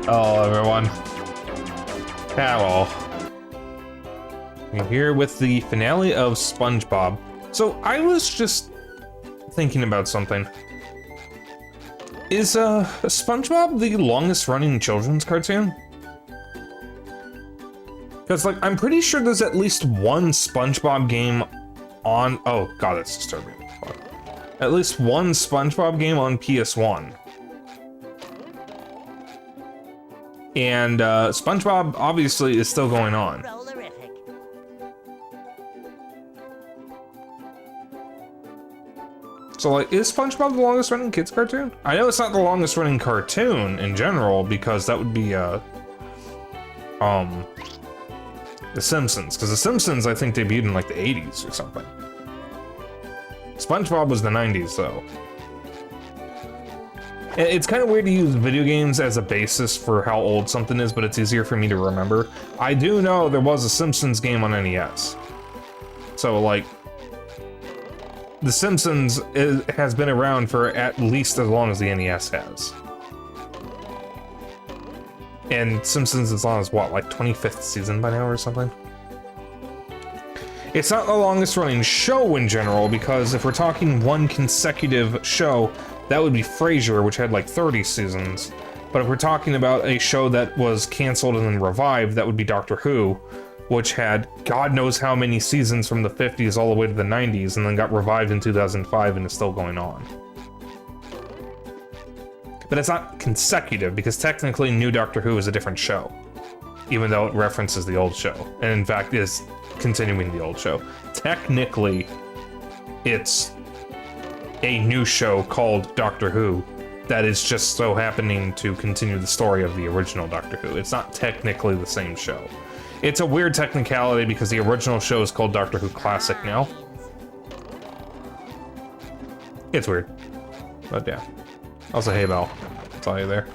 Hello, everyone. Hello. We're here with the finale of SpongeBob. So I was just thinking about something. Is SpongeBob the longest running children's cartoon? Because like I'm pretty sure there's at least one SpongeBob game on. Oh god, that's disturbing. Fuck. At least one SpongeBob game on PS1. And SpongeBob obviously is still going on. So like, is SpongeBob the longest running kids cartoon? I know it's not the longest running cartoon in general because that would be The Simpsons, because The Simpsons I think debuted in like the 80s or something. SpongeBob was the 90s though. It's kind of weird to use video games as a basis for how old something is, but it's easier for me to remember. I do know there was a Simpsons game on NES. So like, The Simpsons has been around for at least as long as the NES has. And Simpsons is on as what, like 25th season by now or something? It's not the longest running show in general, because if we're talking one consecutive show, that would be Frasier, which had like 30 seasons. But if we're talking about a show that was canceled and then revived, that would be Doctor Who, which had God knows how many seasons from the 50s all the way to the 90s, and then got revived in 2005 and is still going on. But it's not consecutive, because technically New Doctor Who is a different show, even though it references the old show, and in fact is continuing the old show. Technically, it's a new show called Doctor Who that is just so happening to continue the story of the original Doctor Who. It's not technically the same show. It's a weird technicality because the original show is called Doctor Who Classic now. It's weird, but yeah. Also, hey Mel, saw you there.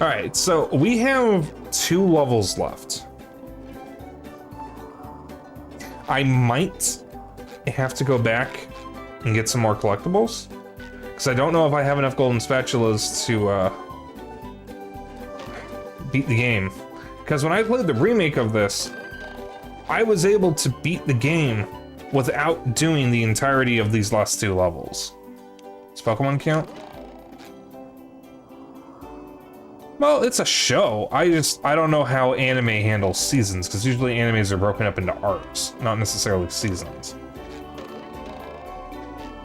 All right, so we have 2 levels left. I might have to go back and get some more collectibles, because I don't know if I have enough golden spatulas to beat the game. Because when I played the remake of this, I was able to beat the game without doing the entirety of these last 2 levels. Does Pokemon count? Well, it's a show. I don't know how anime handles seasons, because usually animes are broken up into arcs, not necessarily seasons.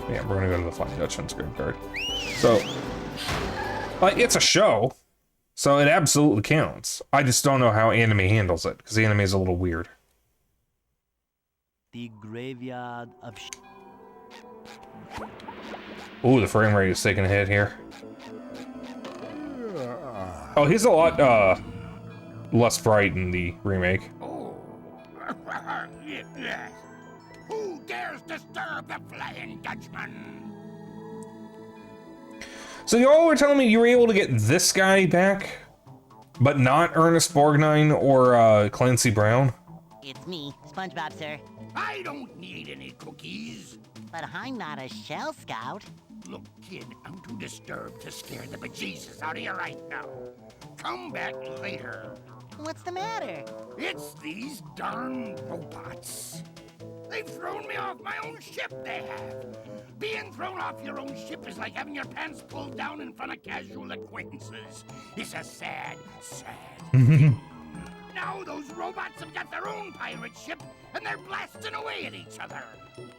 Yeah, we're gonna go to the Flying Dutchman's graveyard. So, like, it's a show, so it absolutely counts. I just don't know how anime handles it, because the anime is a little weird. The graveyard of. Ooh, the frame rate is taking a hit here. Oh, he's a lot less bright in the remake. Oh, yes. Who dares disturb the Flying Dutchman? So y'all were telling me you were able to get this guy back, but not Ernest Borgnine or Clancy Brown? It's me, SpongeBob, sir. I don't need any cookies. But I'm not a Shell Scout. Look, kid, I'm too disturbed to scare the bejesus out of you right now. Come back later. What's the matter? It's these darn robots. They've thrown me off my own ship, they have. Being thrown off your own ship is like having your pants pulled down in front of casual acquaintances. It's a sad, sad thing. Now those robots have got their own pirate ship, and they're blasting away at each other.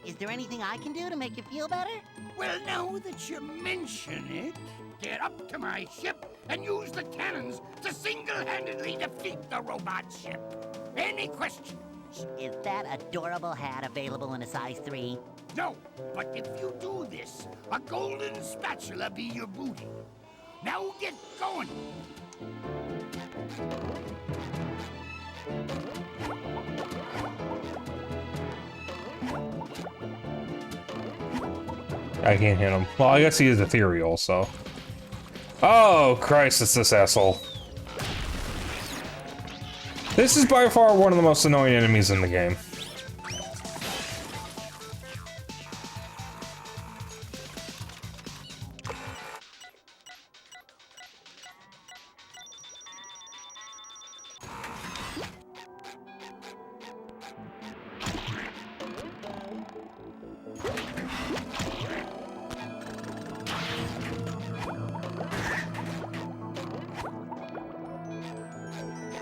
Is there anything I can do to make you feel better? Well, now that you mention it, get up to my ship and use the cannons to single-handedly defeat the robot ship. Any questions? Is that adorable hat available in a size 3? No, but if you do this, a golden spatula be your booty. Now get going. I can't hit him. Well, I guess he is ethereal, so. Oh, Christ, it's this asshole. This is by far one of the most annoying enemies in the game.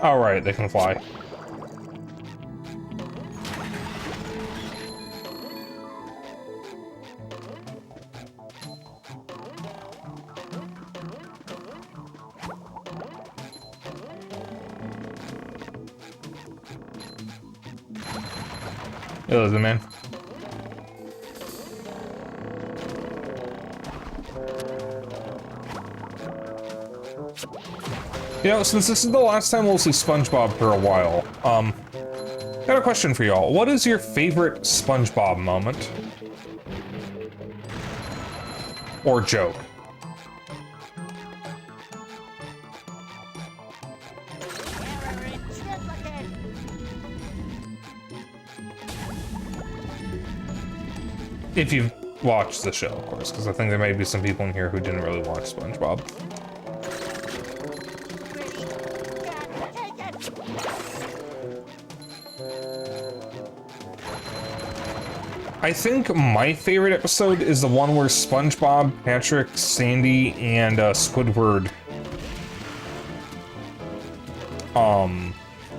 All right, they can fly. Hey, listen, man. You know, since this is the last time we'll see SpongeBob for a while, got a question for y'all. What is your favorite SpongeBob moment? Or joke? If you've watched the show, of course, because I think there may be some people in here who didn't really watch SpongeBob. I think my favorite episode is the one where SpongeBob, Patrick, Sandy, and Squidward.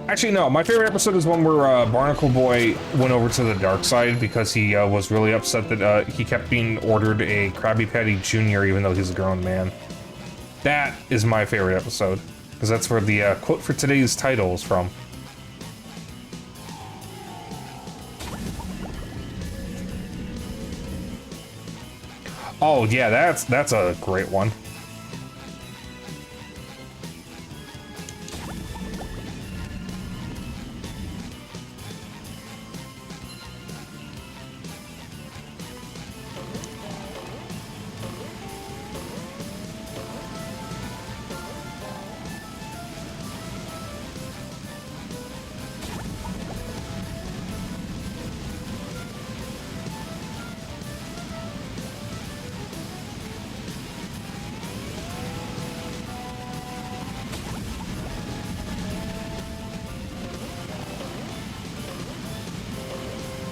Actually, no. My favorite episode is one where Barnacle Boy went over to the dark side because he was really upset that he kept being ordered a Krabby Patty Jr. even though he's a grown man. That is my favorite episode because that's where the quote for today's title is from. Oh yeah, that's a great one.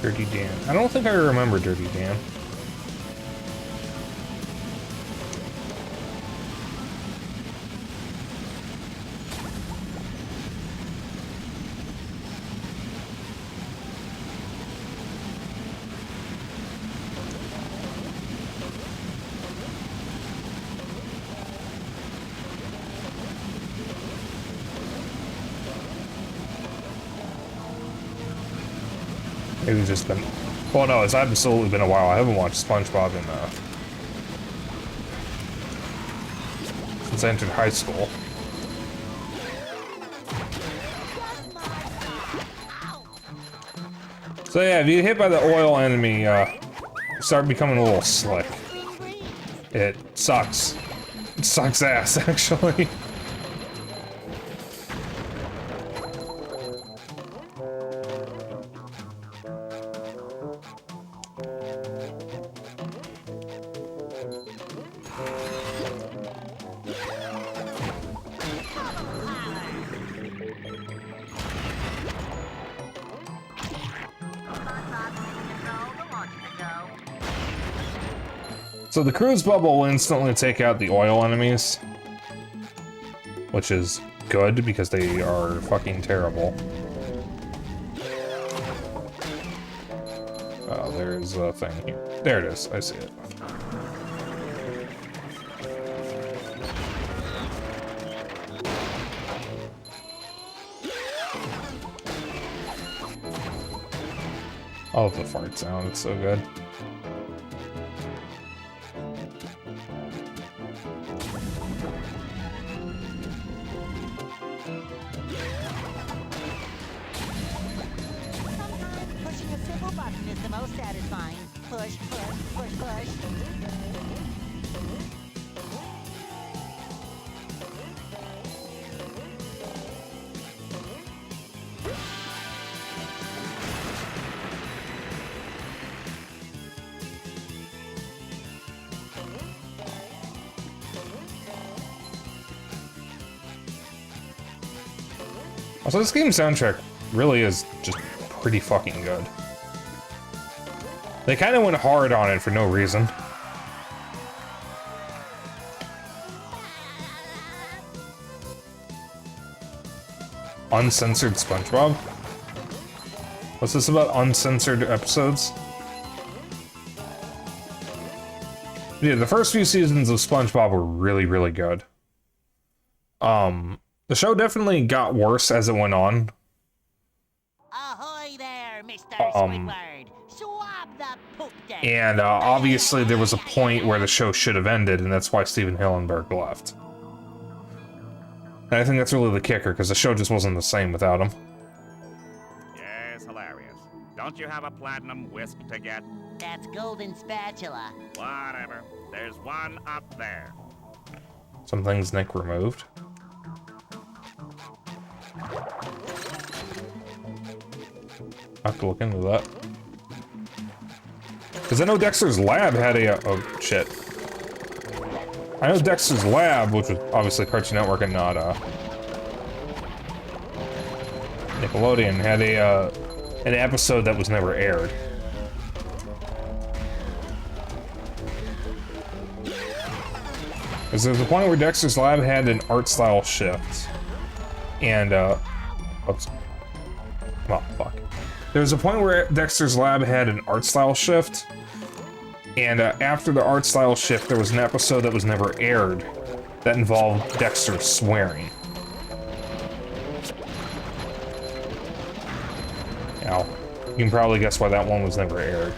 Dirty Dan. I don't think I remember Dirty Dan. Maybe it's just been... Well, no, it's absolutely been a while. I haven't watched SpongeBob in, since I entered high school. So yeah, if you get hit by the oil enemy, you start becoming a little slick. It sucks. It sucks ass, actually. So the cruise bubble will instantly take out the oil enemies, which is good because they are fucking terrible. Oh, there's a thing here. There it is. I see it. I love the fart sound. It's so good. Also, this game's soundtrack really is just pretty fucking good. They kind of went hard on it for no reason. Uncensored SpongeBob? What's this about uncensored episodes? Yeah, the first few seasons of SpongeBob were really, really good. The show definitely got worse as it went on. Ahoy there, Mr. Squidward. Swab the poop deck. And obviously there was a point where the show should have ended, and that's why Steven Hillenburg left. And I think that's really the kicker, because the show just wasn't the same without him. Yes, hilarious. Don't you have a platinum whisk to get? That's golden spatula. Whatever. There's one up there. Some things Nick removed. I have to look into that. Because I know Dexter's Lab had a... oh, shit. I know Dexter's Lab, which was obviously Cartoon Network and not, Nickelodeon, had a, an episode that was never aired. Because there's a point where Dexter's Lab had an art style shift. And, oops. Oh, fuck. There was a point where Dexter's Lab had an art style shift. And after the art style shift, there was an episode that was never aired that involved Dexter swearing. Now, you can probably guess why that one was never aired.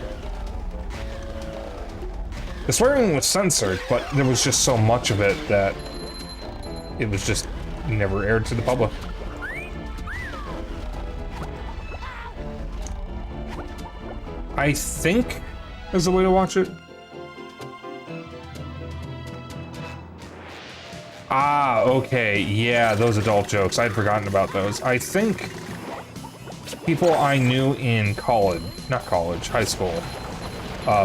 The swearing was censored, but there was just so much of it that it was just never aired to the public. I think there's a way to watch it. Ah, okay, yeah, those adult jokes. I'd forgotten about those. I think people I knew in college, not college, high school,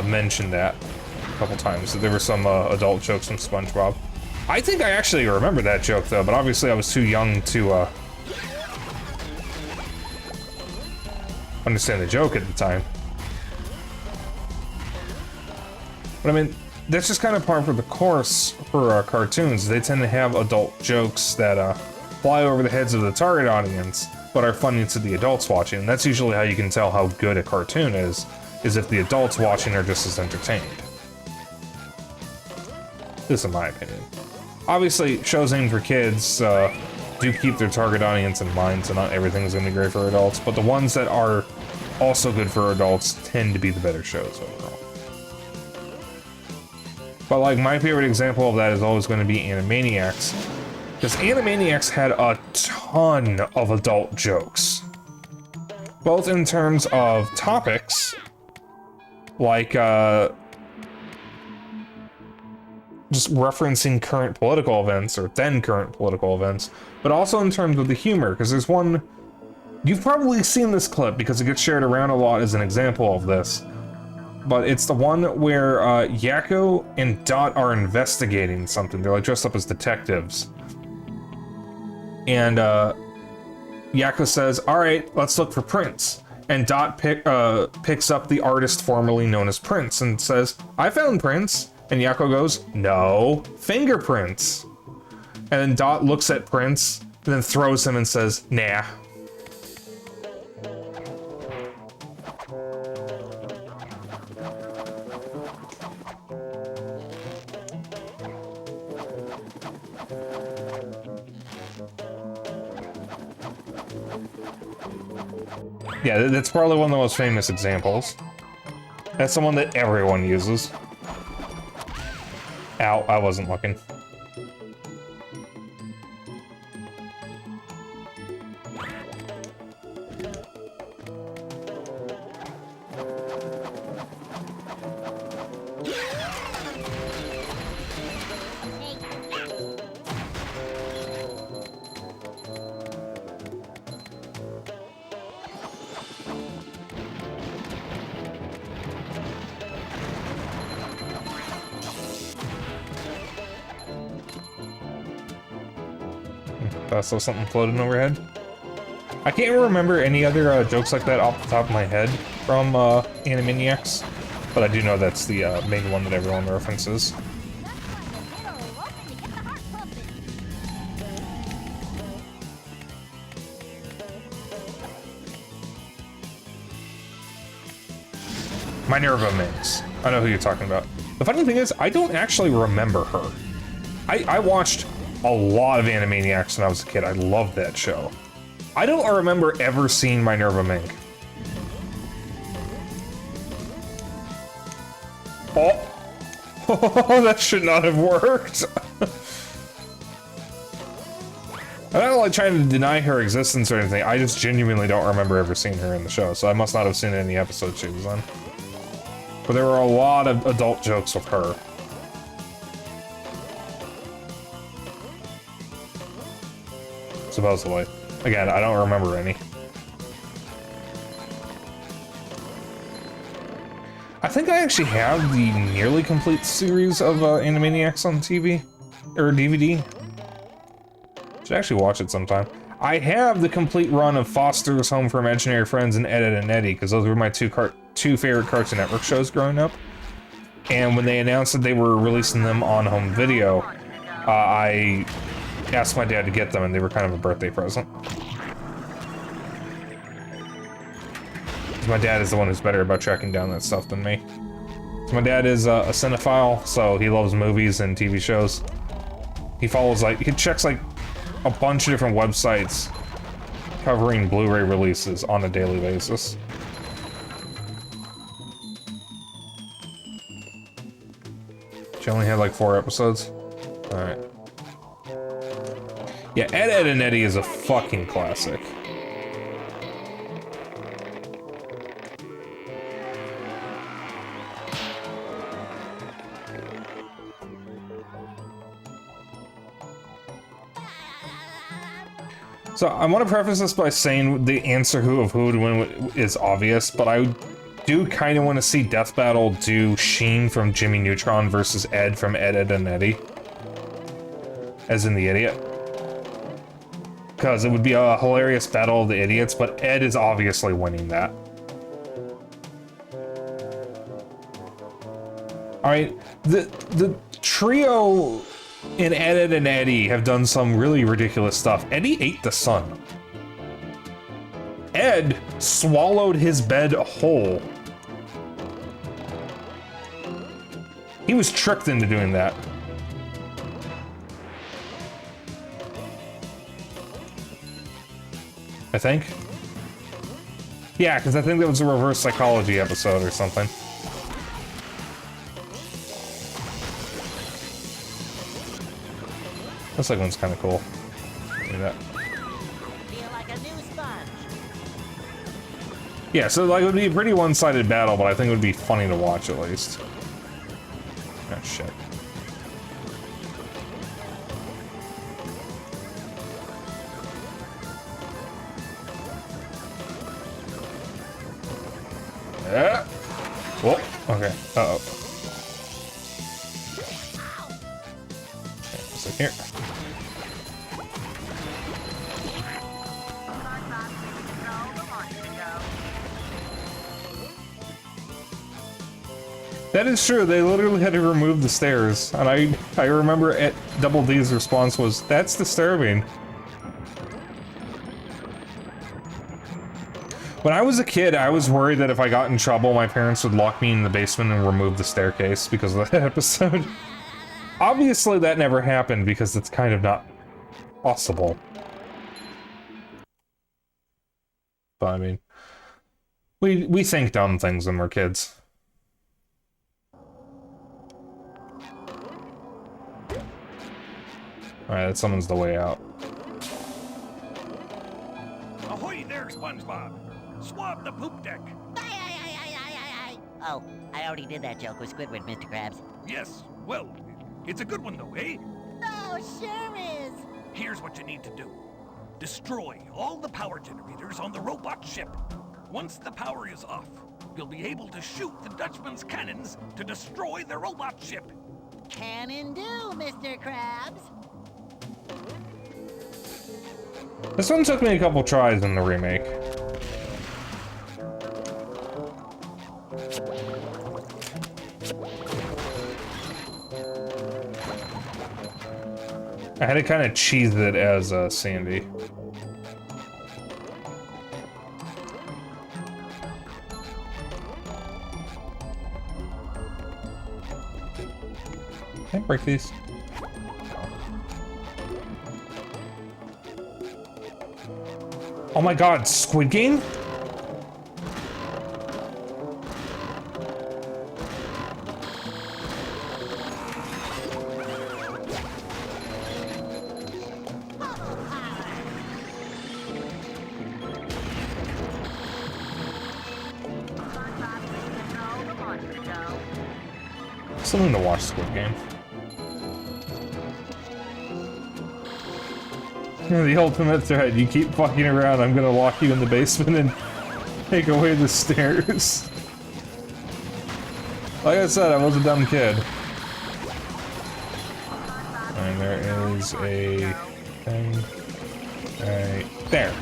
mentioned that a couple times. There were some adult jokes from SpongeBob. I think I actually remember that joke, though, but obviously I was too young to understand the joke at the time. But I mean, that's just kind of par for the course for cartoons. They tend to have adult jokes that fly over the heads of the target audience, but are funny to the adults watching. And that's usually how you can tell how good a cartoon is if the adults watching are just as entertained. This is my opinion. Obviously, shows aimed for kids do keep their target audience in mind, so not everything's going to be great for adults, but the ones that are also good for adults tend to be the better shows overall. But like, my favorite example of that is always going to be Animaniacs, because Animaniacs had a ton of adult jokes, both in terms of topics, like just referencing current political events, or then current political events, but also in terms of the humor, because there's one, you've probably seen this clip because it gets shared around a lot as an example of this, but it's the one where Yakko and Dot are investigating something. They're like dressed up as detectives. And Yakko says, "All right, let's look for Prince." And Dot picks up the artist formerly known as Prince and says, "I found Prince." And Yakko goes, "No, fingerprints." And then Dot looks at Prince and then throws him and says, "Nah." Yeah, that's probably one of the most famous examples. That's the one that everyone uses. Ow, I wasn't looking. So something floating overhead. I can't remember any other jokes like that off the top of my head from Animaniacs, but I do know that's the main one that everyone references. Minerva Minx. I know who you're talking about. The funny thing is, I don't actually remember her. I watched a lot of Animaniacs when I was a kid. I loved that show. I don't remember ever seeing Minerva Mink. Oh, that should not have worked. I'm not like trying to deny her existence or anything. I just genuinely don't remember ever seeing her in the show, so I must not have seen any episodes she was on. But there were a lot of adult jokes with her. Supposedly. Again, I don't remember any. I think I actually have the nearly complete series of Animaniacs on TV. Or DVD. Should actually watch it sometime. I have the complete run of Foster's Home for Imaginary Friends and Ed, Edd and Eddy, because those were my two favorite Cartoon Network shows growing up. And when they announced that they were releasing them on home video, I asked my dad to get them, and they were kind of a birthday present. My dad is the one who's better about tracking down that stuff than me. So my dad is a cinephile, so he loves movies and TV shows. He follows, like, he checks, like, a bunch of different websites covering Blu-ray releases on a daily basis. She only had, like, 4 episodes? Alright. Yeah, Ed, Edd and Eddy is a fucking classic. So I want to preface this by saying the answer who would win is obvious, but I do kind of want to see Death Battle do Sheen from Jimmy Neutron versus Ed from Ed, Edd and Eddy. As in the idiot. Because it would be a hilarious battle of the idiots, but Ed is obviously winning that. Alright, the trio in Ed, Edd and Eddy have done some really ridiculous stuff. Eddie ate the sun. Ed swallowed his bed whole. He was tricked into doing that. I think. Yeah, because I think that was a reverse psychology episode or something. This second one's kind of cool. Look at that. Feel like a new sponge. Yeah, so like it would be a pretty one-sided battle, but I think it would be funny to watch at least. Oh shit. Yeah. Whoa. Okay. Uh-oh. Okay, so here. That is true, they literally had to remove the stairs, and I remember at Double D's response was, "That's disturbing." When I was a kid, I was worried that if I got in trouble, my parents would lock me in the basement and remove the staircase because of that episode. Obviously that never happened because it's kind of not possible. But I mean, we think dumb things when we're kids. Alright, that summons the way out. Ahoy there, SpongeBob! Swab the poop deck! Oh, I already did that joke with Squidward, Mr. Krabs. Yes, well, it's a good one though, eh? No, sure is. Here's what you need to do. Destroy all the power generators on the robot ship. Once the power is off, you'll be able to shoot the Dutchman's cannons to destroy the robot ship. Cannon do, Mr. Krabs. This one took me a couple tries in the remake. I had to kind of cheese it as Sandy. Can I break these? Oh my god, Squid Game? Something to watch Squid Game. The ultimate threat. You keep fucking around, I'm gonna lock you in the basement and take away the stairs. Like I said, I was a dumb kid. And there is a thing right there.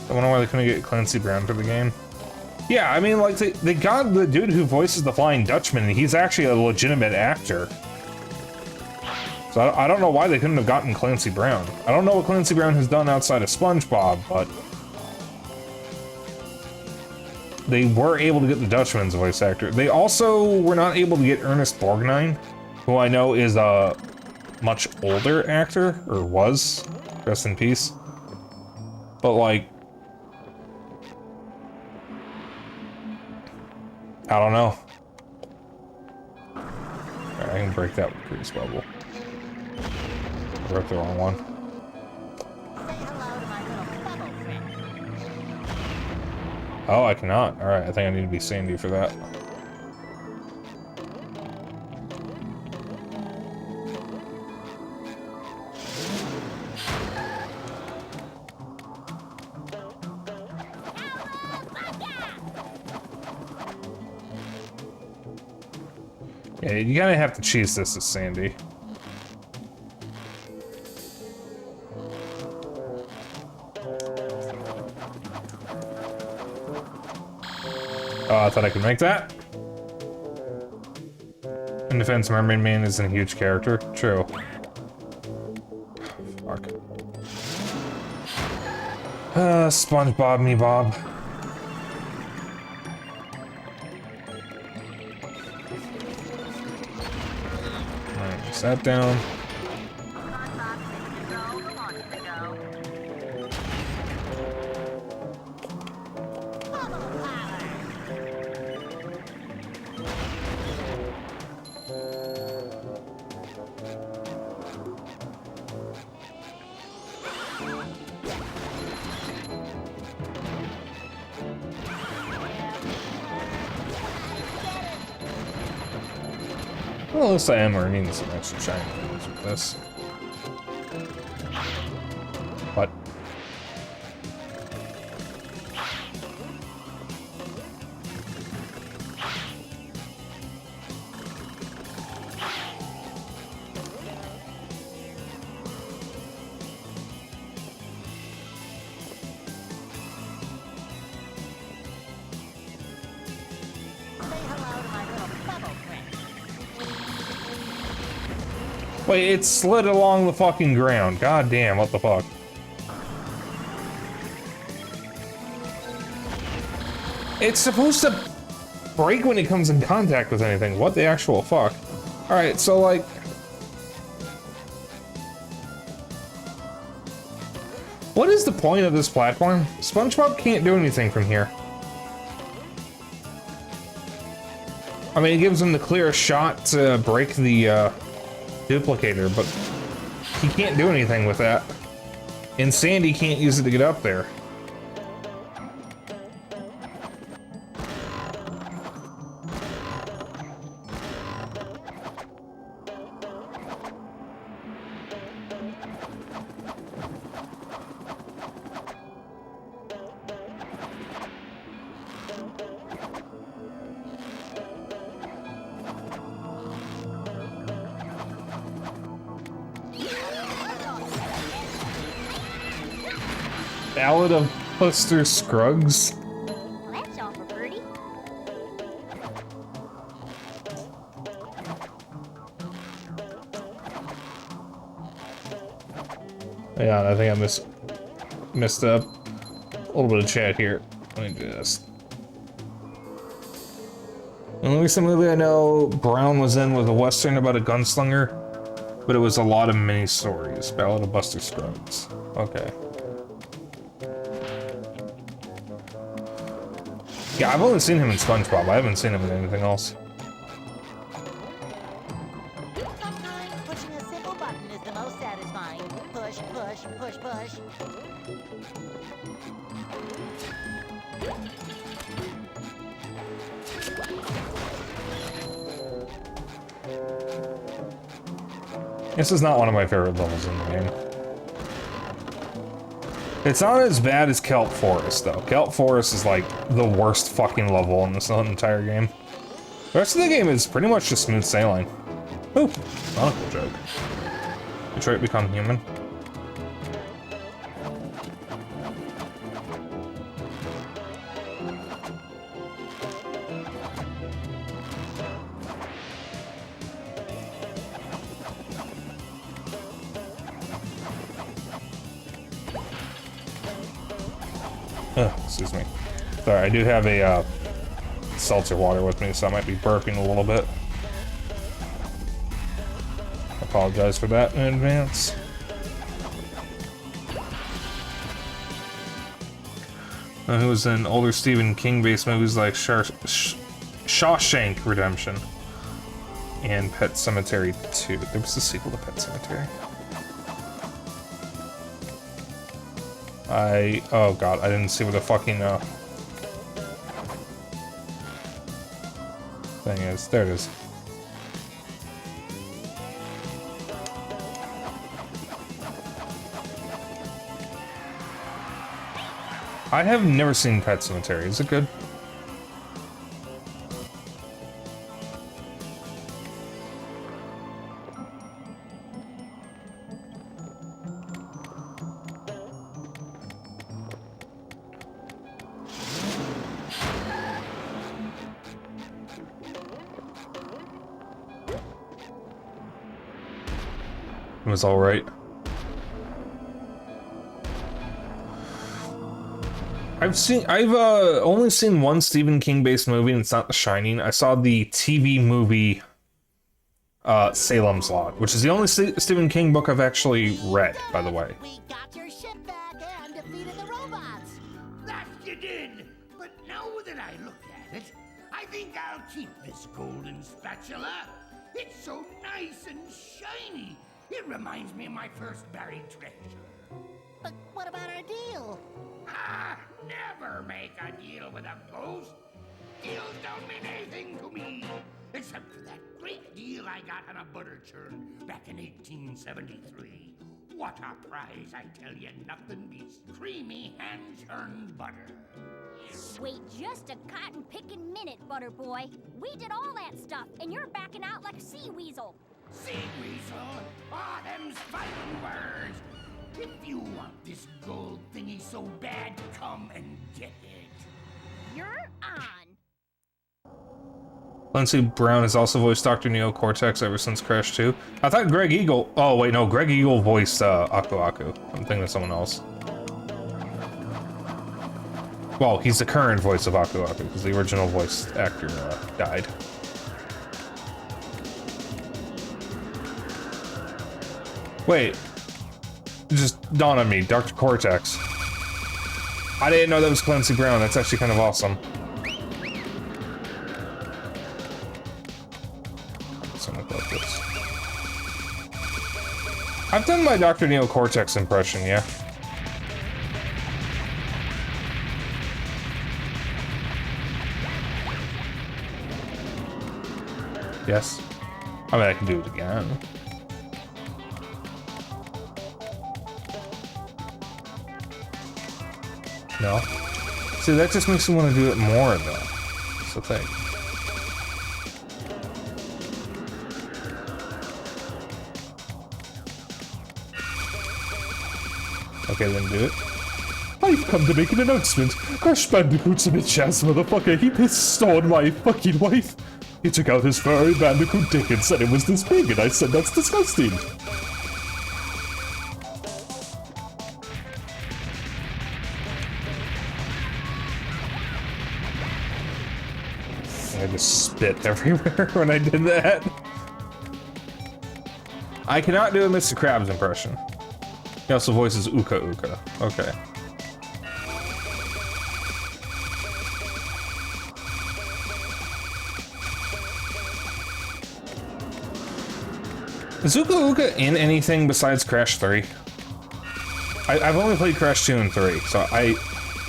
I wonder why they couldn't get Clancy Brown for the game. Yeah, I mean, like, they got the dude who voices the Flying Dutchman, and he's actually a legitimate actor. So I don't know why they couldn't have gotten Clancy Brown. I don't know what Clancy Brown has done outside of SpongeBob, but they were able to get the Dutchman's voice actor. They also were not able to get Ernest Borgnine, who I know is a much older actor, or was. Rest in peace. But, like, I don't know. Alright, I can break that with Grease Bubble. I broke the wrong one. Oh, I cannot. Alright, I think I need to be Sandy for that. Yeah, you gotta have to cheese this as Sandy. Oh, I thought I could make that. In defense, Mermaid Man isn't a huge character. True. Fuck. SpongeBob me Bob. Alright, sat down. Well, at least I am earning some extra shiny things with this. What? Wait, it slid along the fucking ground. God damn, what the fuck? It's supposed to break when it comes in contact with anything. What the actual fuck? Alright, so like... what is the point of this platform? SpongeBob can't do anything from here. I mean, it gives him the clearest shot to break the, duplicator, but he can't do anything with that. And Sandy can't use it to get up there. Ballad of Buster Scruggs? Well, that's all for Birdie. Yeah, I think I messed up. A little bit of chat here. Let me do this. The only recent movie I know Brown was in was a western about a gunslinger, but it was a lot of mini stories. Ballad of Buster Scruggs. Okay. Yeah, I've only seen him in SpongeBob. I haven't seen him in anything else. Sometimes pushing a simple button is the most satisfying. Push, push, push, push. This is not one of my favorite levels in the game. It's not as bad as Kelp Forest, though. Kelp Forest is like the worst fucking level in this entire game. The rest of the game is pretty much just smooth sailing. Ooh, not a cool joke. Detroit Become Human. Excuse me. Sorry, I do have a seltzer water with me, so I might be burping a little bit. I apologize for that in advance. Who was in older Stephen King-based movies like Shawshank Redemption and Pet Sematary 2. There was a sequel to Pet Sematary. Oh god, I didn't see what the fucking, thing is. There it is. I have never seen Pet Sematary. Is it good? It was alright. I've only seen one Stephen King based movie, and it's not The Shining. I saw the TV movie Salem's Lot, which is the only Stephen King book I've actually read, by the way. We got your ship back and defeated the robots. That you did. But now that I look at it, I think I'll keep this golden spatula. It's so nice and shiny. It reminds me of my first buried treasure. But what about our deal? Ah, never make a deal with a ghost. Deals don't mean anything to me, except for that great deal I got on a butter churn back in 1873. What a prize, I tell you, nothing beats creamy hand-churned butter. Wait just a cotton-picking minute, Butter Boy. We did all that stuff, and you're backing out like a sea weasel. Sea weasel? Ah, them's fighting words. If you want this gold thingy so bad, come and get it. You're on. Lindsey Brown has also voiced Dr. Neo Cortex ever since Crash 2. I thought Greg Eagle... Oh, wait, no. Greg Eagle voiced Aku Aku. I'm thinking of someone else. Well, he's the current voice of Aku Aku, because the original voice actor died. Wait. It just dawned on me. Dr. Cortex. I didn't know that was Clancy Brown. That's actually kind of awesome. Something like this. I've done my Dr. Neo Cortex impression, yeah. Yes. I mean, I can do it again. No? See, that just makes me want to do it more, though. That's the thing. Okay, then do it. I've come to make an announcement. Crash Bandicoot's a bitch ass motherfucker. He pissed on my fucking wife. He took out his furry bandicoot dick and said it was this big, and I said that's disgusting. I just spit everywhere when I did that. I cannot do a Mr. Krabs impression. He also voices Uka Uka. Okay. Is Uka Uka in anything besides Crash 3? I've only played Crash 2 and 3, so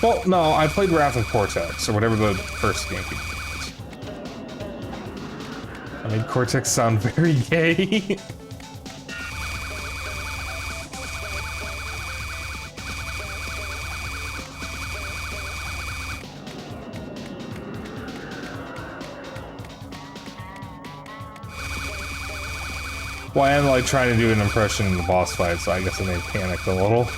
well, no, I played Wrath of Cortex, or whatever the first Gamecube was. I made Cortex sound very gay. Well, I am like trying to do an impression in the boss fight, so I guess I may have panicked a little.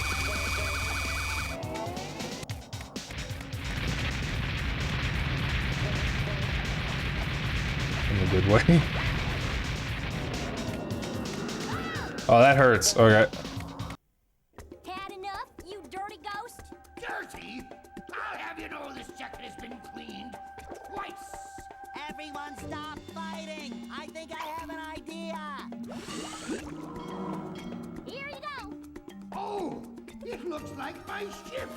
In a good way. Oh, that hurts. Okay. Had enough, you dirty ghost? Dirty? I'll have you know this jacket has been cleaned twice. Everyone stop fighting! I think I have an idea! Here you go. Oh, it looks like my ship.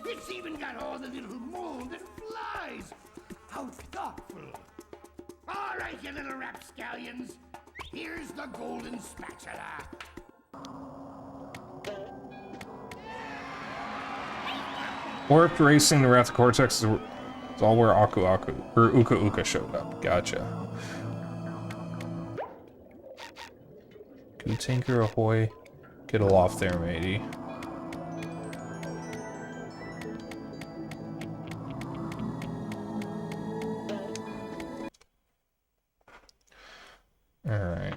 It's even got all the little mold that flies. How thoughtful. All right, you little rapscallions. Here's the golden spatula. Warped Racing the Wrath of Cortex is all where Aku Aku, or Uka Uka showed up. Gotcha. Goo Tinker ahoy. Get aloft there, matey. Alright.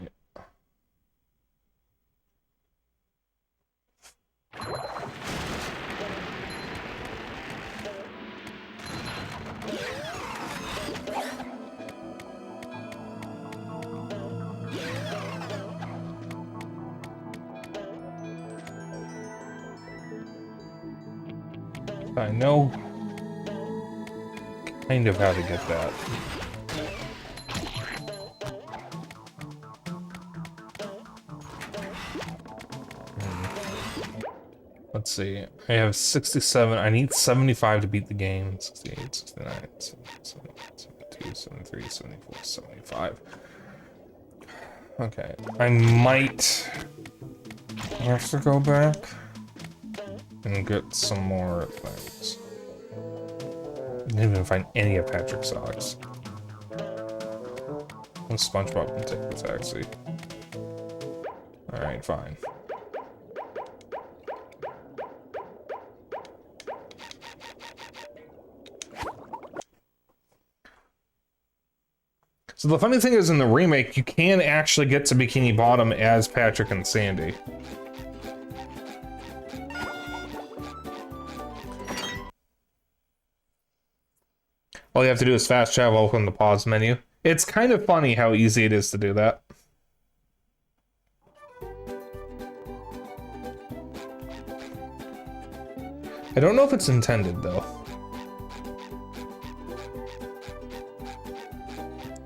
I know kind of how to get that. Let's see. I have 67. I need 75 to beat the game. 68, 69, 70, 72, 73, 74, 75. Okay. I might have to go back and get some more things. I didn't even find any of Patrick's socks. And SpongeBob can take the taxi. Alright, fine. So the funny thing is, in the remake, you can actually get to Bikini Bottom as Patrick and Sandy. All you have to do is fast travel, open the pause menu. It's kind of funny how easy it is to do that. I don't know if it's intended, though.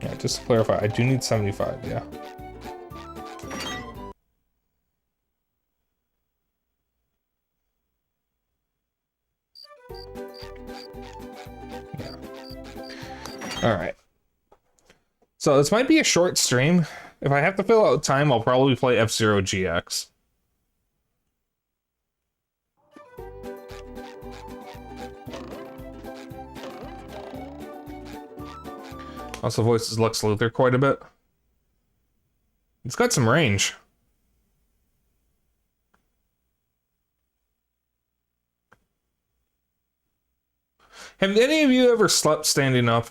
Yeah, just to clarify, I do need 75, yeah. Alright. So this might be a short stream. If I have to fill out time, I'll probably play F-Zero GX. Also voices Lex Luthor quite a bit. It's got some range. Have any of you ever slept standing up?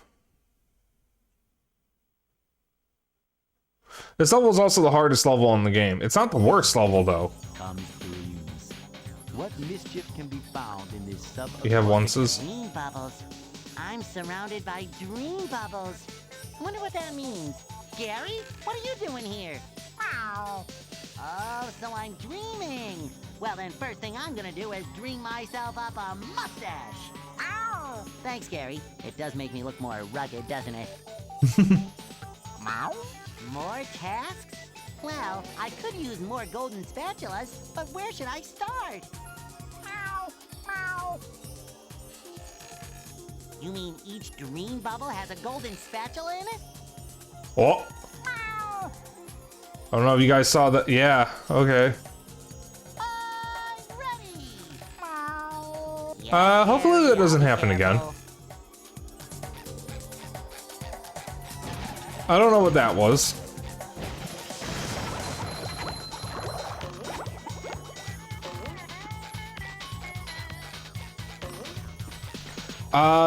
This level is also the hardest level in the game. It's not the worst level, though. Comes dreams. What mischief can be found in this sub. You have onces. Dream bubbles. I'm surrounded by dream bubbles. I wonder what that means. Gary, what are you doing here? Oh, so I'm dreaming. Well, then first thing I'm gonna do is dream myself up a mustache. Ow! Thanks, Gary. It does make me look more rugged, doesn't it? More tasks? Well, I could use more golden spatulas, but where should I start? You mean each dream bubble has a golden spatula in it? Oh. I don't know if you guys saw that. Yeah, okay. I'm ready! Hopefully that doesn't be happen again. careful. I don't know what that was.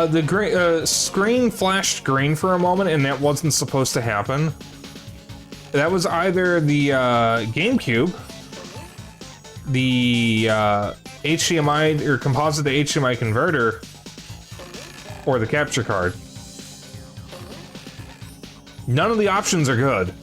The green screen flashed green for a moment, and that wasn't supposed to happen. That was either the GameCube, the HDMI or composite to HDMI converter, or the capture card. None of the options are good.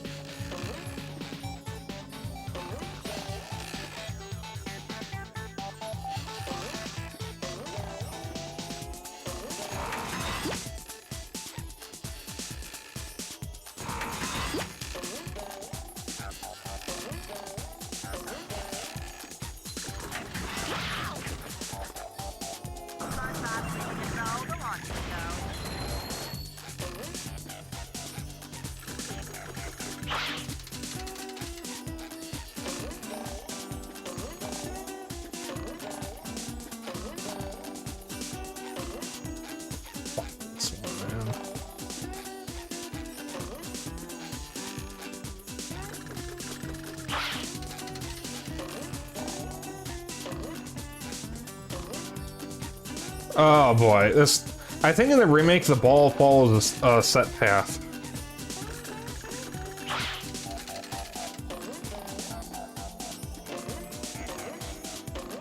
Oh boy, this. I think in the remake, the ball follows a set path.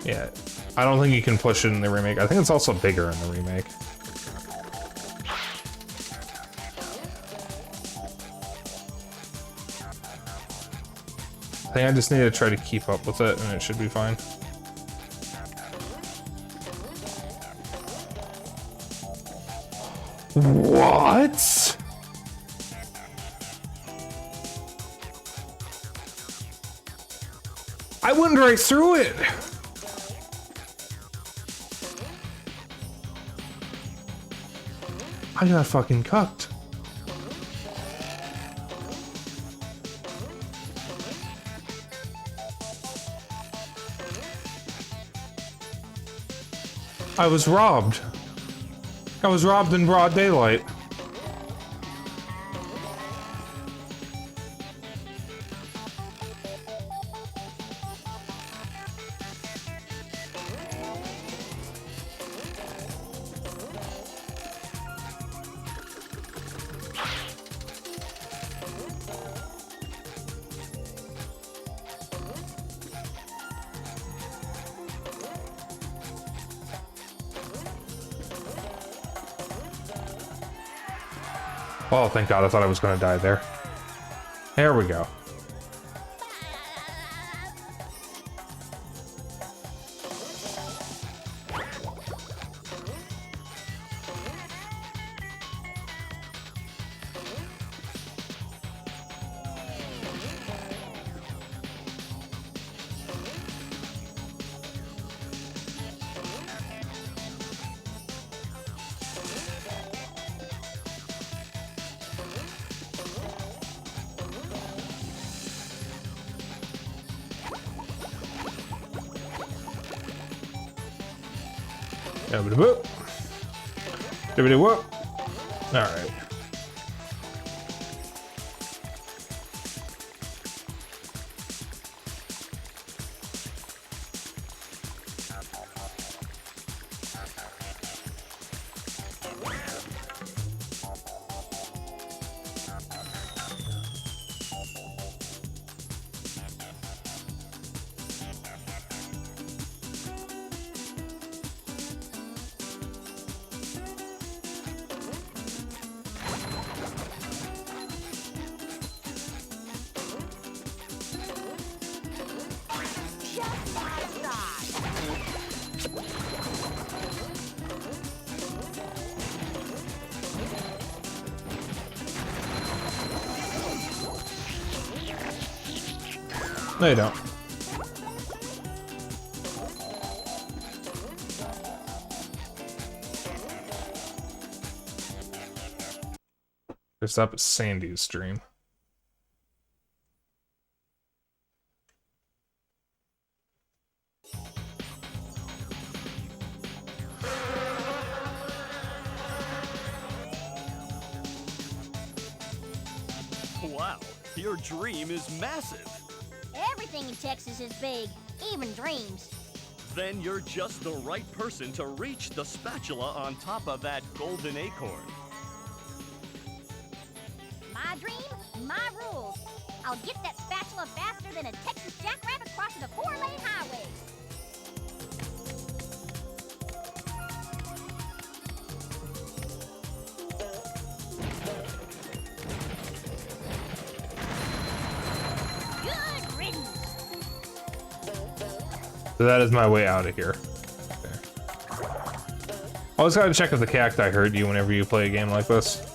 Yeah, I don't think you can push it in the remake. I think it's also bigger in the remake. I think I just need to try to keep up with it, and it should be fine. What? I went right through it. I got fucking cucked. I was robbed. I was robbed in broad daylight. Oh, thank God, I thought I was gonna die there. There we go. Dibbity-whoop. Dibbity-whoop. Alright. No, you don't. First up is Sandy's stream. Wow, your dream is massive. Everything in Texas is big, even dreams. Then you're just the right person to reach the spatula on top of that golden acorn. My dream, my rules. I'll get that spatula faster than a Texas jackrabbit crossing a 4-lane highway. Good riddance. So that is my way out of here. Okay. Always gotta check if the cacti hurt you whenever you play a game like this.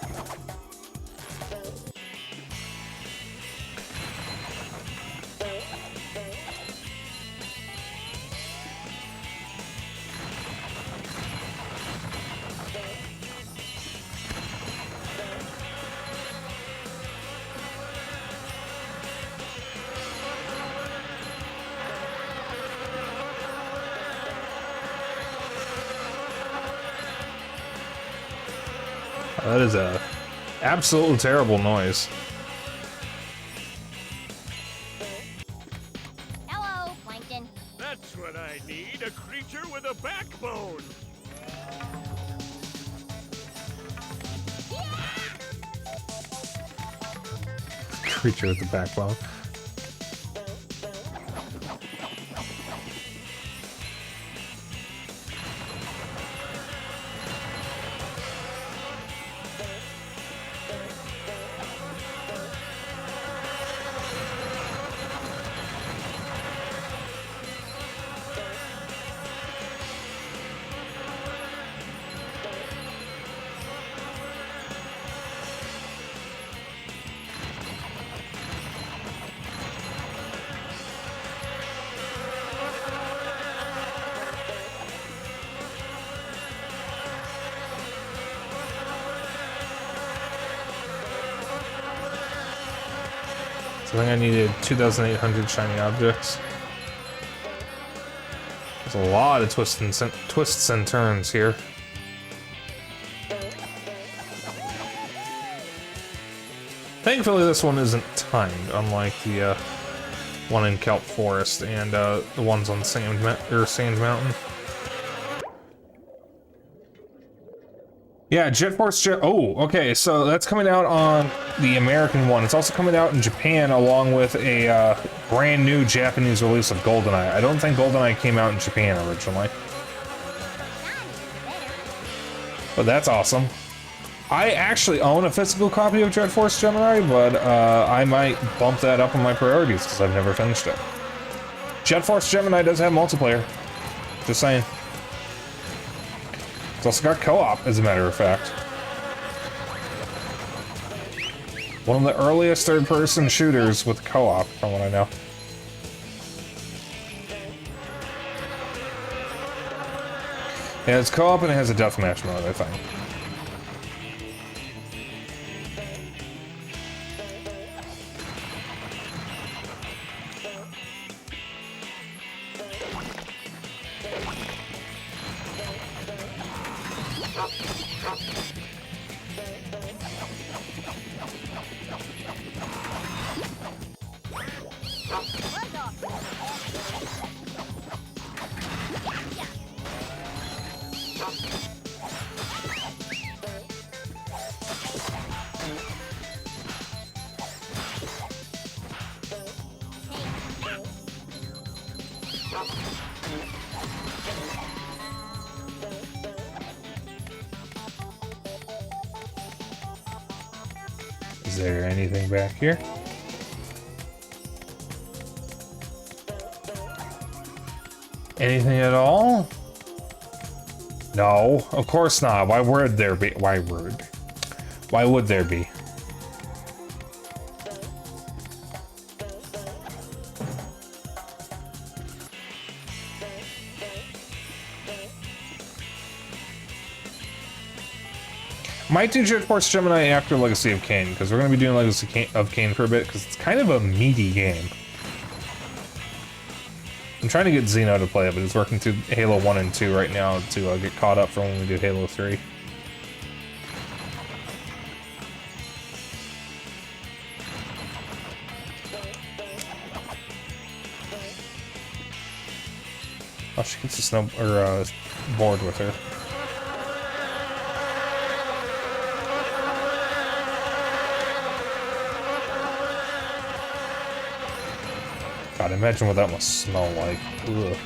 That is a absolutely terrible noise. Hello, Plankton. That's what I need, a creature with a backbone. Creature with the backbone. I think I needed 2,800 shiny objects. There's a lot of twists and turns here. Thankfully, this one isn't timed, unlike the one in Kelp Forest and the ones on Sand Mountain. Yeah, Jet Force Jet. Oh, okay, so that's coming out on the American one. It's also coming out in Japan along with a brand new Japanese release of GoldenEye. I don't think GoldenEye came out in Japan originally. But that's awesome. I actually own a physical copy of Jet Force Gemini, but I might bump that up on my priorities because I've never finished it. Jet Force Gemini does have multiplayer. Just saying. It's also got co-op, as a matter of fact. One of the earliest third-person shooters with co-op, from what I know. Yeah, it's co-op and it has a deathmatch mode, I think. Is there anything back here? Anything at all? No, of course not. Why would there be? Why would there be? Might do Jet Force Gemini after Legacy of Kain, because we're going to be doing Legacy of Kain for a bit, because it's kind of a meaty game. I'm trying to get Xeno to play it, but he's working through Halo 1 and 2 right now to get caught up for when we do Halo 3. Oh, she gets a snow or board with her. God, imagine what that must smell like. Ugh.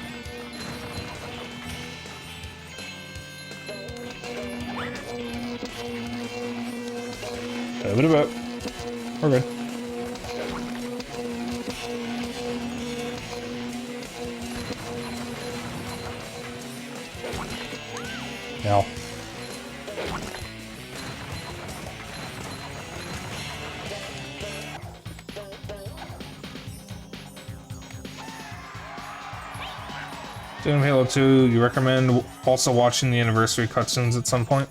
A bit of it. We're good. Now. Doing Halo 2, you recommend also watching the anniversary cutscenes at some point?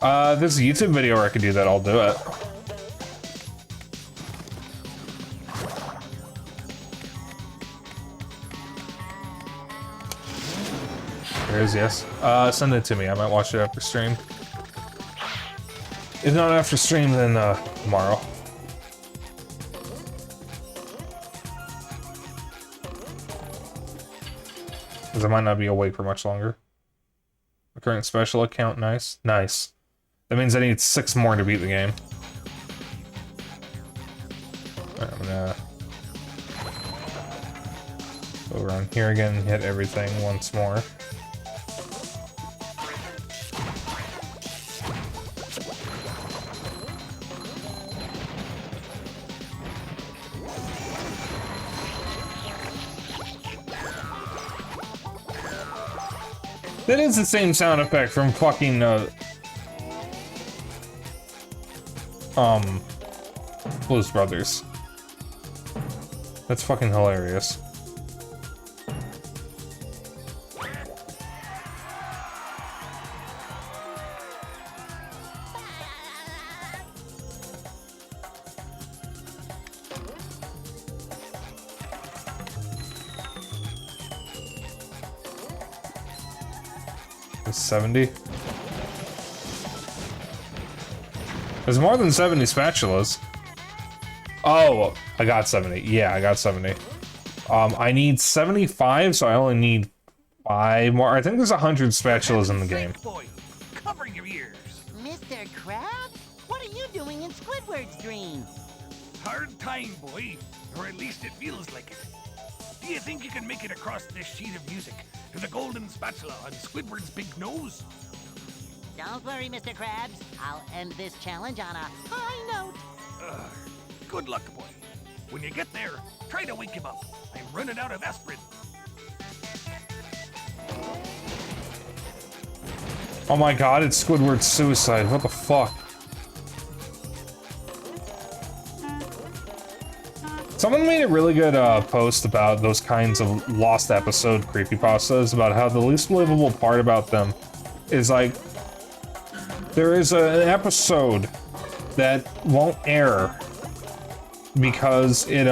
There's a YouTube video where I could do that, I'll do it. There is, yes. Send it to me, I might watch it after stream. If not after stream, then tomorrow. Because I might not be awake for much longer. The current special account, nice. Nice. That means I need 6 more to beat the game. Alright, I'm gonna go around here again and hit everything once more. That is the same sound effect from fucking, Blues Brothers. That's fucking hilarious. It's 70. There's more than 70 spatulas. Oh, I got 70. Yeah, I got 70. I need 75, so I only need 5 more. I think there's 100 spatulas in the game. Boy, cover your ears. Mr. Krabs? What are you doing in Squidward's dream? Hard time, boy. Or at least it feels like it. Do you think you can make it across this sheet of music to the golden spatula on Squidward's big nose? Don't worry, Mr. Krabs. I'll end this challenge on a high note. Good luck, boy. When you get there, try to wake him up. I'm running out of aspirin. Oh my god, it's Squidward's suicide. What the fuck? Someone made a really good post about those kinds of lost episode creepypastas, about how the least believable part about them is like, there is an episode that won't air because it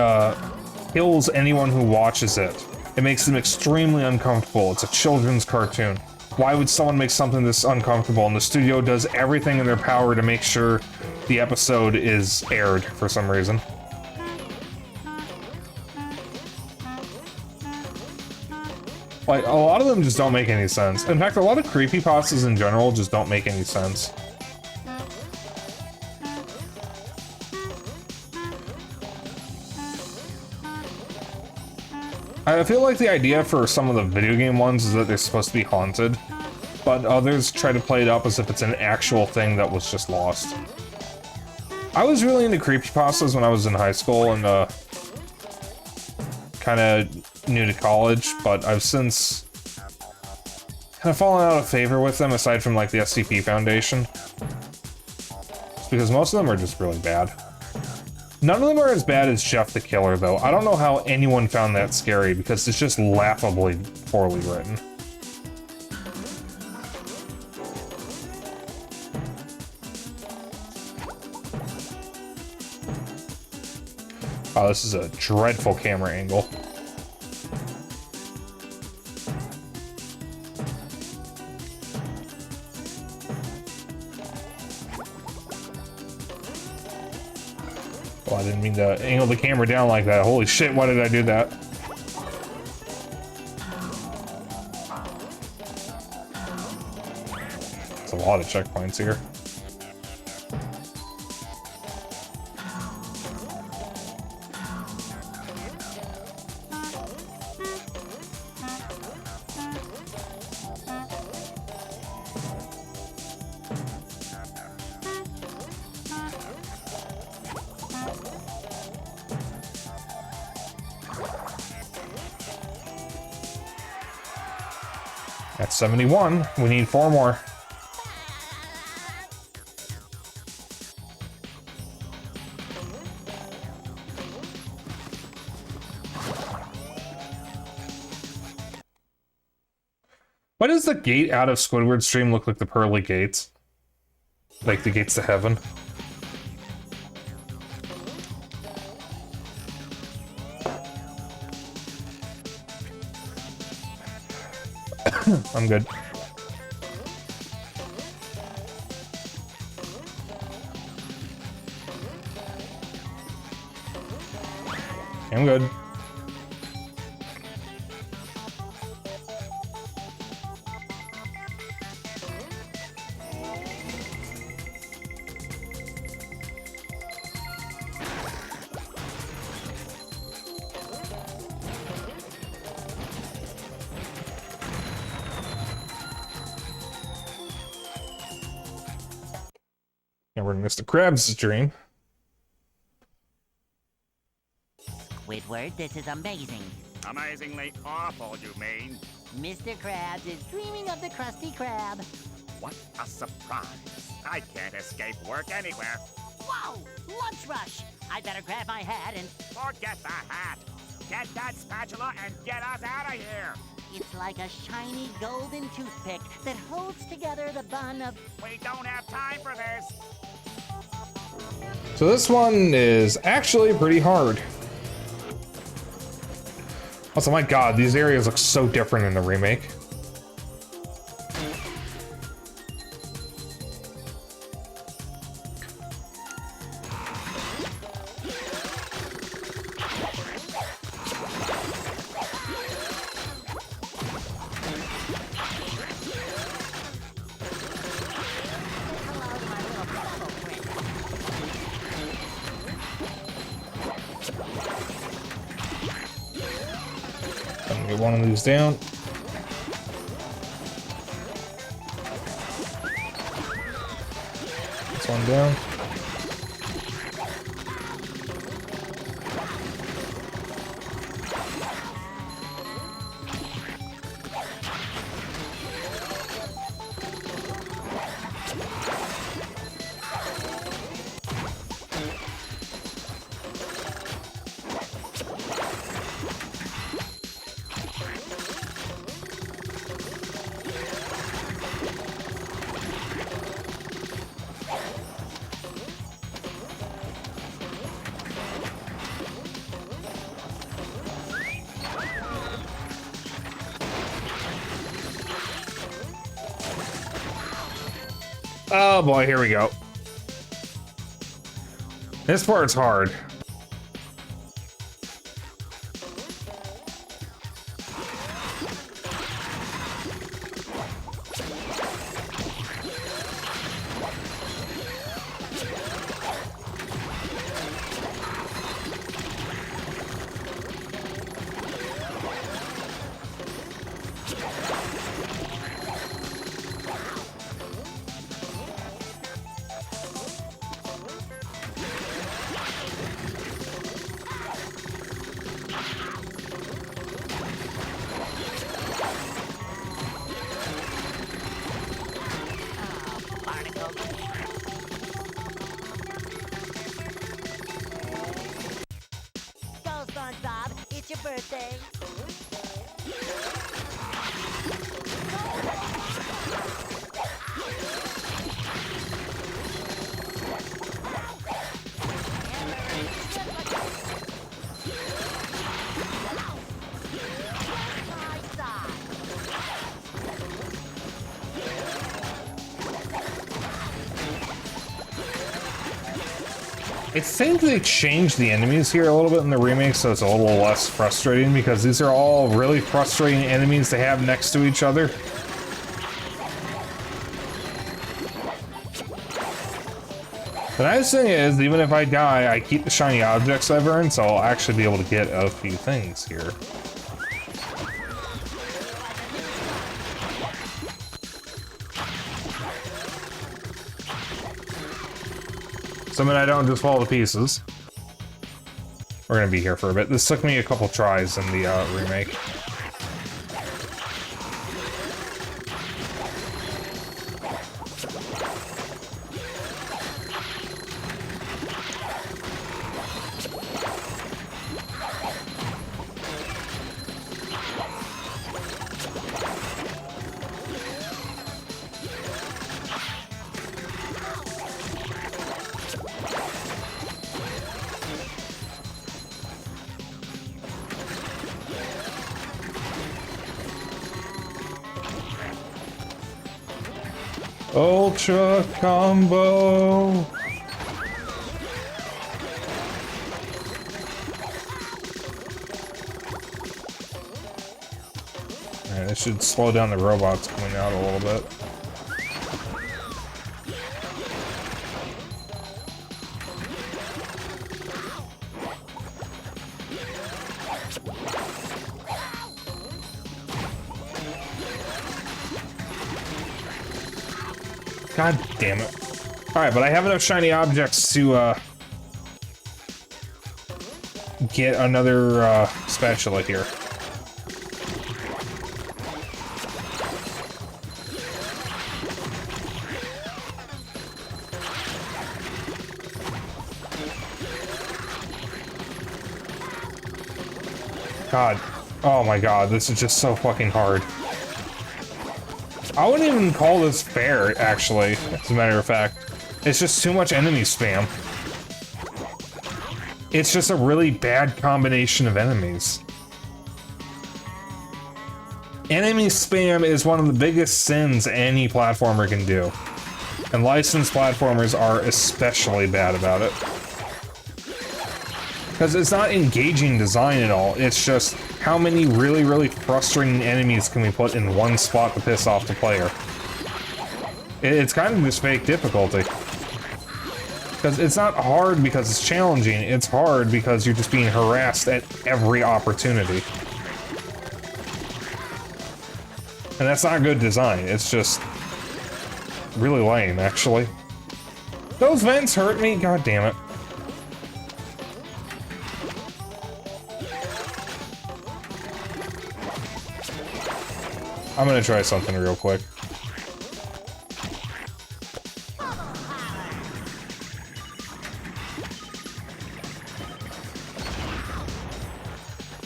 kills anyone who watches it. It makes them extremely uncomfortable. It's a children's cartoon. Why would someone make something this uncomfortable? And the studio does everything in their power to make sure the episode is aired for some reason. Like, a lot of them just don't make any sense. In fact, a lot of creepypastas in general just don't make any sense. I feel like the idea for some of the video game ones is that they're supposed to be haunted, but others try to play it up as if it's an actual thing that was just lost. I was really into creepypastas when I was in high school and kind of new to college, but I've since kind of fallen out of favor with them, aside from like the SCP Foundation. Just because most of them are just really bad. None of them are as bad as Jeff the Killer, though. I don't know how anyone found that scary, because it's just laughably poorly written. Oh, this is a dreadful camera angle. Oh, I didn't mean to angle the camera down like that. Holy shit, why did I do that? It's a lot of checkpoints here. That's 71. We need 4 more. Why does the gate out of Squidward's stream look like the pearly gates? Like the gates to heaven? I'm good. I'm good. And we're Mr. Krabs' dream. Squidward, this is amazing. Amazingly awful, you mean? Mr. Krabs is dreaming of the Krusty Krab. What a surprise. I can't escape work anywhere. Whoa! Lunch rush! I better grab my hat and... Forget the hat. Get that spatula and get us out of here. It's like a shiny golden toothpick that holds together the bun of... We don't have time for this. So this one is actually pretty hard. Also, my god, these areas look so different in the remake. Get one of these down. This one down. Oh boy, here we go. This part's hard. Go, SpongeBob, it's your birthday. I think they changed the enemies here a little bit in the remake, so it's a little less frustrating, because these are all really frustrating enemies to have next to each other. The nice thing is, even if I die, I keep the shiny objects I've earned, so I'll actually be able to get a few things here. Assuming I don't just fall to pieces. We're gonna be here for a bit. This took me a couple tries in the remake. Ultra combo. Alright, this should slow down the robots coming out a little bit. God damn it. Alright, but I have enough shiny objects to, get another, spatula here. God. Oh my god, this is just so fucking hard. I wouldn't even call this fair, actually, as a matter of fact. It's just too much enemy spam. It's just a really bad combination of enemies. Enemy spam is one of the biggest sins any platformer can do. And licensed platformers are especially bad about it. Because it's not engaging design at all, it's just how many really, really frustrating enemies can we put in one spot to piss off the player? It's kind of just fake difficulty. Because it's not hard because it's challenging, it's hard because you're just being harassed at every opportunity. And that's not good design, it's just really lame, actually. Those vents hurt me, god damn it. I'm gonna try something real quick.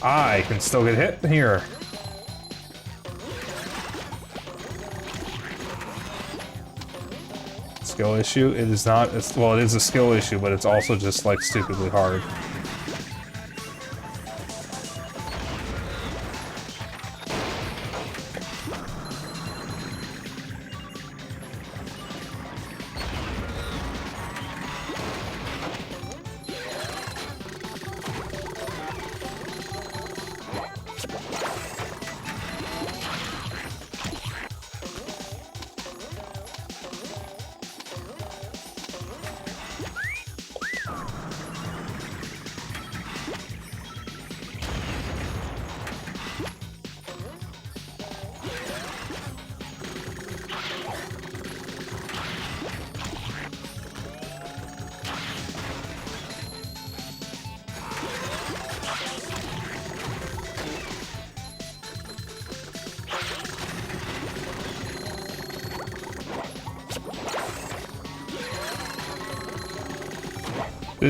I can still get hit here. Skill issue? It is not, well, it is a skill issue, but it's also just like stupidly hard.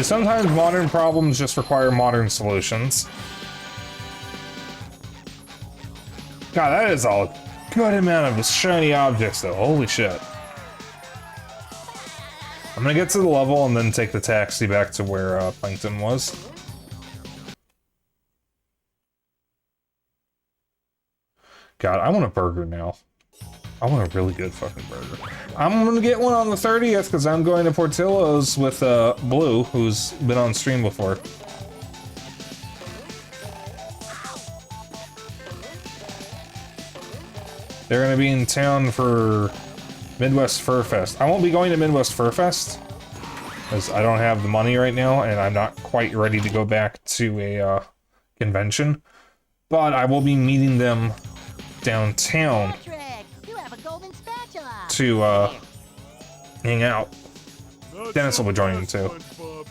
Sometimes modern problems just require modern solutions. God, that is a good amount of shiny objects, though. Holy shit. I'm gonna get to the level and then take the taxi back to where Plankton was. God, I want a burger now. I want a really good fucking burger. I'm gonna get one on the 30th because I'm going to Portillo's with Blue, who's been on stream before. They're gonna be in town for Midwest Fur Fest. I won't be going to Midwest Fur Fest because I don't have the money right now and I'm not quite ready to go back to a convention. But I will be meeting them downtown You have a golden spatula. to hang out. Dennis will be joining too. SpongeBob.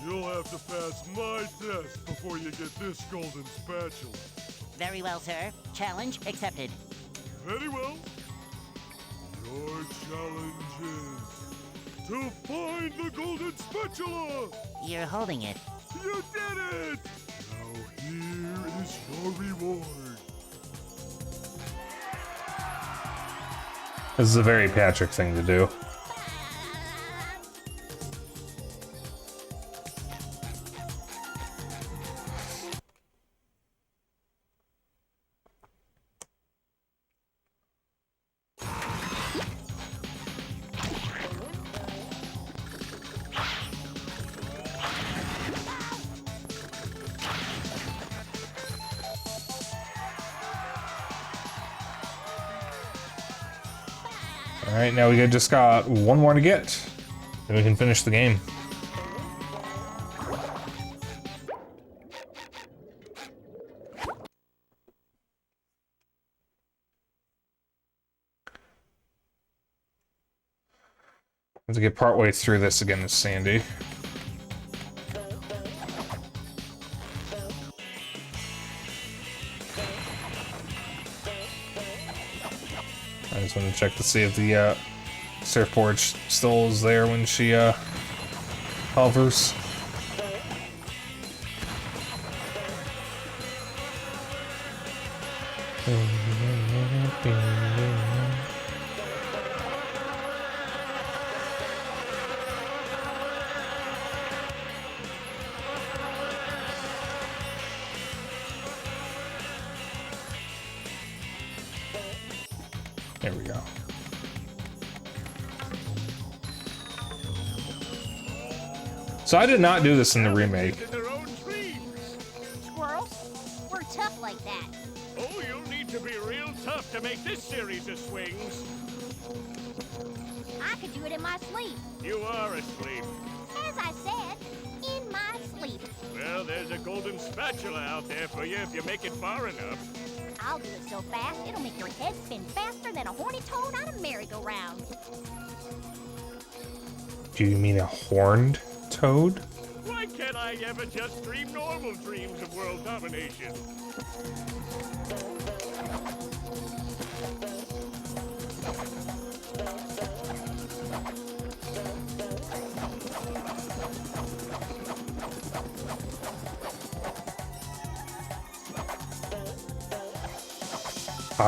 You'll have to pass my test before you get this golden spatula. Very well, sir. Challenge accepted. Very well. Your challenge is to find the golden spatula. You're holding it. You did it! Now here is your reward. This is a very Patrick thing to do. Alright, now we just got one more to get. Then we can finish the game. I have to get partway through this again with Sandy. I just want to check to see if the surfboard still is there when she hovers. There we go. So I did not do this in the remake. Squirrels, we're tough like that. Oh, you'll need to be real tough to make this series of swings. I could do it in my sleep. You are asleep. As I said, in my sleep. Well, there's a golden spatula out there for you if you make it far enough. I'll do it so fast, it'll make your head spin faster than a horny toad on a merry-go-round. Do you mean a horned toad? Why can't I ever just dream normal dreams of world domination?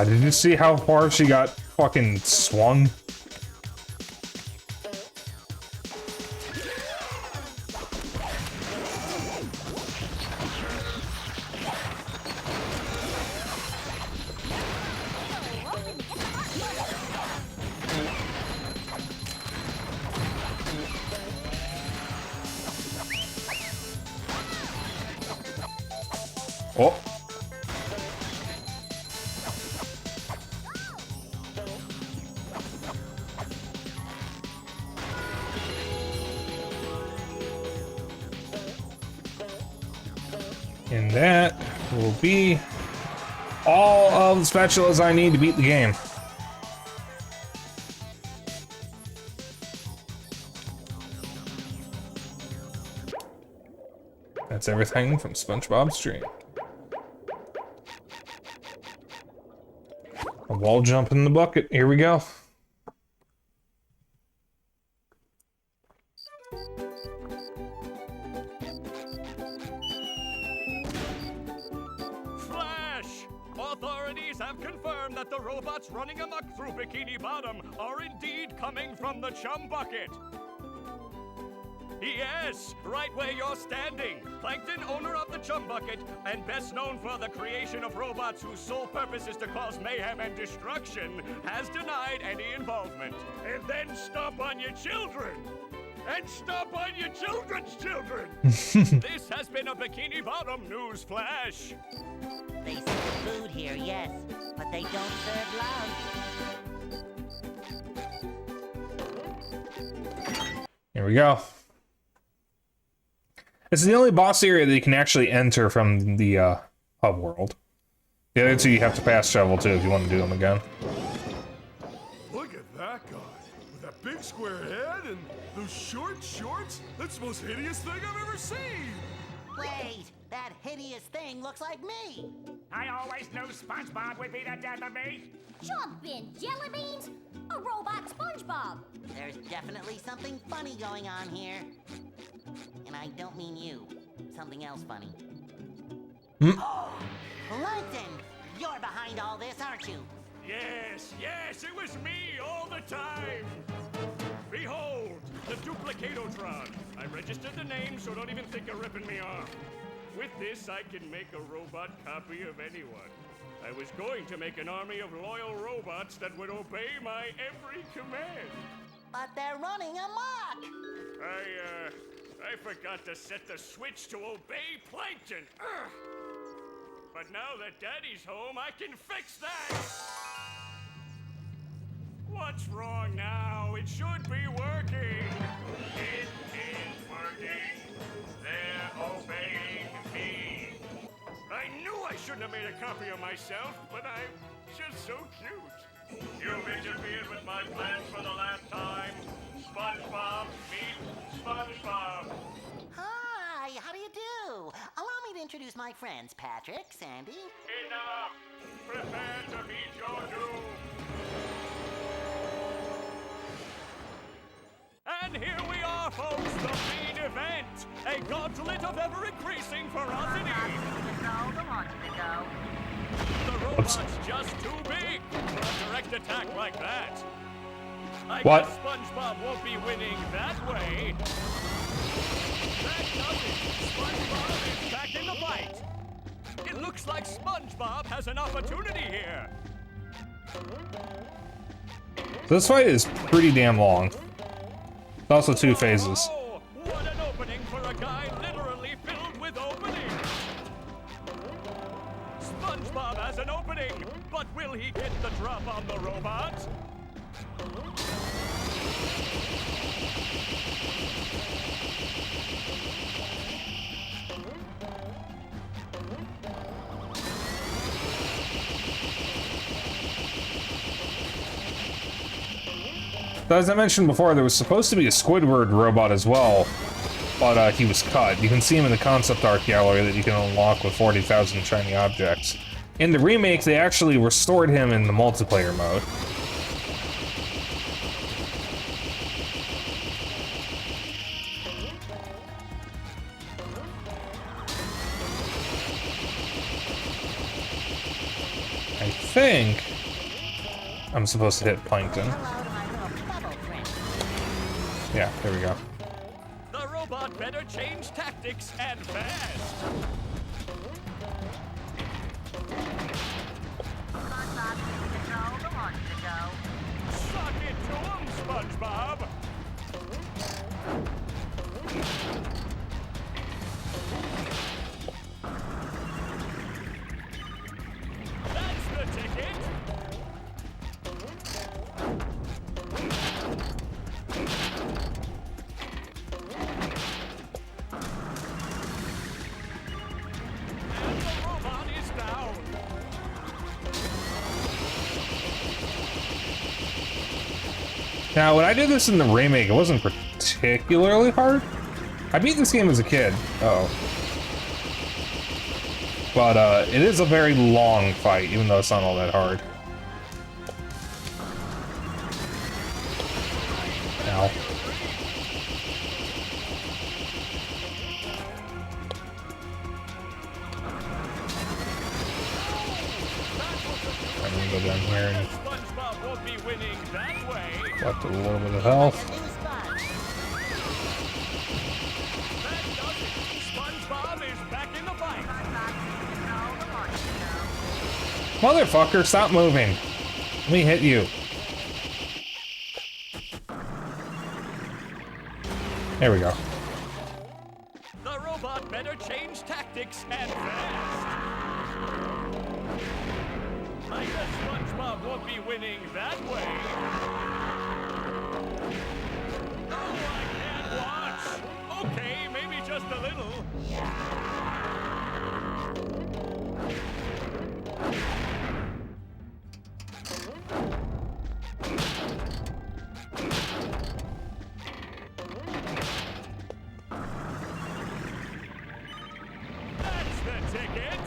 Did you see how far she got fucking swung? Oh. And that will be all of the spatulas I need to beat the game. That's everything from SpongeBob Stream. A wall jump in the bucket. Here we go. Flash! Authorities have confirmed that the robots running amok through Bikini Bottom are indeed coming from the chum bucket. Yes, right where you're standing. Plankton, owner of the Chum Bucket, and best known for the creation of robots whose sole purpose is to cause mayhem and destruction, has denied any involvement. And then stomp on your children. And stomp on your children's children. This has been a Bikini Bottom news flash. They serve food here, yes, but they don't serve love. Here we go. It's the only boss area that you can actually enter from the hub world. The other two you have to pass shovel too if you want to do them again. Look at that guy with that big square head and those short shorts. That's the most hideous thing I've ever seen. Wait, that hideous thing looks like me. I always knew SpongeBob would be the death of me. Jump in, jelly beans! A robot SpongeBob! There's definitely something funny going on here. And I don't mean you. Something else funny. Plankton! You're behind all this, aren't you? Yes, it was me all the time. Behold, the Duplicatotron. I registered the name, so don't even think of ripping me off. With this, I can make a robot copy of anyone. I was going to make an army of loyal robots that would obey my every command. But they're running amok! I forgot to set the switch to obey Plankton. Ugh. But now that Daddy's home, I can fix that! What's wrong now? It should be working. It is working. They're obeying me. I knew I shouldn't have made a copy of myself, but I'm just so cute. You've interfered with my plans for the last time. SpongeBob, meet SpongeBob. Hi, how do you do? Allow me to introduce my friends, Patrick, Sandy. Enough! Prepare to meet your doom. And here we are, folks, the main event. A gauntlet of ever-increasing ferocity. The robot's just too big for a direct attack like that. I guess SpongeBob won't be winning that way. That does it. SpongeBob is back in the fight. It looks like SpongeBob has an opportunity here. This fight is pretty damn long. It's also 2 phases. Oh, what an opening for a guy literally filled with openings. SpongeBob has an opening, but will he get the drop on the robot? As I mentioned before, there was supposed to be a Squidward robot as well, but he was cut. You can see him in the concept art gallery that you can unlock with 40,000 shiny objects. In the remake, they actually restored him in the multiplayer mode. I think I'm supposed to hit Plankton. Yeah, there we go. The robot better change tactics and fast. Suck it to him, SpongeBob. That's the ticket. And the robot is down. Now, when I did this in the remake, it wasn't particularly hard. I beat this game as a kid. Uh-oh. But it is a very long fight, even though it's not all that hard. Ow. I'm gonna go down here and SpongeBob won't be winning that way. collect a little bit of health. Motherfucker, stop moving. Let me hit you. There we go. The robot better change tactics and fast. I guess SpongeBob won't be winning that way. Oh, I can't watch. Okay, maybe just a little. That's the ticket.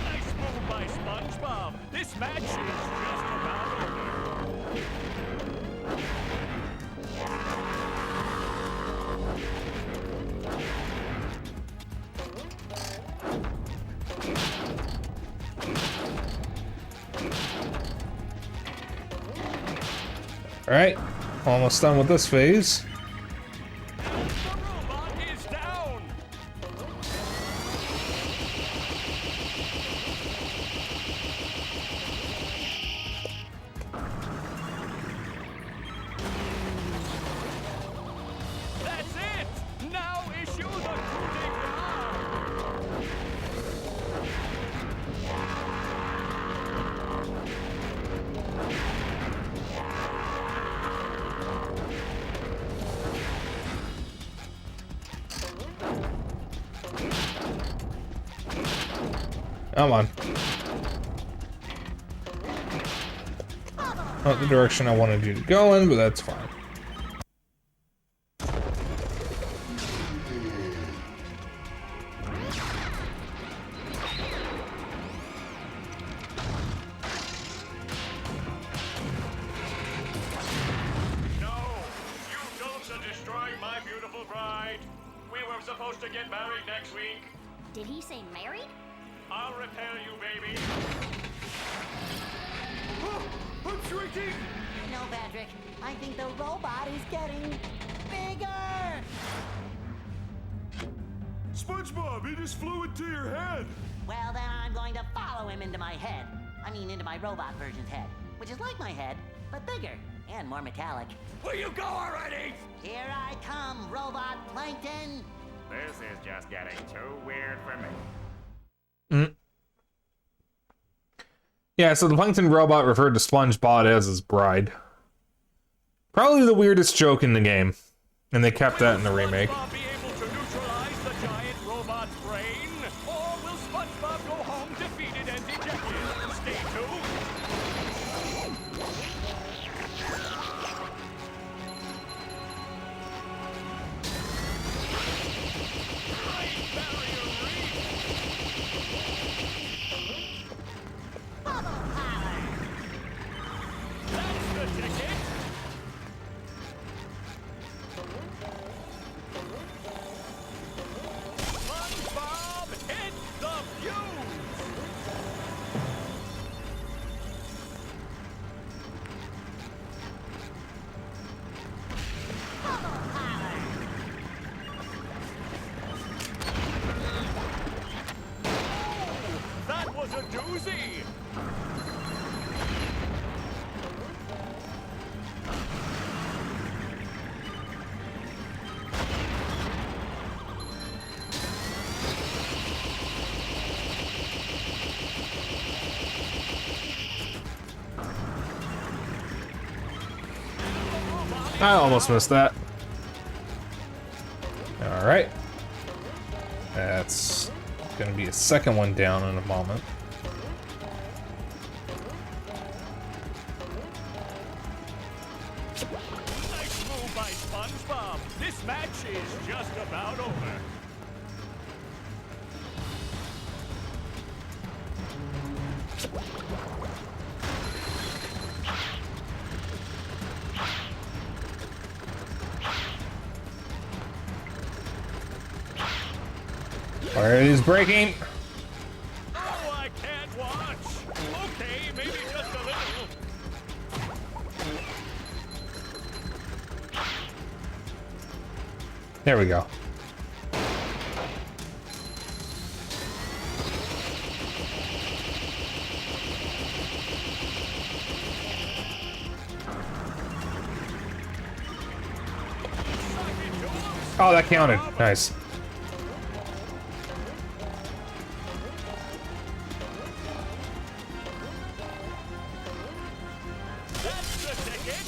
Nice move by SpongeBob. This match is just about over. Alright, almost done with this phase. The robot is down. That's it. Now issue the coup de grace. Come on. Not the direction I wanted you to go in, but that's fine. No, you don'ts are destroying my beautiful bride. We were supposed to get married next week. Did he say married? I'll repair you, baby. I'm shrinking! No, Patrick. I think the robot is getting bigger. SpongeBob, he just flew into your head! Well, then I'm going to follow him into my head. I mean, into my robot version's head, which is like my head, but bigger and more metallic. Will you go already? Here I come, robot plankton. This is just getting too weird for me. Yeah, so the Plankton robot referred to SpongeBob as his bride. Probably the weirdest joke in the game. And they kept that in the remake. Will SpongeBob be able to neutralize the giant robot's brain? Or will SpongeBob go home defeated and dejected? Stay tuned. Great barrier reef! Bubble power. That's the ticket! SpongeBob hit the fuse! Bubble power. That was a doozy! I almost missed that. Alright. That's gonna be a second one down in a moment. Nice move by SpongeBob. This match is just about over. Where is breaking? Oh, I can't watch. Okay, maybe just a little. There we go. Oh, that counted. Nice. That's the ticket.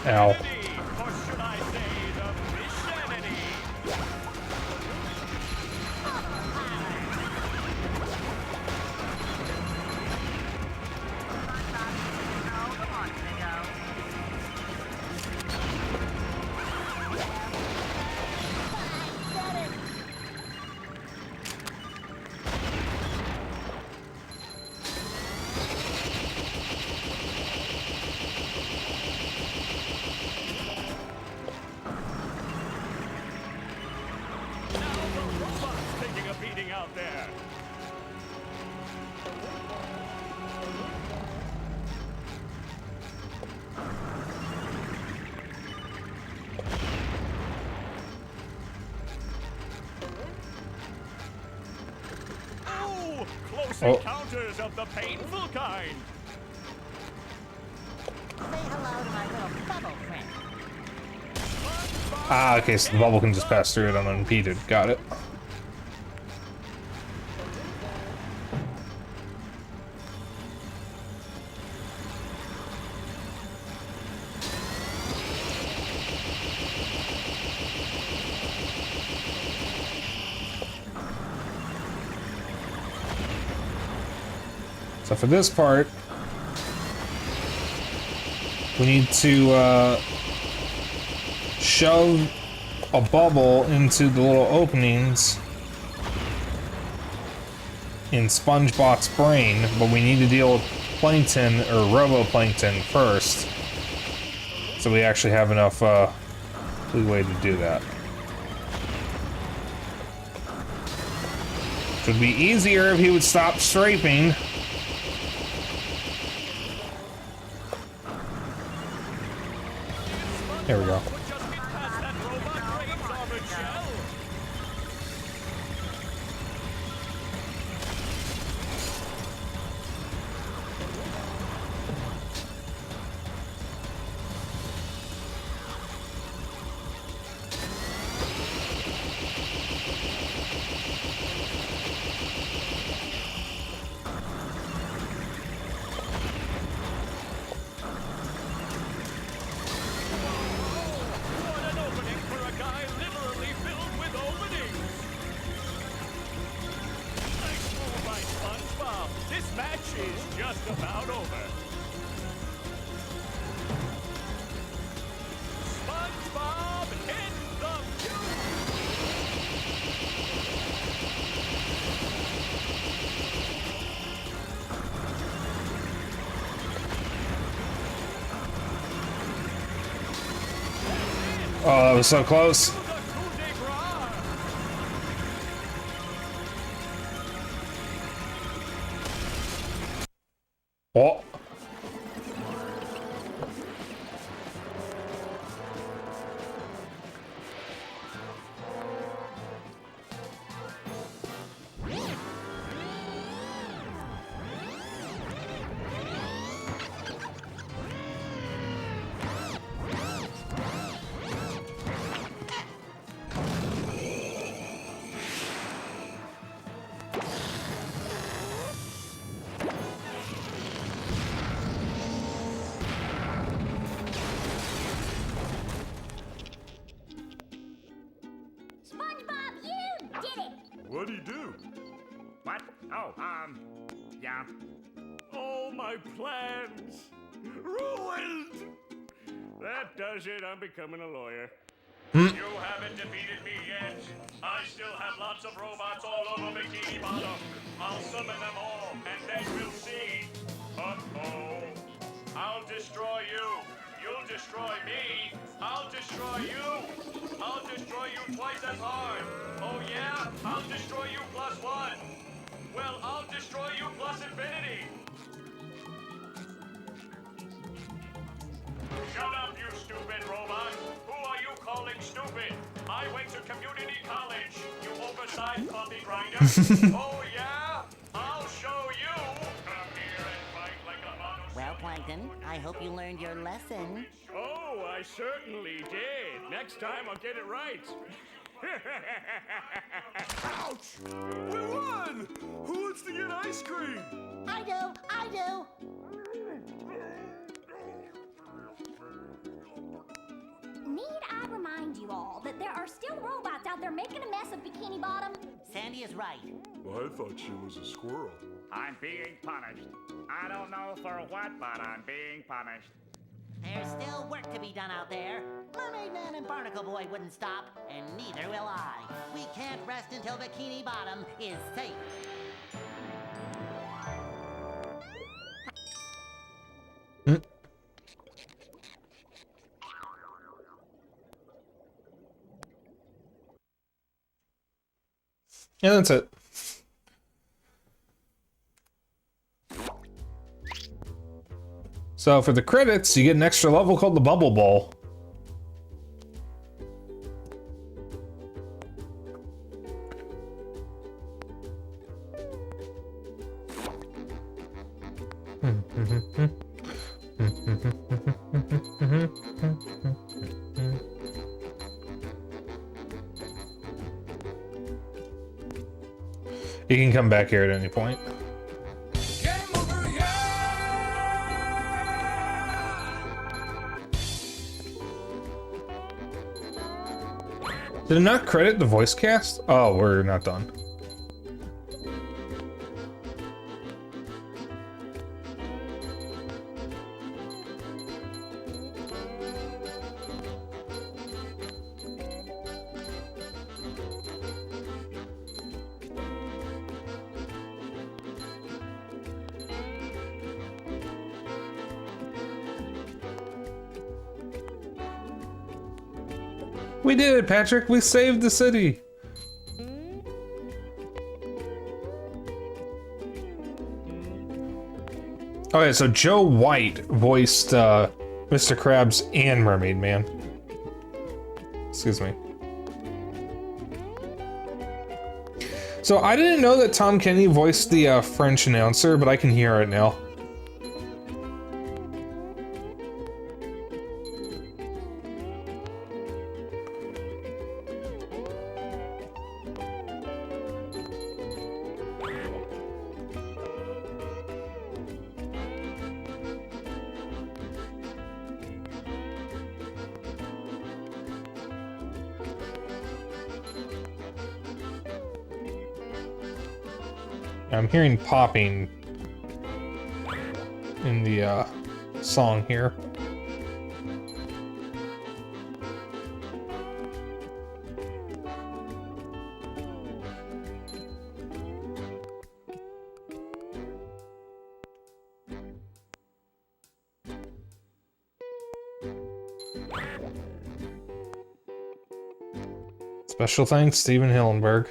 Ow. Or should I say the missionity? Taking a beating out there. Oh, close encounters of the painful kind. Say hello to my little bubble friend. Ah, okay, so the bubble can just pass through it unimpeded. Got it. So for this part, we need to shove a bubble into the little openings in SpongeBob's brain, but we need to deal with plankton or roboplankton first, so we actually have enough leeway to do that. It would be easier if he would stop strafing. There we go. This match is just about over. SpongeBob hit the fuse! Oh, that was so close. Oh. SpongeBob, you did it! What'd he do? What? Oh, yeah. Oh, my plans! Ruined! That does it. I'm becoming a lawyer. You haven't defeated me yet. I still have lots of robots all over Bikini Bottom. I'll summon them all, and then we'll see. Uh-oh. I'll destroy you. You'll destroy me. I'll destroy you. I'll destroy you twice as hard. Oh yeah? I'll destroy you +1. Well, I'll destroy you plus infinity. Shut up, you stupid robot. Who are you calling stupid? I went to community college, you oversized coffee grinder. Oh yeah? I'll show you. Come here and fight like a mono. Well, Plankton, I hope you learned your lesson. Oh, I certainly did. Next time I'll get it right. Ouch! We won! Who wants to get ice cream? I do! I do! Need I remind you all that there are still robots out there making a mess of Bikini Bottom? Sandy is right. Well, I thought she was a squirrel. I'm being punished. I don't know for what, but I'm being punished. There's still work to be done out there. Mermaid Man and Barnacle Boy wouldn't stop, and neither will I. We can't rest until Bikini Bottom is safe. Yeah, that's it. So for the credits, you get an extra level called the Bubble Bowl. You can come back here at any point. Did it not credit the voice cast? Oh, we're not done. We did it, Patrick. We saved the city. Okay, so Joe White voiced Mr. Krabs and Mermaid Man. Excuse me. So I didn't know that Tom Kenny voiced the French announcer, but I can hear it now. I'm hearing popping in the song here. Special thanks, Steven Hillenberg.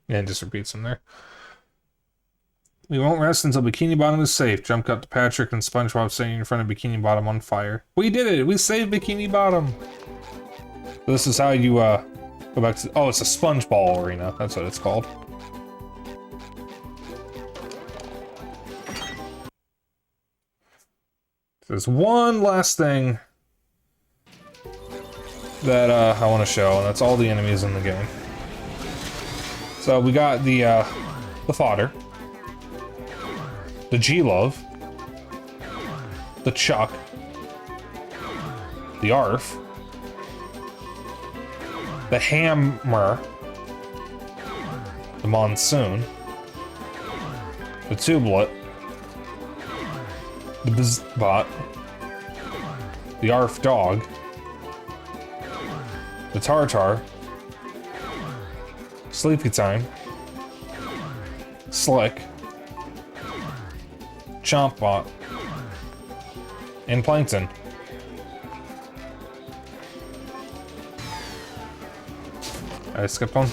Yeah, it just repeats them there. We won't rest until Bikini Bottom is safe. Jump cut to Patrick and SpongeBob standing in front of Bikini Bottom on fire. We did it! We saved Bikini Bottom! This is how you, go back to... Oh, it's a SpongeBall arena. That's what it's called. There's one last thing that, I want to show, and that's all the enemies in the game. So we got the fodder, the G-Love, the Chuck, the Arf, the Hammer, the Monsoon, the Tublet, the Bizbot, the Arf Dog, the Tartar, Sleepy Time, Slick, Chompbot, and Plankton. I skipped one?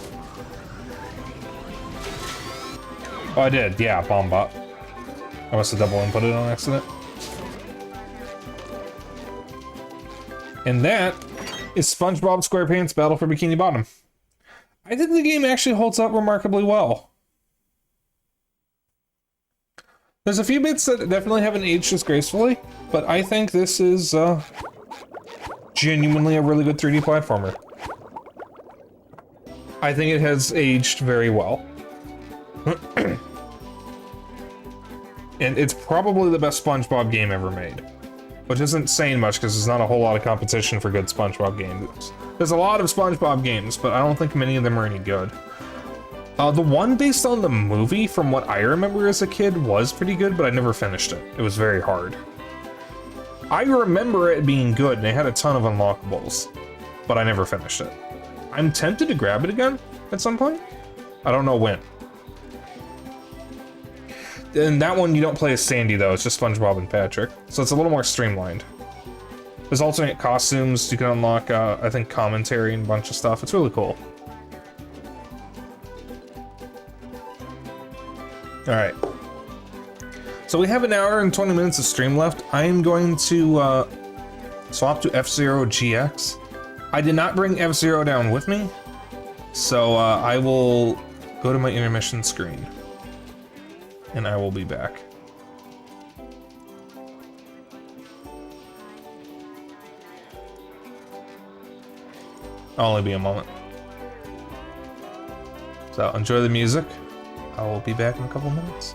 Oh, I did. Yeah, Bombot. I must have double inputted on accident. And that is SpongeBob SquarePants Battle for Bikini Bottom. I think the game actually holds up remarkably well. There's a few bits that definitely haven't aged disgracefully, but I think this is genuinely a really good 3D platformer. I think it has aged very well. And it's probably the best SpongeBob game ever made. Which isn't saying much because there's not a whole lot of competition for good SpongeBob games. There's a lot of SpongeBob games, but I don't think many of them are any good. The one based on the movie, from what I remember as a kid, was pretty good, but I never finished it. It was very hard. I remember it being good, and it had a ton of unlockables, but I never finished it. I'm tempted to grab it again at some point. I don't know when. And that one you don't play as Sandy though, it's just SpongeBob and Patrick. So it's a little more streamlined. There's alternate costumes, you can unlock, I think, commentary and a bunch of stuff. It's really cool. Alright. So we have an hour and 20 minutes of stream left. I am going to swap to F-Zero GX. I did not bring F-Zero down with me, so I will go to my intermission screen. And I will be back. I'll only be a moment. So enjoy the music. I will be back in a couple minutes.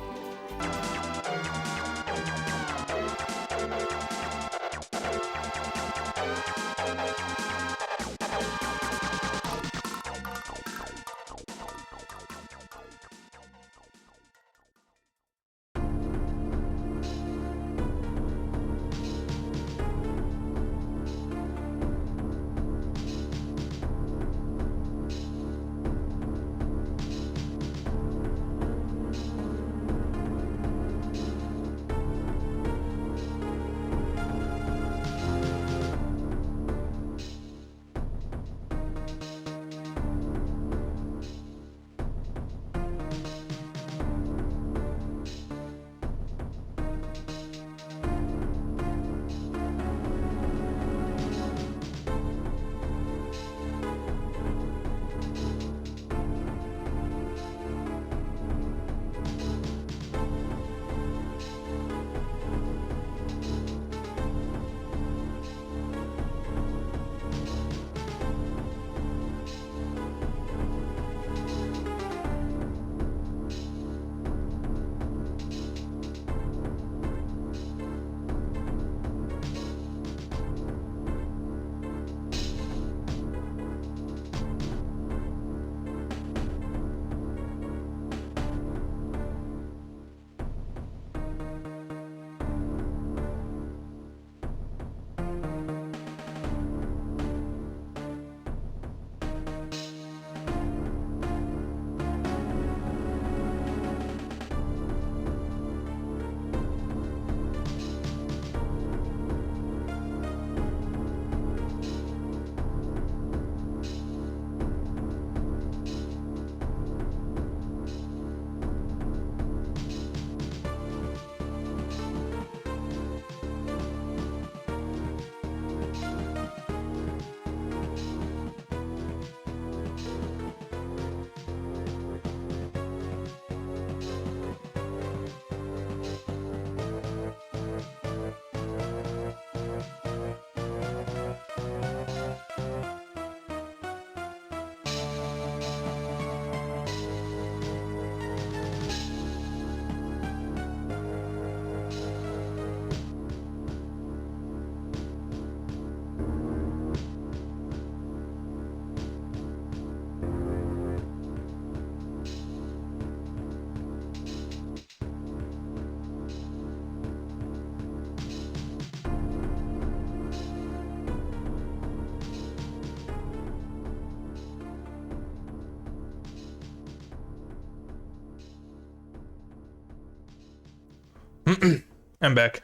I'm back.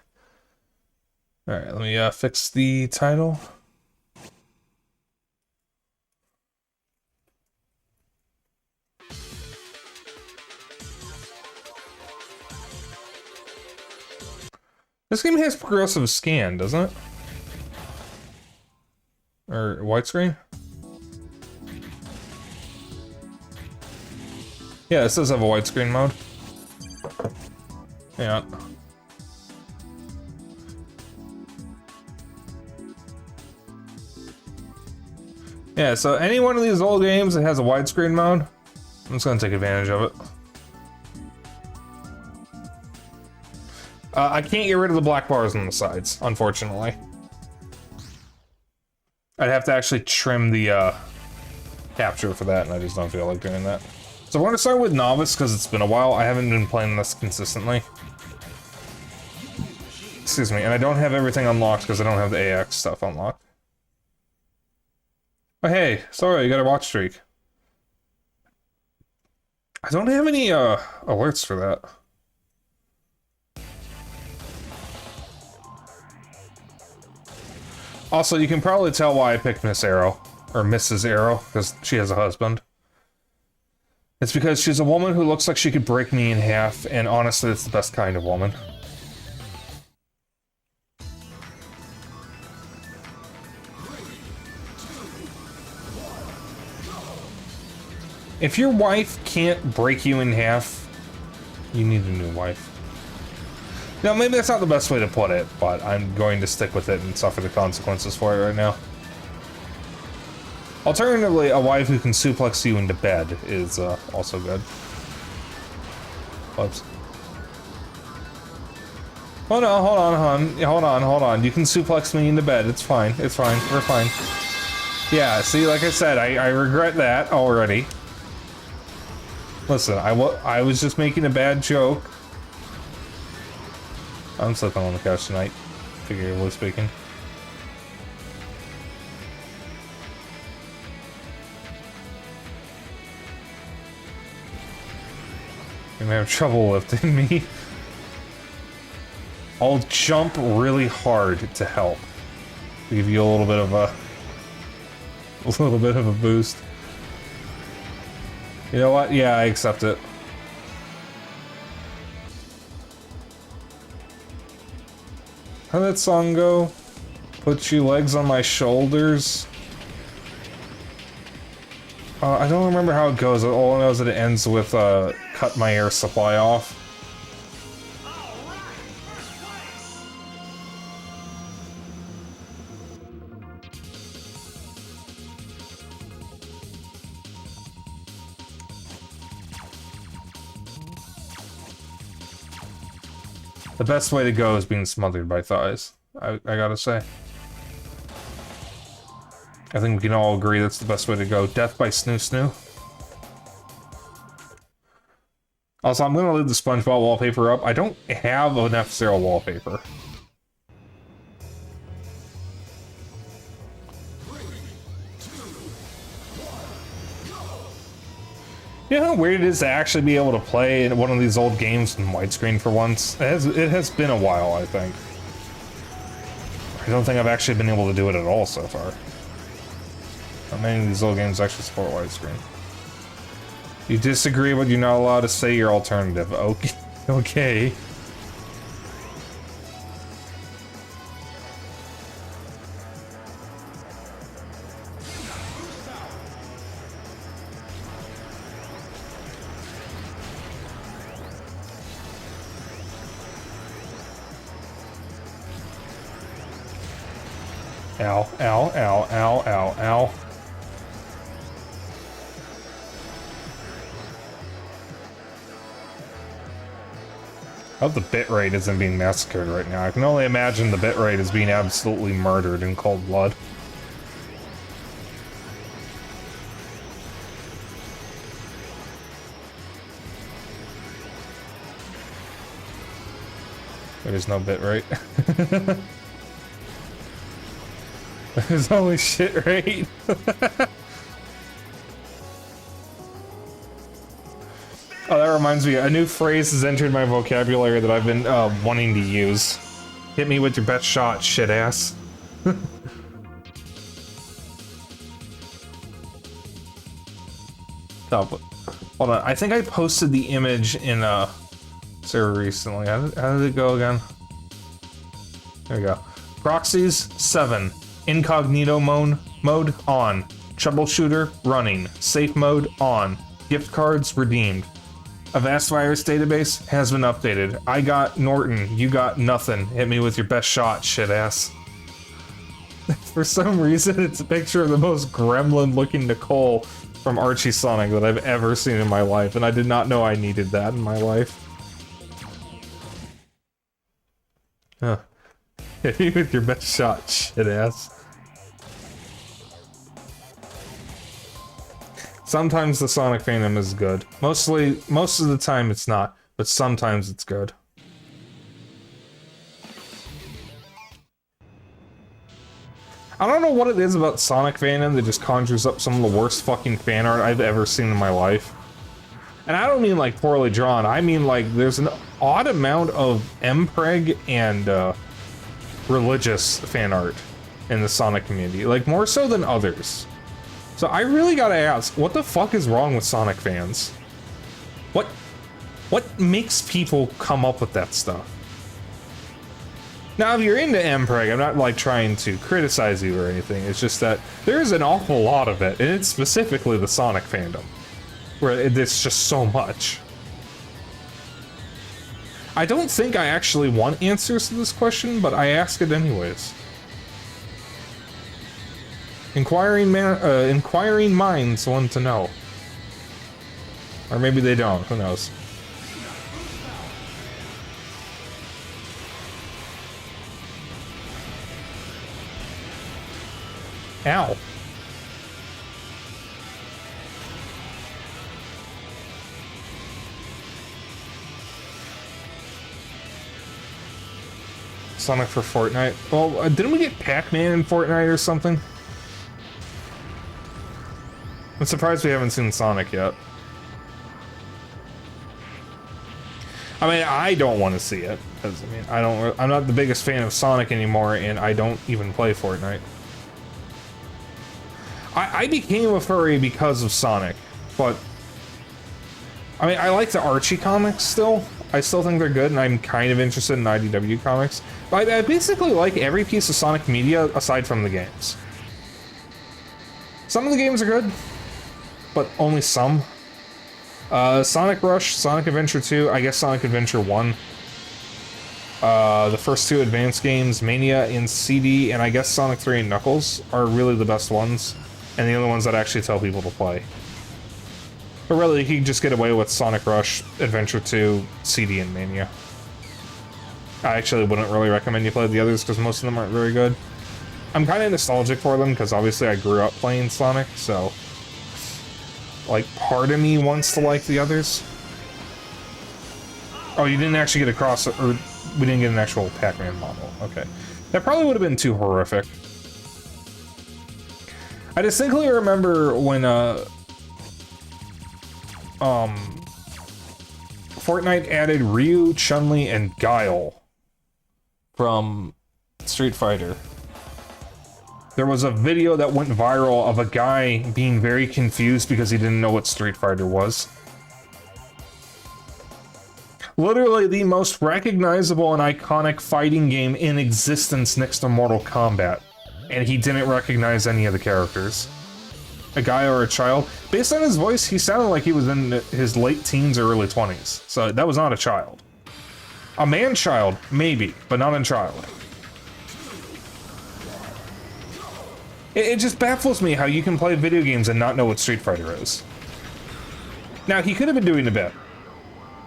Alright, let me fix the title. This game has progressive scan, doesn't it? Or widescreen? Yeah, it does have a widescreen mode. Yeah. Yeah, so any one of these old games that has a widescreen mode, I'm just gonna take advantage of it. I can't get rid of the black bars on the sides, unfortunately. I'd have to actually trim the capture for that, and I just don't feel like doing that. So we're gonna start with Novice, because it's been a while. I haven't been playing this consistently. Excuse me, and I don't have everything unlocked because I don't have the AX stuff unlocked. Oh hey, sorry, you got a watch streak. I don't have any alerts for that. Also, you can probably tell why I picked Miss Arrow, or Mrs. Arrow, because she has a husband. It's because she's a woman who looks like she could break me in half, and honestly, it's the best kind of woman. If your wife can't break you in half, you need a new wife. Now, maybe that's not the best way to put it, but I'm going to stick with it and suffer the consequences for it right now. Alternatively, a wife who can suplex you into bed is also good. Whoops. Oh no, hold on, hon. Hold on. You can suplex me into bed. It's fine. It's fine. We're fine. Yeah, see, like I said, I regret that already. Listen, I was just making a bad joke. I'm sleeping on the couch tonight, figuratively speaking. You're gonna have trouble lifting me. I'll jump really hard to help. Give you a little bit of a boost. You know what? Yeah, I accept it. How'd that song go? Put your legs on my shoulders. I don't remember how it goes. All I know is that it ends with cut my air supply off. The best way to go is being smothered by thighs, I gotta say. I think we can all agree that's the best way to go. Death by snoo snoo. Also, I'm gonna leave the SpongeBob wallpaper up. I don't have an F-Zero wallpaper. You know how weird it is to actually be able to play one of these old games in widescreen for once? It has been a while, I think. I don't think I've actually been able to do it at all so far. Not many of these old games actually support widescreen. You disagree, but you're not allowed to say your alternative. Okay. Okay. Ow, ow, ow, ow, ow, ow. I hope the bitrate isn't being massacred right now. I can only imagine the bitrate is being absolutely murdered in cold blood. There's no bitrate. There's only shit rate. Oh, that reminds me, a new phrase has entered my vocabulary that I've been wanting to use. Hit me with your best shot, shit ass. Oh, hold on, I think I posted the image in a server recently. How did it go again? There we go. Proxies 7. Incognito mode on. Troubleshooter running. Safe mode on. Gift cards redeemed. A vast virus database has been updated. I got Norton, you got nothing. Hit me with your best shot, shit ass. For some reason, it's a picture of the most gremlin-looking Nicole from Archie Sonic that I've ever seen in my life, and I did not know I needed that in my life. Huh. Hit me with your best shot, shit ass. Sometimes the Sonic fandom is good. Most of the time it's not, but sometimes it's good. I don't know what it is about Sonic fandom that just conjures up some of the worst fucking fan art I've ever seen in my life. And I don't mean like poorly drawn, I mean like there's an odd amount of mpreg and religious fan art in the Sonic community, like more so than others. So I really gotta ask, what the fuck is wrong with Sonic fans? What makes people come up with that stuff? Now, if you're into mpreg, I'm not like trying to criticize you or anything, it's just that there's an awful lot of it, and it's specifically the Sonic fandom, where it's just so much. I don't think I actually want answers to this question, but I ask it anyways. Inquiring minds want to know. Or maybe they don't, who knows. Ow. Sonic for Fortnite. Well, didn't we get Pac-Man in Fortnite or something? I'm surprised we haven't seen Sonic yet. I mean, I don't want to see it, because I mean, I'm not the biggest fan of Sonic anymore, and I don't even play Fortnite. I became a furry because of Sonic, but I mean, I like the Archie comics still. I still think they're good, and I'm kind of interested in IDW comics. But I basically like every piece of Sonic media aside from the games. Some of the games are good, but only some. Sonic Rush, Sonic Adventure 2, I guess Sonic Adventure 1. The first two advanced games, Mania and CD, and I guess Sonic 3 and Knuckles are really the best ones, and the only ones that actually tell people to play. But really, you can just get away with Sonic Rush, Adventure 2, CD, and Mania. I actually wouldn't really recommend you play the others because most of them aren't very good. I'm kind of nostalgic for them because obviously I grew up playing Sonic, so like part of me wants to like the others. Oh, you didn't actually get across, or we didn't get an actual Pac-Man model. Okay, that probably would have been too horrific. I distinctly remember when Fortnite added Ryu, Chun-Li, and Guile from Street Fighter. There was a video that went viral of a guy being very confused because he didn't know what Street Fighter was. Literally the most recognizable and iconic fighting game in existence next to Mortal Kombat. And he didn't recognize any of the characters. A guy or a child. Based on his voice, he sounded like he was in his late teens or early 20s. So that was not a child. A man-child, maybe, but not a child. It just baffles me how you can play video games and not know what Street Fighter is. Now, he could have been doing a bit,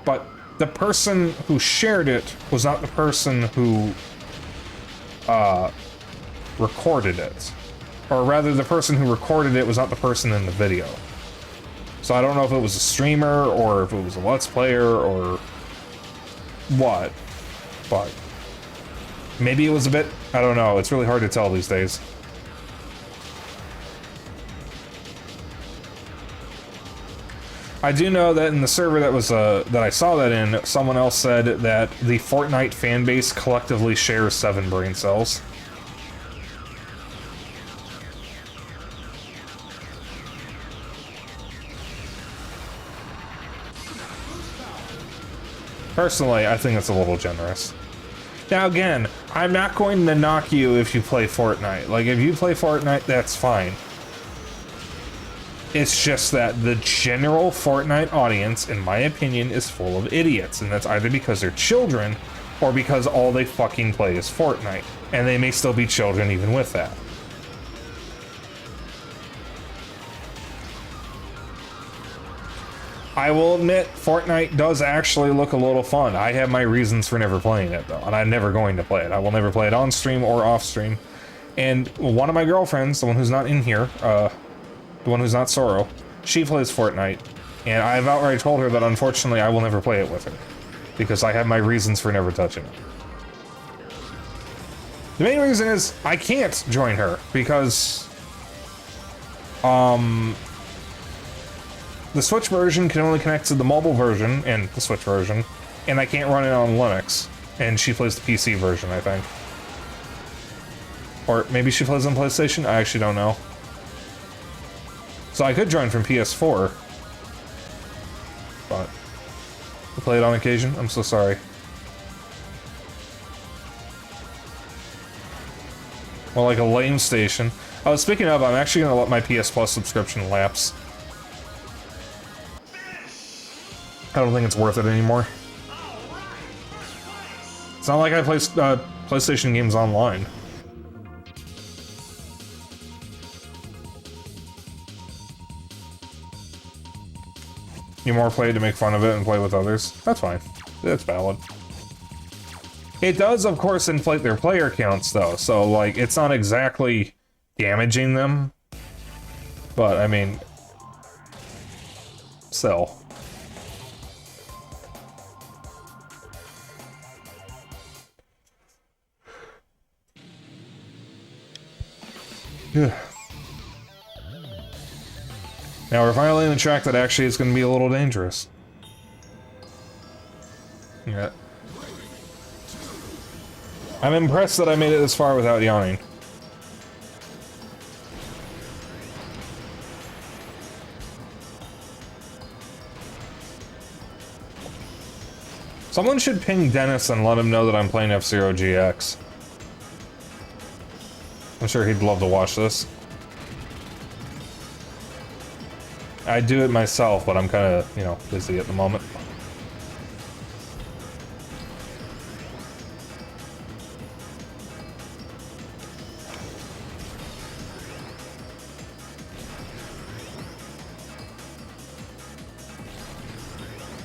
but the person who shared it was not the person who recorded it. Or rather, the person who recorded it was not the person in the video. So I don't know if it was a streamer, or if it was a Let's Player, or what. But maybe it was a bit, I don't know, it's really hard to tell these days. I do know that in the server that was that I saw that in, someone else said that the Fortnite fan base collectively shares 7 brain cells. Personally, I think it's a little generous. Now again, I'm not going to knock you if you play Fortnite. Like, if you play Fortnite, that's fine. It's just that the general Fortnite audience, in my opinion, is full of idiots. And that's either because they're children, or because all they fucking play is Fortnite. And they may still be children even with that. I will admit, Fortnite does actually look a little fun. I have my reasons for never playing it, though, and I'm never going to play it. I will never play it on stream or off stream. And one of my girlfriends, the one who's not in here, the one who's not Sorrow, she plays Fortnite, and I've outright told her that unfortunately I will never play it with her, because I have my reasons for never touching it. The main reason is I can't join her, because the Switch version can only connect to the mobile version and the Switch version, and I can't run it on Linux. And she plays the PC version, I think. Or maybe she plays on PlayStation? I actually don't know. So I could join from PS4. But I play it on occasion. I'm so sorry. Well, like a lame station. Oh, speaking of, I'm actually going to let my PS Plus subscription lapse. I don't think it's worth it anymore. It's not like I play PlayStation games online. You more play to make fun of it and play with others. That's fine. That's valid. It does, of course, inflate their player counts, though. So, like, it's not exactly damaging them. But, I mean... still. Now we're finally in a track that actually is going to be a little dangerous. Yeah. I'm impressed that I made it this far without yawning. Someone should ping Dennis and let him know that I'm playing F-Zero GX. I'm sure he'd love to watch this. I do it myself, but I'm kind of, you know, busy at the moment.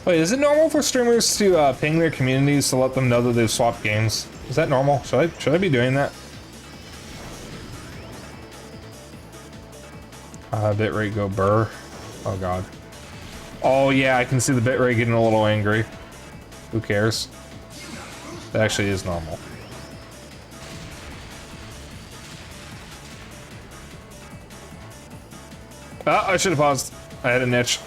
Wait, is it normal for streamers to ping their communities to let them know that they've swapped games? Is that normal? Should I be doing that? Bitrate go burr. Oh god. Oh yeah, I can see the bitrate getting a little angry. Who cares? That actually is normal. Ah, I should have paused. I had a niche.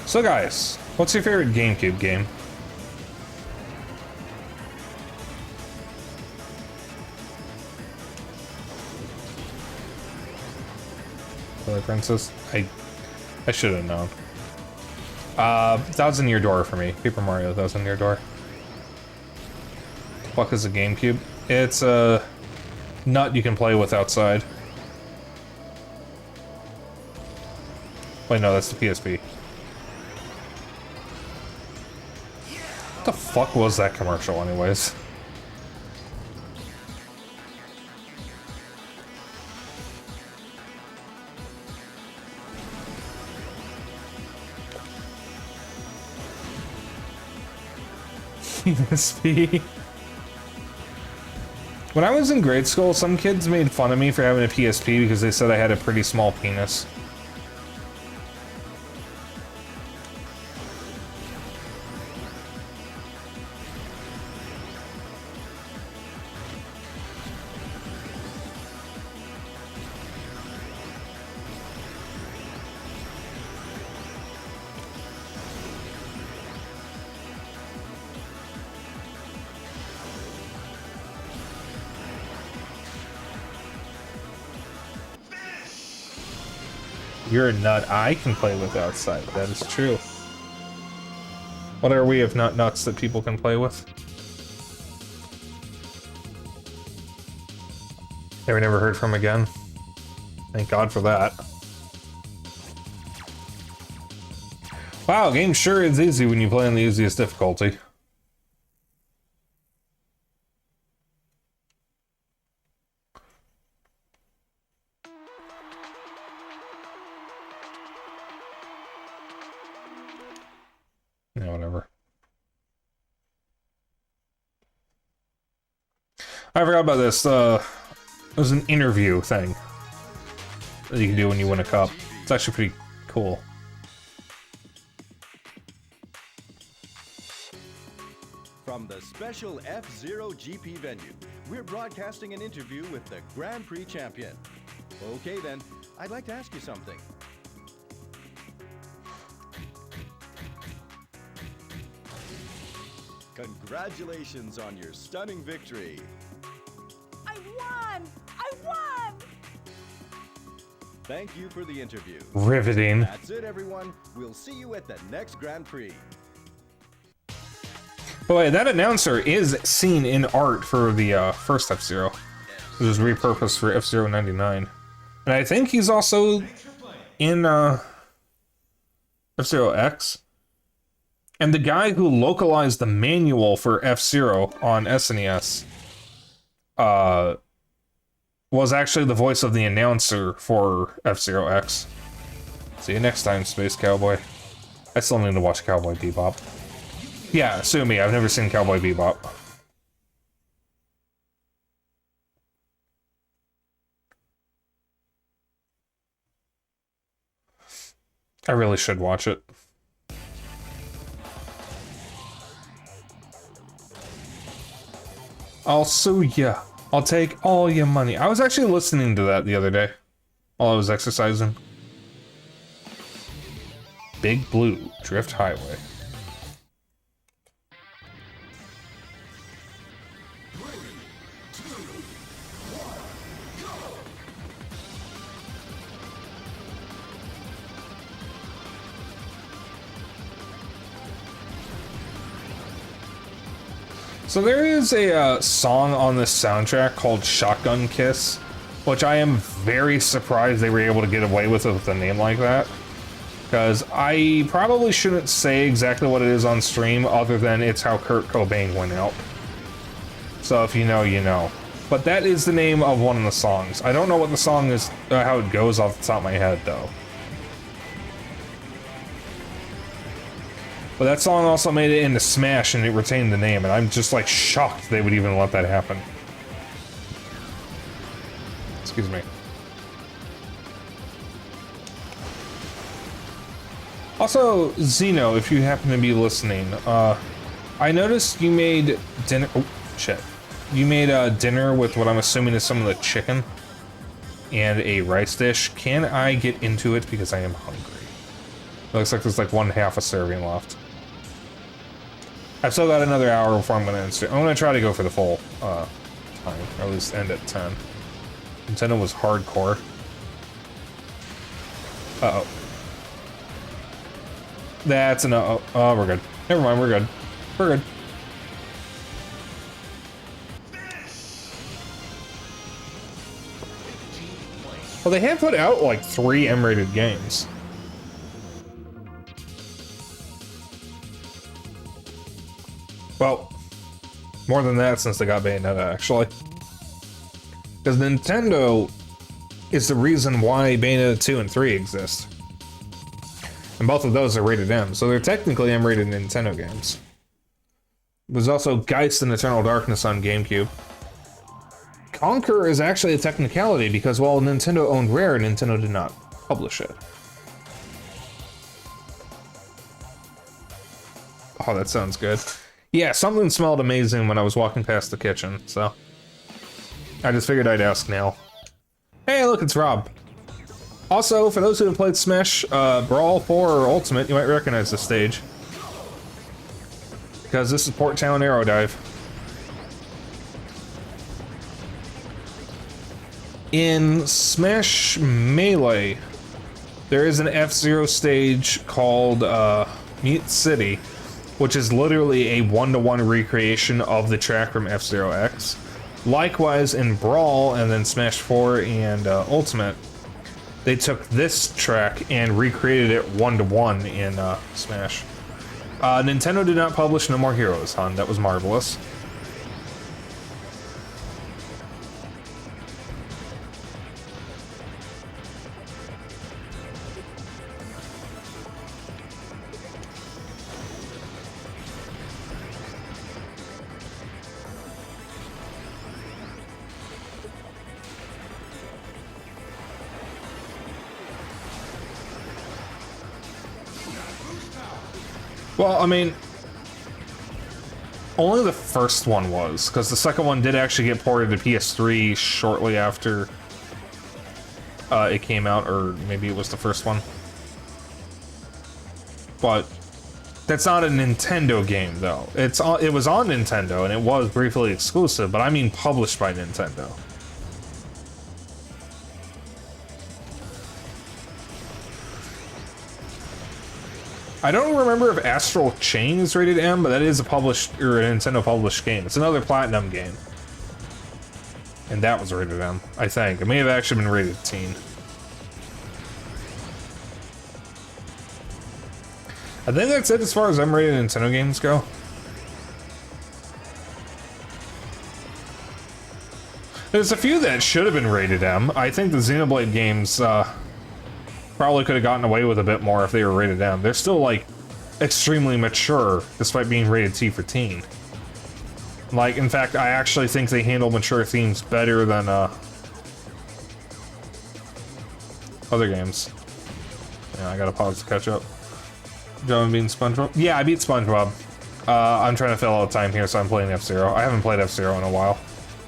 So guys, what's your favorite GameCube game? Twilight Princess? I should have known. Thousand Year Door for me. Paper Mario Thousand Year Door. Fuck is a GameCube? It's a nut you can play with outside. Wait, no, that's the PSP. What the fuck was that commercial anyways? PSP. When I was in grade school, some kids made fun of me for having a PSP because they said I had a pretty small penis. You're a nut I can play with outside. That is true. What are we if not nuts that people can play with? They were never heard from again. Thank God for that. Wow, game sure is easy when you play on the easiest difficulty. Yeah, whatever. I forgot about this. There's an interview thing that you can do when you win a cup. It's actually pretty cool. From the special F-Zero GP venue, we're broadcasting an interview with the Grand Prix champion. Okay then, I'd like to ask you something. Congratulations on your stunning victory. I won! I won! Thank you for the interview. Riveting. That's it, everyone. We'll see you at the next Grand Prix. By the way, that announcer is seen in art for the first F-Zero. It was repurposed for F-Zero 99. And I think he's also in F-Zero X. And the guy who localized the manual for F-Zero on SNES was actually the voice of the announcer for F-Zero X. See you next time, Space Cowboy. I still need to watch Cowboy Bebop. Yeah, sue me, I've never seen Cowboy Bebop. I really should watch it. I'll sue ya. I'll take all your money. I was actually listening to that the other day while I was exercising. Big Blue Drift Highway. So there is a song on this soundtrack called Shotgun Kiss, which I am very surprised they were able to get away with it with a name like that. Because I probably shouldn't say exactly what it is on stream other than it's how Kurt Cobain went out. So if you know, you know. But that is the name of one of the songs. I don't know what the song is, how it goes off the top of my head though. But that song also made it into Smash and it retained the name, and I'm just like shocked they would even let that happen. Excuse me. Also, Zeno, if you happen to be listening, I noticed you made dinner. Oh, shit. You made dinner with what I'm assuming is some of the chicken and a rice dish. Can I get into it because I am hungry? Looks like there's like one half a serving left. I've still got another hour before I'm gonna try to go for the full time, or at least end at 10. Nintendo was hardcore. Uh-oh. That's an uh-oh. Oh, we're good. Never mind, we're good. We're good. Well, they have put out like 3 M-rated games. Well, more than that since they got Bayonetta, actually. Because Nintendo is the reason why Bayonetta 2 and 3 exist. And both of those are rated M, so they're technically M-rated Nintendo games. There's also Geist and Eternal Darkness on GameCube. Conquer is actually a technicality because while Nintendo owned Rare, Nintendo did not publish it. Oh, that sounds good. Yeah, something smelled amazing when I was walking past the kitchen, so I just figured I'd ask now. Hey, look, it's Rob. Also, for those who have played Smash Brawl 4 or Ultimate, you might recognize this stage. Because this is Port Town Aerodive. In Smash Melee, there is an F-Zero stage called Mute City, which is literally a one-to-one recreation of the track from F-Zero X. Likewise, in Brawl and then Smash 4 and Ultimate, they took this track and recreated it one-to-one in Smash. Nintendo did not publish No More Heroes, hon. That was marvelous. Well, I mean, only the first one was, because the second one did actually get ported to PS3 shortly after it came out, or maybe it was the first one. But that's not a Nintendo game, though. It was on Nintendo, and it was briefly exclusive, but I mean published by Nintendo. I don't remember if Astral Chain is rated M, but that is a published, or a Nintendo published game. It's another Platinum game. And that was rated M, I think. It may have actually been rated teen. I think that's it as far as M-rated Nintendo games go. There's a few that should have been rated M. I think the Xenoblade games, probably could have gotten away with a bit more if they were rated M. They're still, like, extremely mature, despite being rated T for teen. Like, in fact, I actually think they handle mature themes better than, other games. Yeah, I gotta pause to catch up. John beating SpongeBob? Yeah, I beat SpongeBob. I'm trying to fill out time here, so I'm playing F-Zero. I haven't played F-Zero in a while,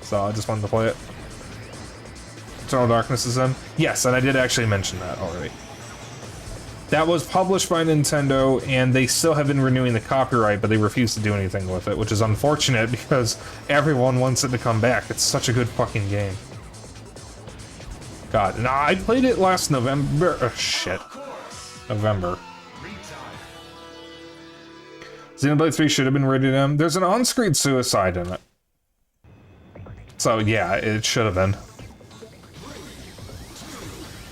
so I just wanted to play it. Eternal Darkness is in? Yes, and I did actually mention that already. That was published by Nintendo, and they still have been renewing the copyright, but they refuse to do anything with it, which is unfortunate because everyone wants it to come back. It's such a good fucking game. God, and I played it last November. Oh, shit. November. Xenoblade 3 should have been rated M. There's an on-screen suicide in it. So, yeah, it should have been.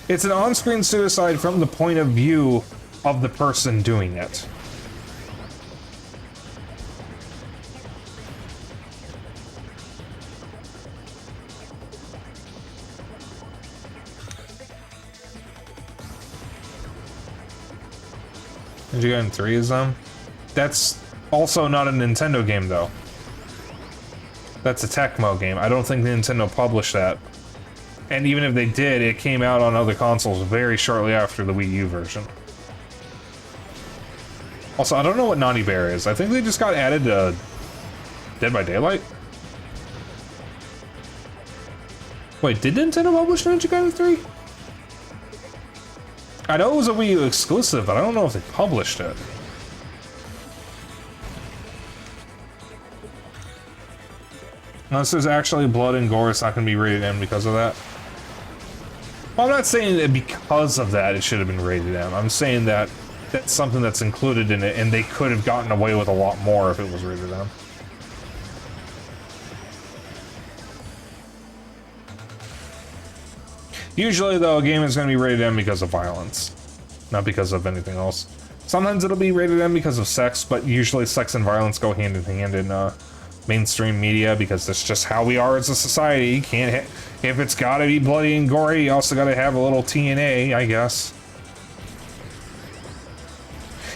It's an on-screen suicide from the point of view of the person doing it. Did you get in 3 is them? That's also not a Nintendo game, though. That's a Tecmo game. I don't think Nintendo published that. And even if they did, it came out on other consoles very shortly after the Wii U version. Also, I don't know what Naughty Bear is. I think they just got added to Dead by Daylight? Wait, did Nintendo publish Ninja Gaiden 3? I know it was a Wii U exclusive, but I don't know if they published it. Unless there's actually blood and gore, it's not going to be rated M because of that. Well, I'm not saying that because of that it should have been rated M. I'm saying that that's something that's included in it, and they could have gotten away with a lot more if it was rated M. Usually, though, a game is going to be rated M because of violence, not because of anything else. Sometimes it'll be rated M because of sex, but usually sex and violence go hand in hand in mainstream media because that's just how we are as a society. You can't if it's gotta be bloody and gory, you also gotta have a little TNA, I guess.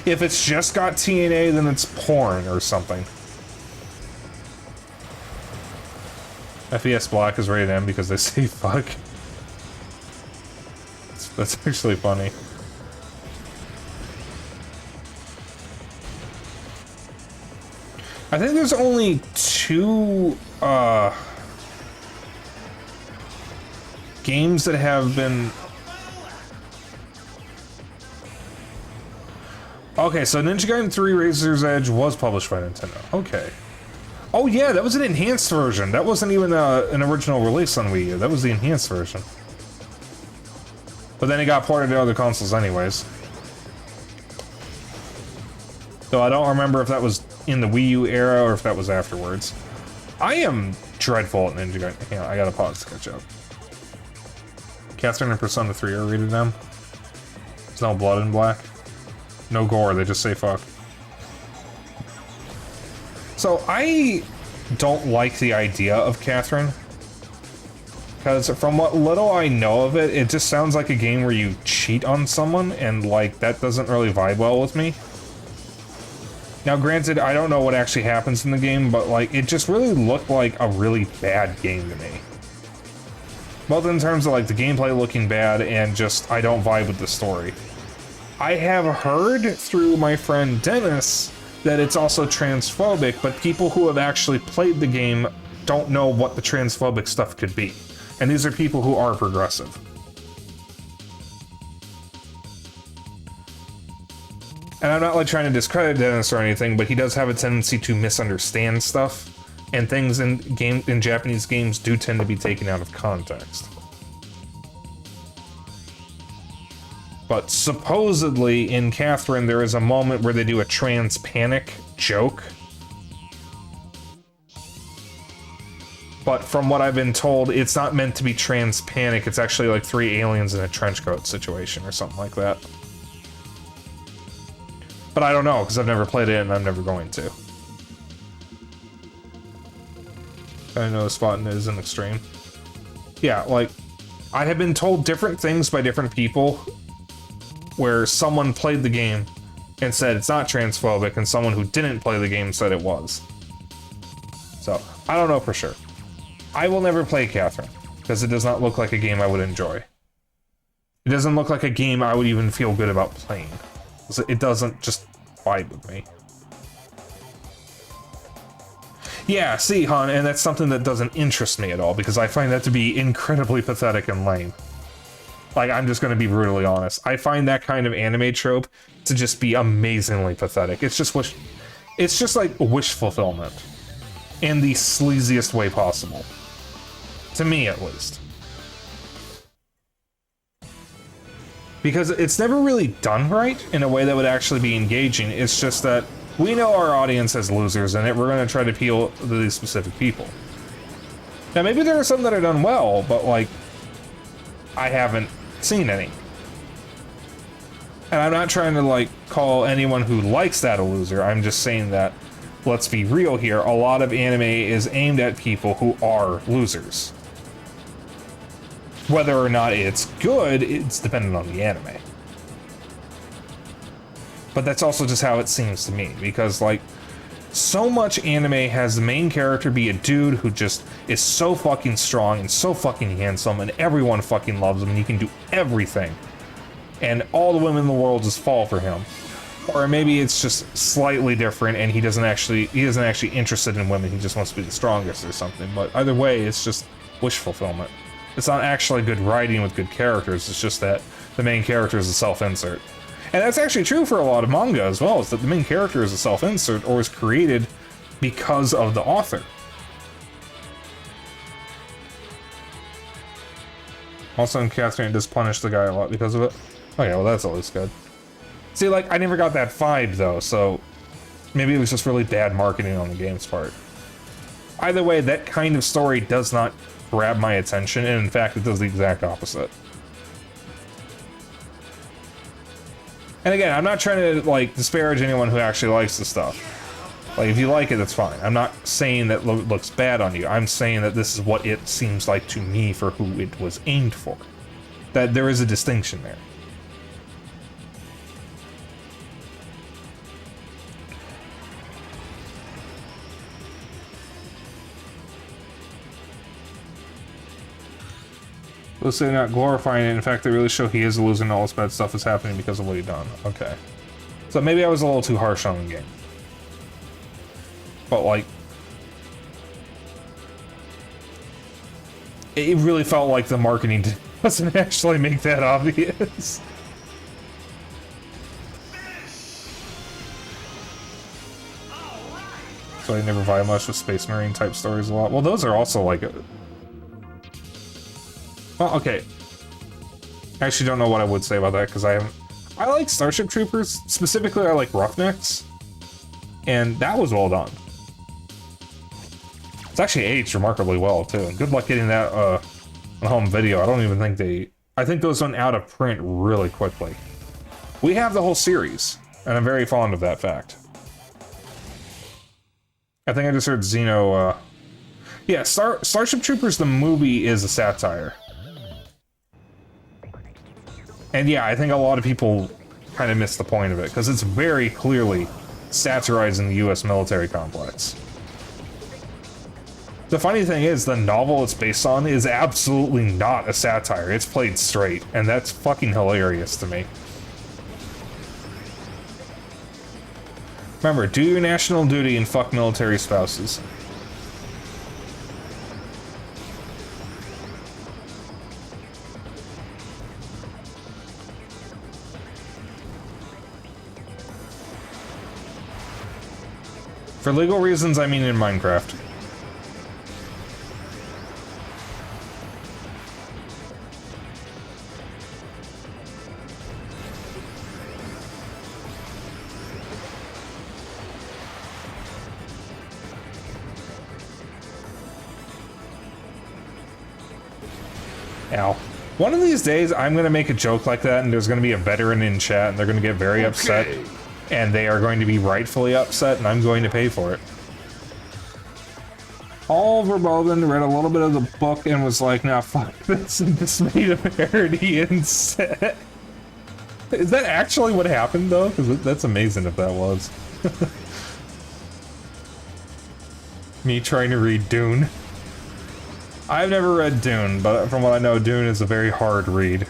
If it's just got TNA, then it's porn or something. FES Black is rated M because they say fuck. That's actually funny. I think there's only 2 games that have been... Okay, so Ninja Gaiden 3 Razor's Edge was published by Nintendo. Okay. Oh yeah, that was an enhanced version. That wasn't even an original release on Wii U. That was the enhanced version. But then it got ported to other consoles anyways. Though I don't remember if that was in the Wii U era or if that was afterwards. I am dreadful at Ninja Gaiden. Hang on, I gotta pause to catch up. Catherine and Persona 3 are rated M. There's no blood in black. No gore, they just say fuck. So I don't like the idea of Catherine. Because from what little I know of it, it just sounds like a game where you cheat on someone, and like that doesn't really vibe well with me. Now granted, I don't know what actually happens in the game, but like it just really looked like a really bad game to me. Both in terms of like the gameplay looking bad and just I don't vibe with the story. I have heard through my friend Dennis that it's also transphobic, but people who have actually played the game don't know what the transphobic stuff could be. And these are people who are progressive. And I'm not like trying to discredit Dennis or anything, but he does have a tendency to misunderstand stuff, and things in Japanese games do tend to be taken out of context. But supposedly in Catherine there is a moment where they do a trans panic joke. But from what I've been told, it's not meant to be trans panic, it's actually like 3 aliens in a trench coat situation or something like that. But I don't know, because I've never played it and I'm never going to. I know the spot is an extreme. Yeah, like, I have been told different things by different people where someone played the game and said it's not transphobic, and someone who didn't play the game said it was. So, I don't know for sure. I will never play Catherine, because it does not look like a game I would enjoy. It doesn't look like a game I would even feel good about playing. It doesn't just vibe with me. Yeah, see, hon, and that's something that doesn't interest me at all, because I find that to be incredibly pathetic and lame. Like, I'm just gonna be brutally honest. I find that kind of anime trope to just be amazingly pathetic. It's just like wish fulfillment. In the sleaziest way possible. To me, at least. Because it's never really done right in a way that would actually be engaging. It's just that we know our audience as losers, and we're going to try to appeal to these specific people. Now, maybe there are some that are done well, but, like, I haven't seen any. And I'm not trying to, like, call anyone who likes that a loser. I'm just saying that, let's be real here, a lot of anime is aimed at people who are losers. Whether or not it's good, it's dependent on the anime. But that's also just how it seems to me, because like, so much anime has the main character be a dude who just is so fucking strong and so fucking handsome and everyone fucking loves him and he can do everything. And all the women in the world just fall for him. Or maybe it's just slightly different and he isn't actually interested in women, he just wants to be the strongest or something. But either way, it's just wish fulfillment. It's not actually good writing with good characters, it's just that the main character is a self-insert. And that's actually true for a lot of manga as well, is that the main character is a self-insert or is created because of the author. Also in Catherine does punish the guy a lot because of it. Okay, well that's always good. See, like, I never got that vibe though, so maybe it was just really bad marketing on the game's part. Either way, that kind of story does not grab my attention, and in fact it does the exact opposite. And again, I'm not trying to like disparage anyone who actually likes the stuff. Like, if you like it, that's fine. I'm not saying that looks bad on you. I'm saying that this is what it seems like to me for who it was aimed for. That there is a distinction there. Let's say not glorifying it. In fact, they really show he is a loser and all this bad stuff is happening because of what he done. Okay. So maybe I was a little too harsh on the game. But like, it really felt like the marketing doesn't actually make that obvious. So I never vibe much with Space Marine type stories a lot. Well, those are also like well, okay. I actually don't know what I would say about that because I like Starship Troopers. Specifically, I like Roughnecks. And that was well done. It's actually aged remarkably well, too. Good luck getting that on home video. I don't even think I think those went out of print really quickly. We have the whole series, and I'm very fond of that fact. I think I just heard Xeno, yeah, Starship Troopers the movie is a satire. And yeah, I think a lot of people kind of miss the point of it, because it's very clearly satirizing the US military complex. The funny thing is, the novel it's based on is absolutely not a satire. It's played straight, and that's fucking hilarious to me. Remember, do your national duty and fuck military spouses. For legal reasons, I mean in Minecraft. Ow. One of these days, I'm gonna make a joke like that, and there's gonna be a veteran in chat, and they're gonna get very upset. And they are going to be rightfully upset, and I'm going to pay for it. Oliver Bowden read a little bit of the book and was like, nah, fuck this, and just made a parody instead. Is that actually what happened, though? Because that's amazing if that was. Me trying to read Dune. I've never read Dune, but from what I know, Dune is a very hard read.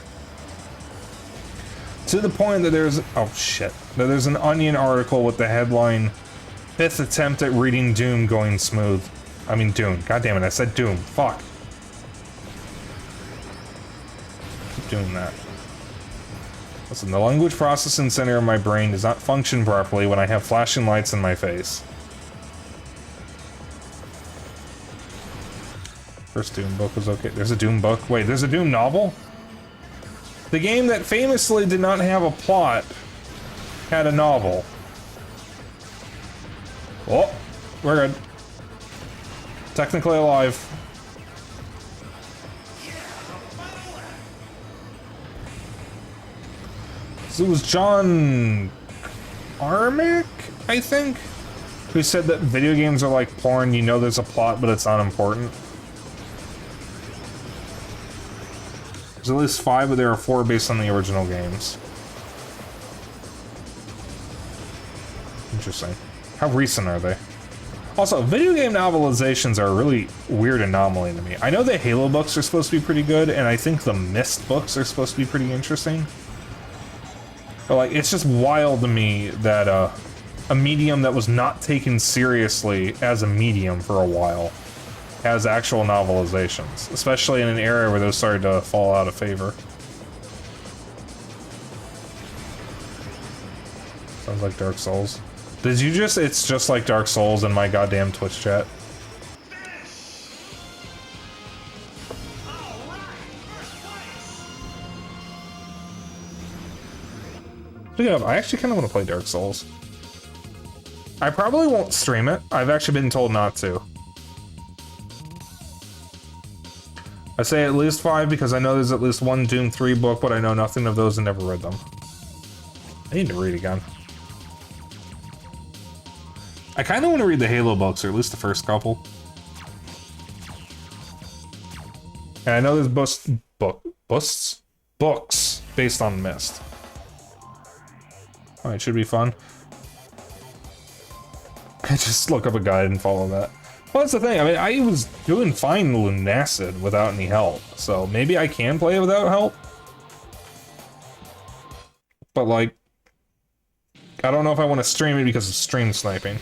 To the point that there's, oh shit, that there's an Onion article with the headline, 5th attempt at reading Doom going smooth. I mean Dune, god damn it, I said Doom, fuck. Keep doing that. Listen, the language processing center in my brain does not function properly when I have flashing lights in my face. First Doom book was okay, there's a Doom book, wait, there's a Doom novel? The game that famously did not have a plot had a novel. Oh, we're good. Technically alive. So it was John Carmack, I think, who said that video games are like porn. You know there's a plot, but it's not important. There's at least 5, but there are 4 based on the original games. Interesting. How recent are they? Also, video game novelizations are a really weird anomaly to me. I know the Halo books are supposed to be pretty good, and I think the Myst books are supposed to be pretty interesting. But, like, it's just wild to me that a medium that was not taken seriously as a medium for a while has actual novelizations, especially in an era where those started to fall out of favor. Sounds like Dark Souls. Did you just, it's just like Dark Souls in my goddamn Twitch chat. Speaking of, I actually kind of want to play Dark Souls. I probably won't stream it. I've actually been told not to. I say at least 5 because I know there's at least 1 Doom 3 book, but I know nothing of those and never read them. I need to read again. I kind of want to read the Halo books, or at least the first couple. And I know there's books based on Myst. Alright, should be fun. I just look up a guide and follow that. Well, that's the thing. I mean, I was doing fine Lunacid without any help, so maybe I can play without help. But, like, I don't know if I want to stream it because of stream sniping.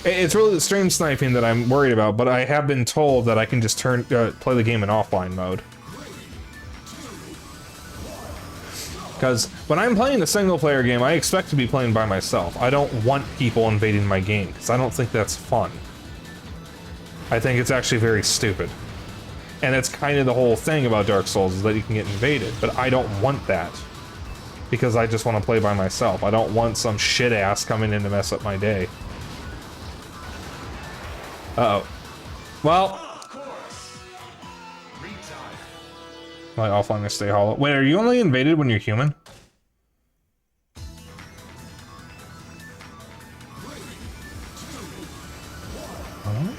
It's really the stream sniping that I'm worried about, but I have been told that I can just play the game in offline mode. Because when I'm playing a single-player game, I expect to be playing by myself. I don't want people invading my game, because I don't think that's fun. I think it's actually very stupid. And that's kind of the whole thing about Dark Souls, is that you can get invaded. But I don't want that. Because I just want to play by myself. I don't want some shit ass coming in to mess up my day. Uh-oh. Well. My offline stay hollow. Wait, are you only invaded when you're human?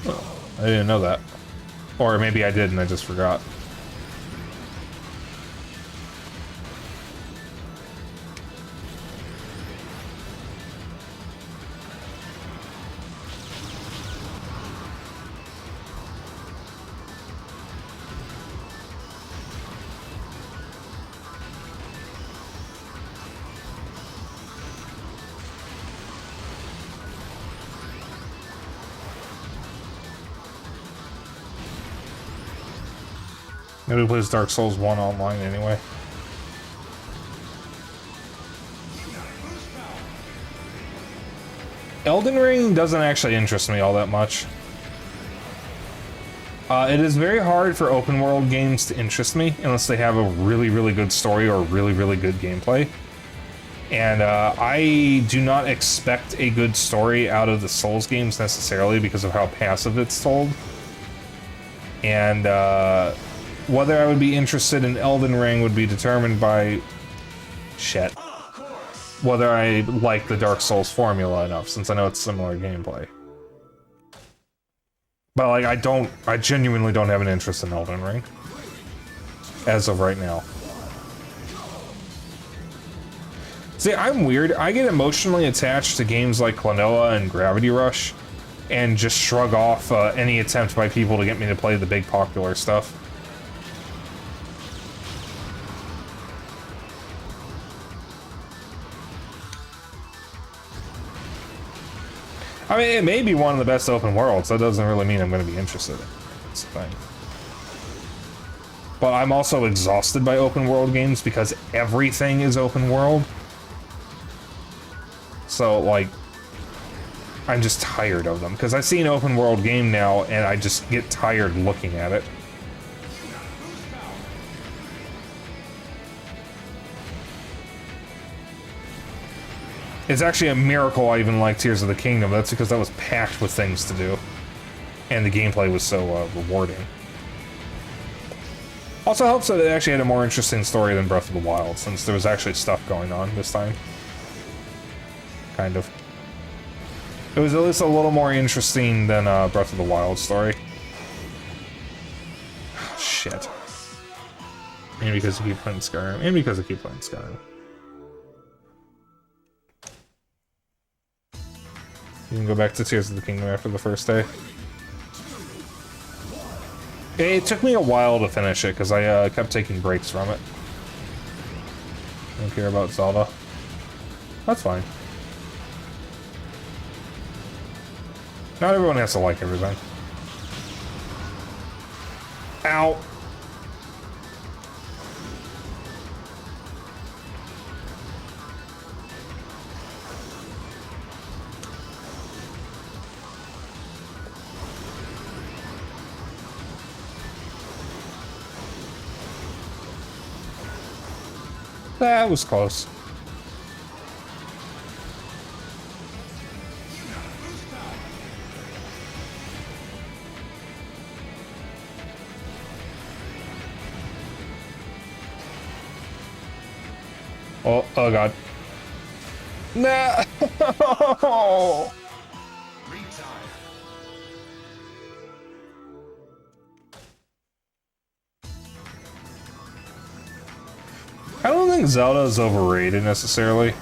Oh, I didn't know that. Or maybe I did and I just forgot. Nobody plays Dark Souls 1 online anyway. Elden Ring doesn't actually interest me all that much. It is very hard for open world games to interest me unless they have a really, really good story or really, really good gameplay. And I do not expect a good story out of the Souls games necessarily because of how passive it's told. And whether I would be interested in Elden Ring would be determined by shit. Whether I like the Dark Souls formula enough, since I know it's similar gameplay. But like, I genuinely don't have an interest in Elden Ring. As of right now. See, I'm weird. I get emotionally attached to games like Klonoa and Gravity Rush, and just shrug off any attempt by people to get me to play the big popular stuff. I mean, it may be one of the best open worlds. That doesn't really mean I'm going to be interested in it. That's the thing. But I'm also exhausted by open world games because everything is open world. So, like, I'm just tired of them. Because I see an open world game now, and I just get tired looking at it. It's actually a miracle I even like Tears of the Kingdom. That's because that was packed with things to do. And the gameplay was so rewarding. Also helps that it actually had a more interesting story than Breath of the Wild, since there was actually stuff going on this time. Kind of. It was at least a little more interesting than Breath of the Wild story. Shit. And because you keep playing Skyrim. And because I keep playing Skyrim. You can go back to Tears of the Kingdom after the first day. It took me a while to finish it, because I kept taking breaks from it. I don't care about Zelda. That's fine. Not everyone has to like everything. Ow! That was close. Oh god. No! I don't think Zelda is overrated necessarily.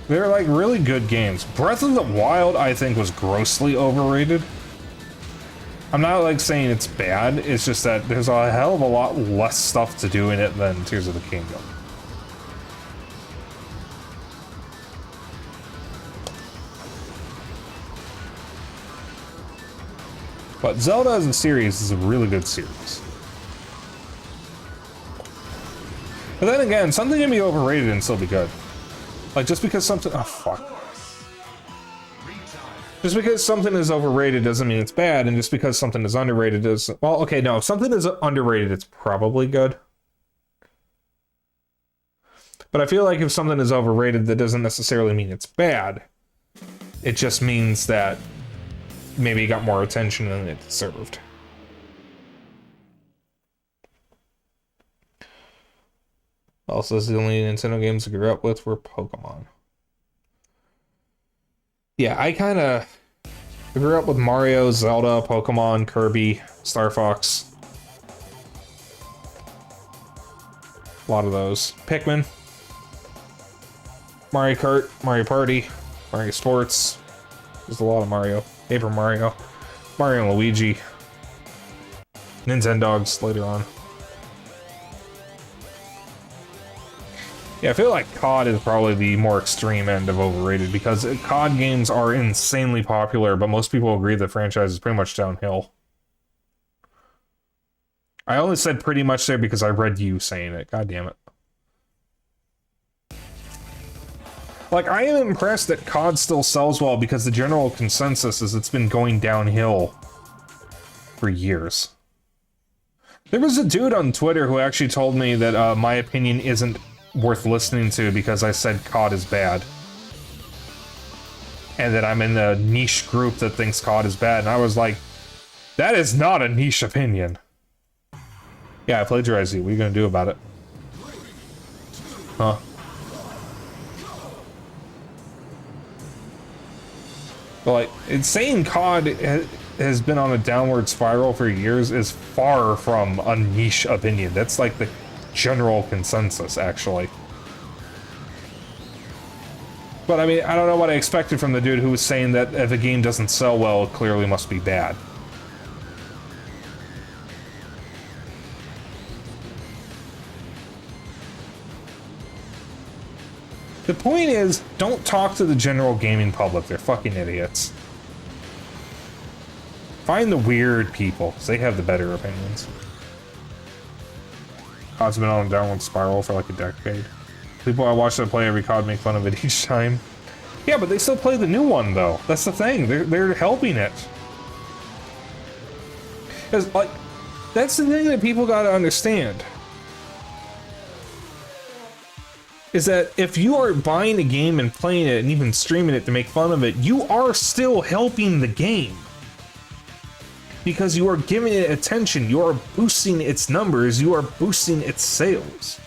They're like really good games. Breath of the Wild, I think, was grossly overrated. I'm not like saying it's bad, it's just that there's a hell of a lot less stuff to do in it than Tears of the Kingdom. But Zelda as a series is a really good series. But then again, something can be overrated and still be good. Like, just because something... Oh, fuck. Just because something is overrated doesn't mean it's bad, and just because something is underrated doesn't... Well, okay, no, if something is underrated, it's probably good. But I feel like if something is overrated, that doesn't necessarily mean it's bad. It just means that maybe it got more attention than it deserved. Also, the only Nintendo games I grew up with were Pokemon. Yeah, I grew up with Mario, Zelda, Pokemon, Kirby, Star Fox. A lot of those. Pikmin. Mario Kart, Mario Party, Mario Sports. There's a lot of Mario. Paper Mario. Mario and Luigi. Nintendogs later on. Yeah, I feel like COD is probably the more extreme end of overrated because COD games are insanely popular, but most people agree the franchise is pretty much downhill. I only said pretty much there because I read you saying it. God damn it. Like, I am impressed that COD still sells well because the general consensus is it's been going downhill for years. There was a dude on Twitter who actually told me that my opinion isn't worth listening to because I said COD is bad. And that I'm in the niche group that thinks COD is bad. And I was like, that is not a niche opinion. Yeah, I plagiarized you. What are you gonna do about it? Huh? But like, it's saying COD has been on a downward spiral for years is far from a niche opinion. That's like the general consensus, actually. But I mean, I don't know what I expected from the dude who was saying that if a game doesn't sell well, it clearly must be bad. The point is, don't talk to the general gaming public. They're fucking idiots. Find the weird people, because they have the better opinions. COD's been on a downward spiral for like a decade. People I watch that play every COD make fun of it each time. Yeah, but they still play the new one, though. That's the thing. They're helping it. Because, like, that's the thing that people gotta understand. Is that if you are buying a game and playing it and even streaming it to make fun of it, you are still helping the game. Because you are giving it attention, you are boosting its numbers, you are boosting its sales.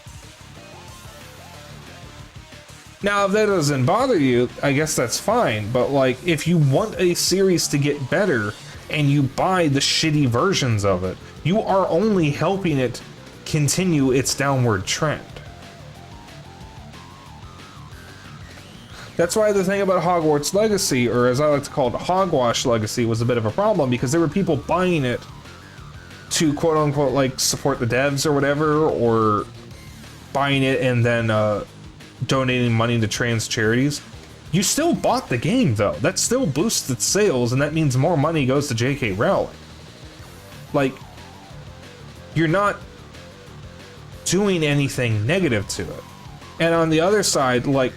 Now, if that doesn't bother you, I guess that's fine, but like, if you want a series to get better and you buy the shitty versions of it, you are only helping it continue its downward trend. That's why the thing about Hogwarts Legacy, or as I like to call it, Hogwash Legacy, was a bit of a problem, because there were people buying it to quote-unquote, like, support the devs or whatever, or buying it and then donating money to trans charities. You still bought the game, though. That still boosts its sales, and that means more money goes to J.K. Rowling. Like, you're not doing anything negative to it. And on the other side, like,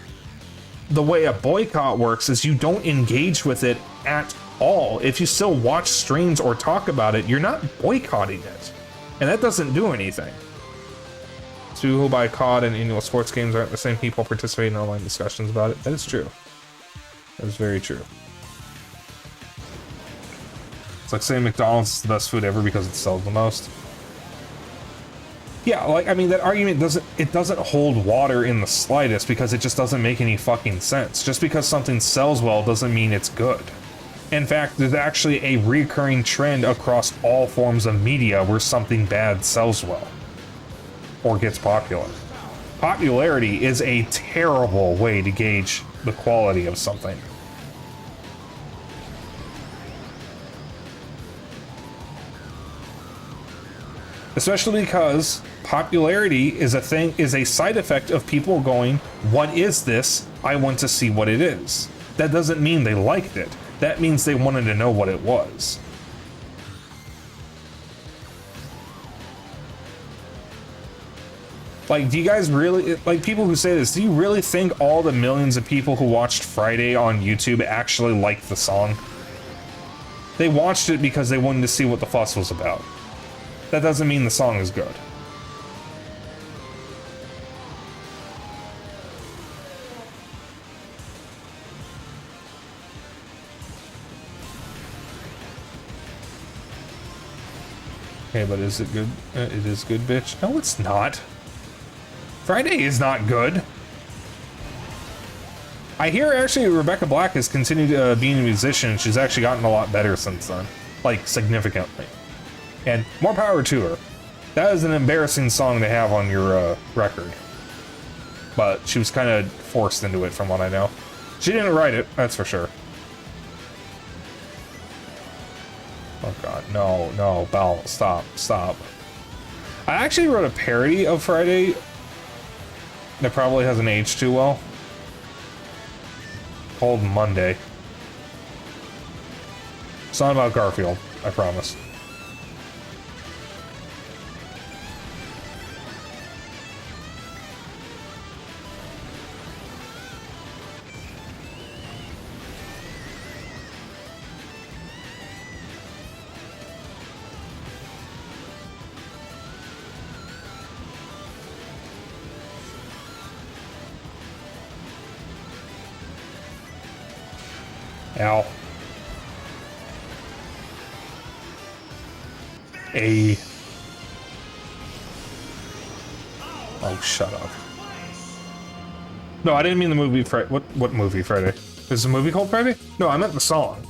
the way a boycott works is you don't engage with it at all. If you still watch streams or talk about it, you're not boycotting it. And that doesn't do anything. So who buy COD and annual sports games aren't the same people participating in online discussions about it. That is true. That is very true. It's like saying McDonald's is the best food ever because it sells the most. Yeah, like, I mean, that argument doesn't hold water in the slightest because it just doesn't make any fucking sense. Just because something sells well doesn't mean it's good. In fact, there's actually a recurring trend across all forms of media where something bad sells well. Or gets popular. Popularity is a terrible way to gauge the quality of something. Especially because popularity is a side effect of people going, what is this? I want to see what it is. That doesn't mean they liked it. That means they wanted to know what it was. Like, do you guys really, like, people who say this, do you really think all the millions of people who watched Friday on YouTube actually liked the song? They watched it because they wanted to see what the fuss was about. That doesn't mean the song is good. Okay, but is it good? It is good, bitch. No, it's not. Friday is not good. I hear actually Rebecca Black has continued being a musician. She's actually gotten a lot better since then. Like, significantly. And more power to her. That is an embarrassing song to have on your record. But she was kind of forced into it from what I know. She didn't write it, that's for sure. Oh god, no, no, Belle, stop, stop. I actually wrote a parody of Friday that probably hasn't aged too well. Called Monday. It's not about Garfield, I promise. Ow. A. Oh, shut up. No, I didn't mean the movie Friday. What movie Friday? Is the movie called Friday? No, I meant the song.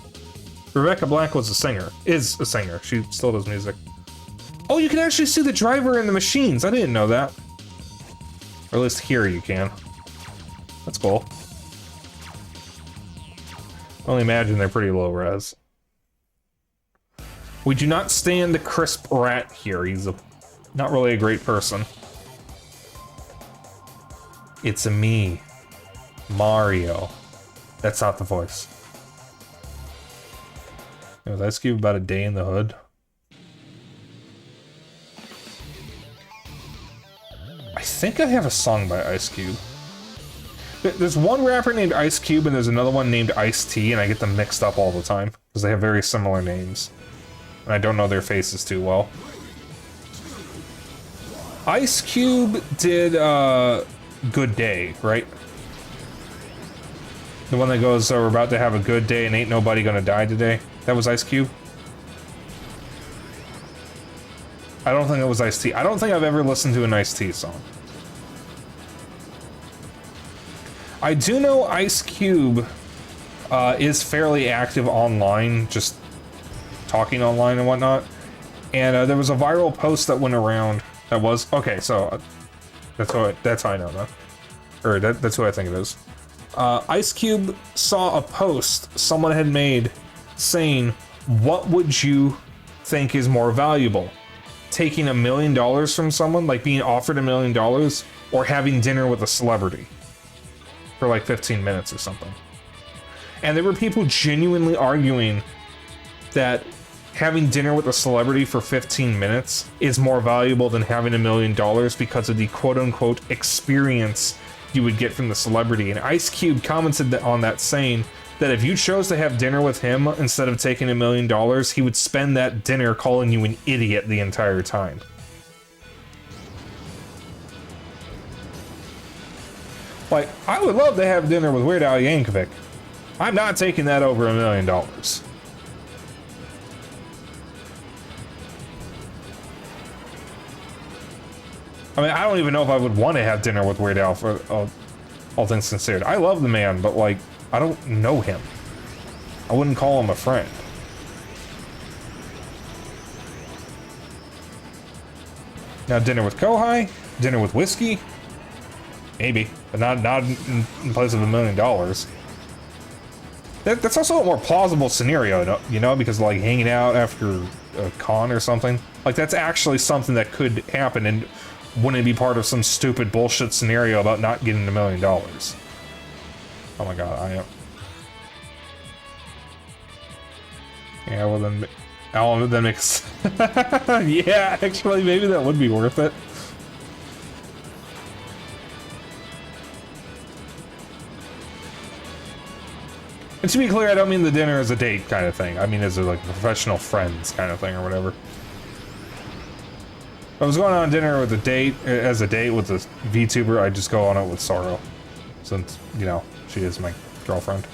Rebecca Black was a singer. Is a singer. She still does music. Oh, you can actually see the driver in the machines. I didn't know that. Or at least here you can. That's cool. I only imagine they're pretty low res. We do not stand the crisp rat here. He's not really a great person. It's a me, Mario. That's not the voice. Was Ice Cube about a day in the hood? I think I have a song by Ice Cube. There's one rapper named Ice Cube and there's another one named Ice-T, and I get them mixed up all the time because they have very similar names. And I don't know their faces too well. Ice Cube did Good Day, right? The one that goes, we're about to have a good day and ain't nobody gonna die today. That was Ice Cube? I don't think it was Ice-T. I don't think I've ever listened to an Ice-T song. I do know Ice Cube is fairly active online, just talking online and whatnot. And there was a viral post that went around that was... Okay, so that's how I know that. Or that's who I think it is. Ice Cube saw a post someone had made saying, what would you think is more valuable? Taking $1 million from someone, like being offered $1 million, or having dinner with a celebrity for like 15 minutes or something. And there were people genuinely arguing that having dinner with a celebrity for 15 minutes is more valuable than having $1 million because of the quote-unquote experience you would get from the celebrity. And Ice Cube commented on that, saying that if you chose to have dinner with him instead of taking $1 million, he would spend that dinner calling you an idiot the entire time. Like, I would love to have dinner with Weird Al Yankovic. I'm not taking that over $1 million. I mean, I don't even know if I would want to have dinner with Weird Al, for all things considered. I love the man, but like, I don't know him. I wouldn't call him a friend. Now, dinner with Kohai, dinner with whiskey, maybe, but not in place of $1 million. That's also a more plausible scenario, you know, because like hanging out after a con or something, like that's actually something that could happen, and wouldn't be part of some stupid bullshit scenario about not getting $1 million. Oh my god, I am. Yeah, well then, that makes. Yeah, actually, maybe that would be worth it. And to be clear, I don't mean the dinner as a date kind of thing. I mean as a, like, professional friends kind of thing or whatever. If I was going on dinner with a date, as a date with a VTuber, I'd just go on it with Sorrow. Since, you know, she is my girlfriend.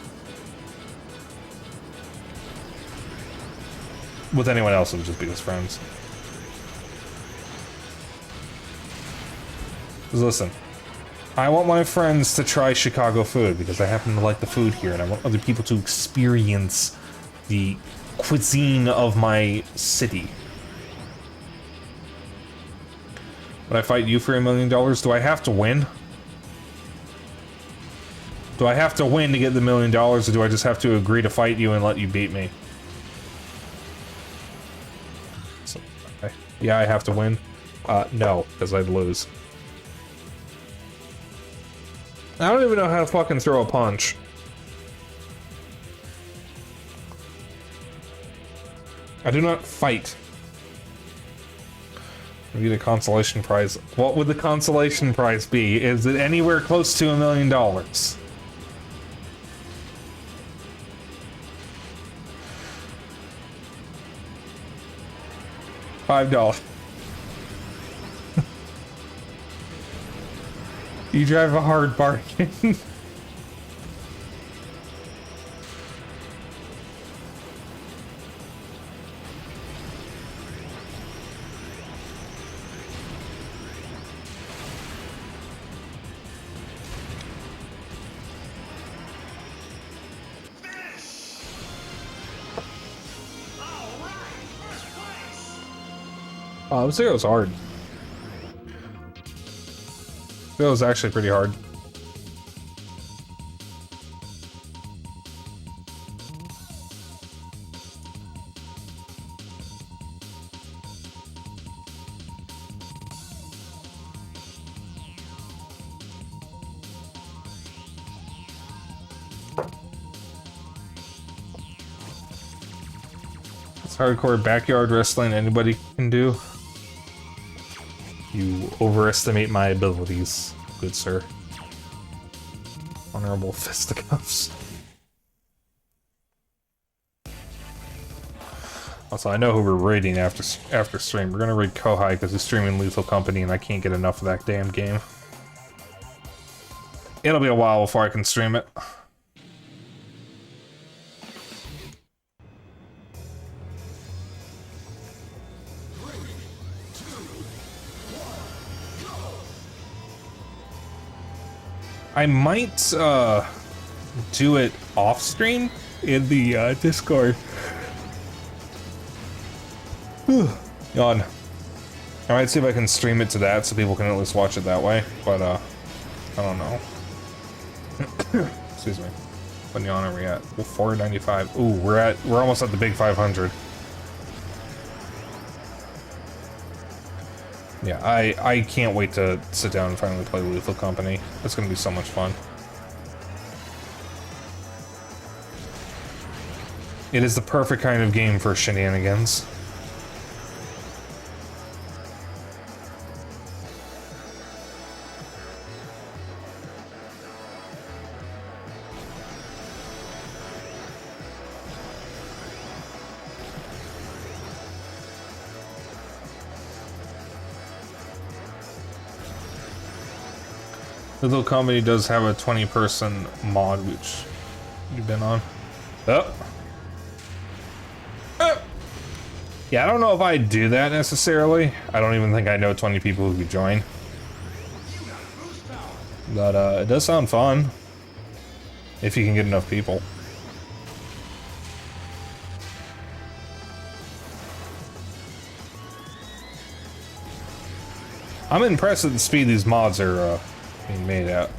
With anyone else, it would just be as friends. Because listen, I want my friends to try Chicago food because I happen to like the food here, and I want other people to experience the cuisine of my city. Would I fight you for $1 million? Do I have to win? Do I have to win to get the $1 million, or do I just have to agree to fight you and let you beat me? So, okay. Yeah, I have to win. No, because I'd lose. I don't even know how to fucking throw a punch. I do not fight. We get a consolation prize. What would the consolation prize be? Is it anywhere close to $1 million? $5. You drive a hard bargain. I would say it was hard. It was actually pretty hard. It's hardcore backyard wrestling anybody can do. You overestimate my abilities, good sir. Honorable fisticuffs. Also, I know who we're raiding after stream. We're gonna raid Kohai because he's streaming Lethal Company and I can't get enough of that damn game. It'll be a while before I can stream it. I might do it off stream in the Discord. Yawn. I might see if I can stream it to that so people can at least watch it that way, but I don't know. Excuse me. What yawn are we at? 495. Ooh, we're almost at the big 500. Yeah, I can't wait to sit down and finally play Lethal Company. It's gonna be so much fun. It is the perfect kind of game for shenanigans. Lethal Company does have a 20-person mod, which you've been on. Oh. Yeah, I don't know if I'd do that necessarily. I don't even think I know 20 people who could join. But it does sound fun. If you can get enough people. I'm impressed at the speed these mods are being made at.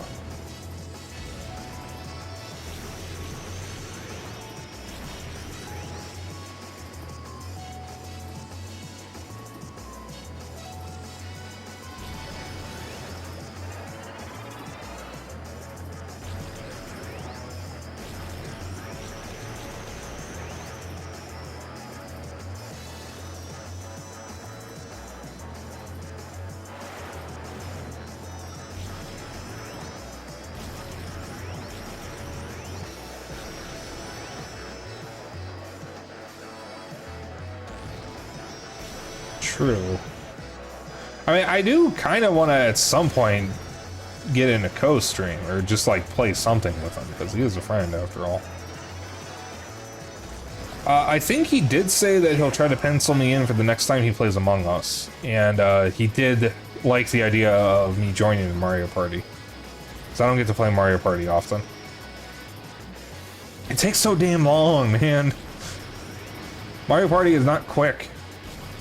true. I mean, I do kind of want to at some point get in a co-stream or just like play something with him because he is a friend after all. I think he did say that he'll try to pencil me in for the next time he plays Among Us, and he did like the idea of me joining the Mario Party. Because I don't get to play Mario Party often. It takes so damn long, man. Mario Party is not quick.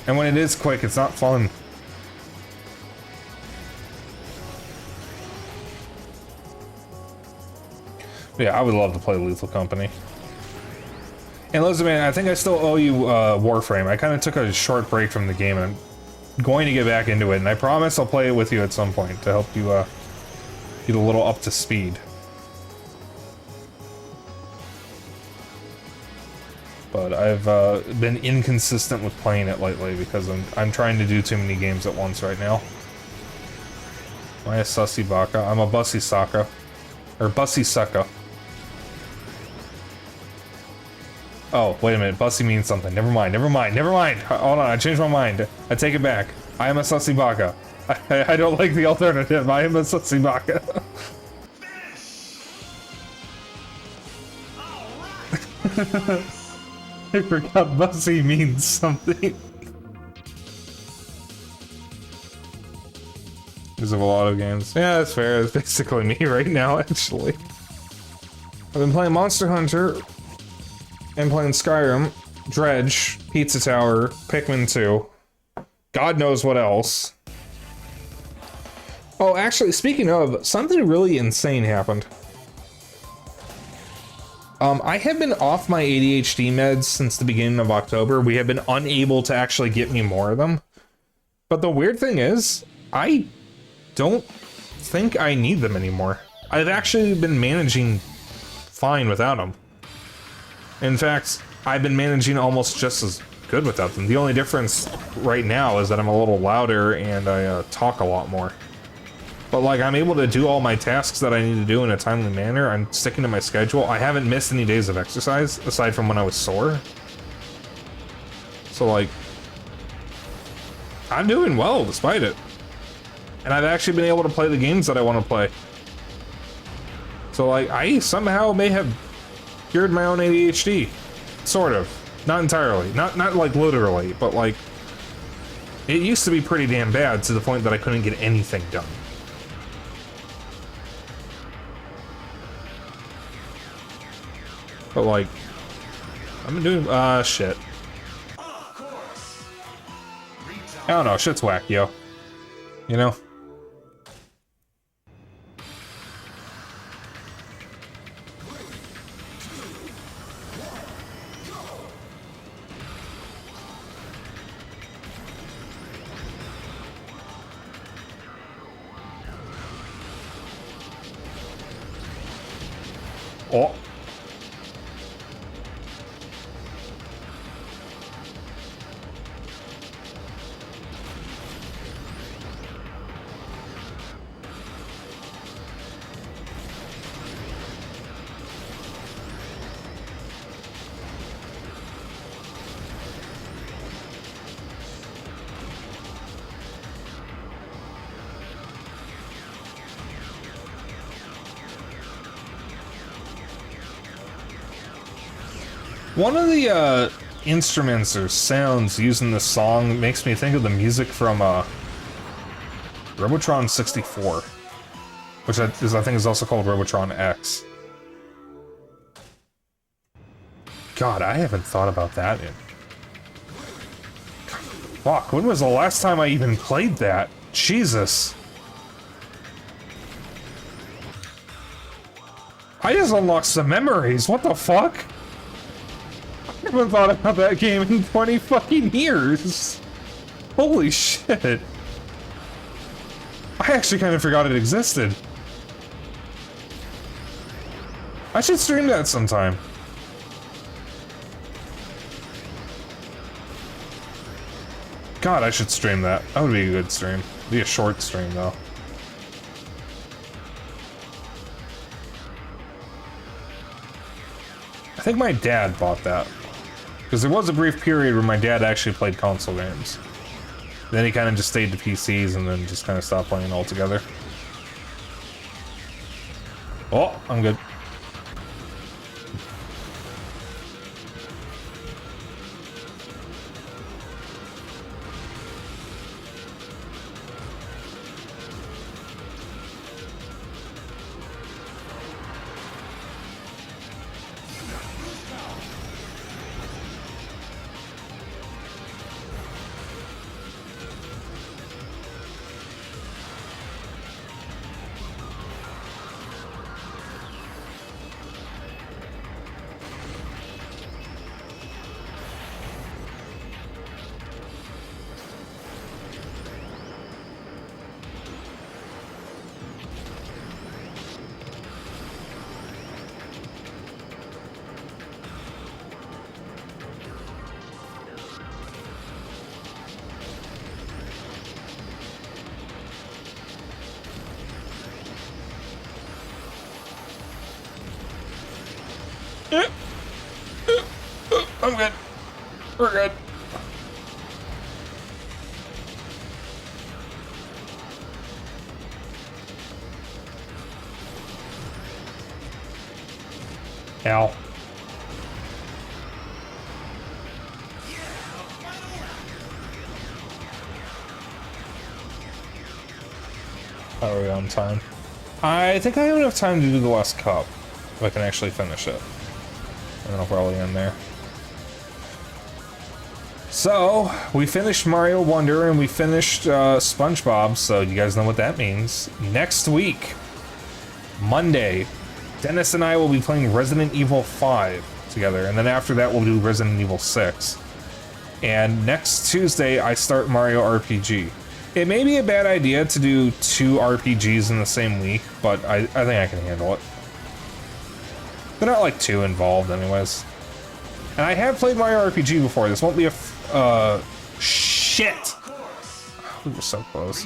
And when it is quick, it's not fun. Yeah, I would love to play Lethal Company. And Elizabeth, I think I still owe you Warframe. I kind of took a short break from the game, and I'm going to get back into it. And I promise I'll play it with you at some point to help you get a little up to speed. But I've been inconsistent with playing it lately because I'm trying to do too many games at once right now. Am I a sussy baka? I'm a bussy saka. Or bussy sucka. Oh, wait a minute. Bussy means something. Never mind. Never mind. Never mind. Hold on. I changed my mind. I take it back. I am a sussy baka. I don't like the alternative. I am a sussy baka. I forgot bussy means something. Because of a lot of games. Yeah, that's fair. That's basically me right now, actually. I've been playing Monster Hunter. And playing Skyrim, Dredge, Pizza Tower, Pikmin 2. God knows what else. Oh, actually, speaking of, something really insane happened. I have been off my ADHD meds since the beginning of October. We have been unable to actually get me more of them. But the weird thing is, I don't think I need them anymore. I've actually been managing fine without them. In fact, I've been managing almost just as good without them. The only difference right now is that I'm a little louder and I talk a lot more. But like, I'm able to do all my tasks that I need to do in a timely manner. I'm sticking to my schedule. I haven't missed any days of exercise, aside from when I was sore. So like, I'm doing well despite it. And I've actually been able to play the games that I want to play. So like, I somehow may have cured my own ADHD. Sort of. Not entirely. Not like literally, but like, it used to be pretty damn bad to the point that I couldn't get anything done. But like, I've been doing, shit. I don't know, shit's whack, yo. You know? Oh. One of the instruments or sounds used in this song makes me think of the music from Robotron 64, which I think is also called Robotron X. God, I haven't thought about that in... Fuck, when was the last time I even played that? Jesus. I just unlocked some memories, what the fuck? I haven't thought about that game in 20 fucking years. Holy shit. I actually kind of forgot it existed. I should stream that sometime. God, I should stream that. That would be a good stream. It'd be a short stream, though. I think my dad bought that. Because there was a brief period where my dad actually played console games. Then he kind of just stayed to PCs and then just kind of stopped playing altogether. Oh, I'm good. I'm good. We're good. Ow. How are we on time? I think I have enough time to do the last cup, if I can actually finish it. And then I'll probably end there. So, we finished Mario Wonder and we finished SpongeBob, so you guys know what that means. Next week, Monday, Dennis and I will be playing Resident Evil 5 together, and then after that we'll do Resident Evil 6. And next Tuesday, I start Mario RPG. It may be a bad idea to do 2 RPGs in the same week, but I think I can handle it. They're not like too involved anyways. And I have played Mario RPG before. This won't be a shit. We were so close.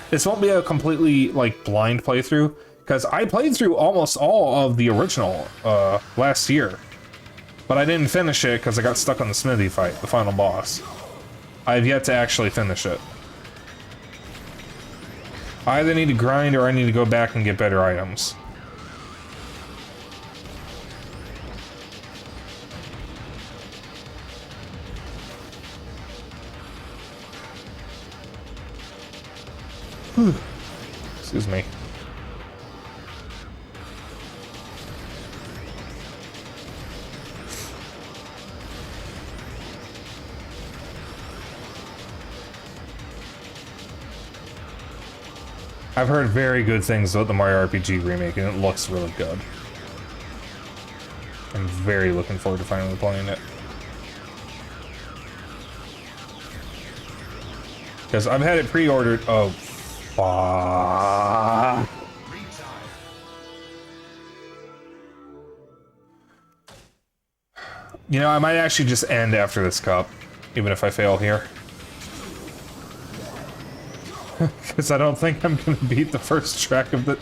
This won't be a completely like blind playthrough because I played through almost all of the original last year, but I didn't finish it because I got stuck on the Smithy fight, the final boss. I've yet to actually finish it. I either need to grind or I need to go back and get better items. Excuse me. I've heard very good things about the Mario RPG remake, and it looks really good. I'm very looking forward to finally playing it. Because I've had it pre-ordered. Oh, fuck. You know, I might actually just end after this cup, even if I fail here. Because I don't think I'm going to beat the first track of the...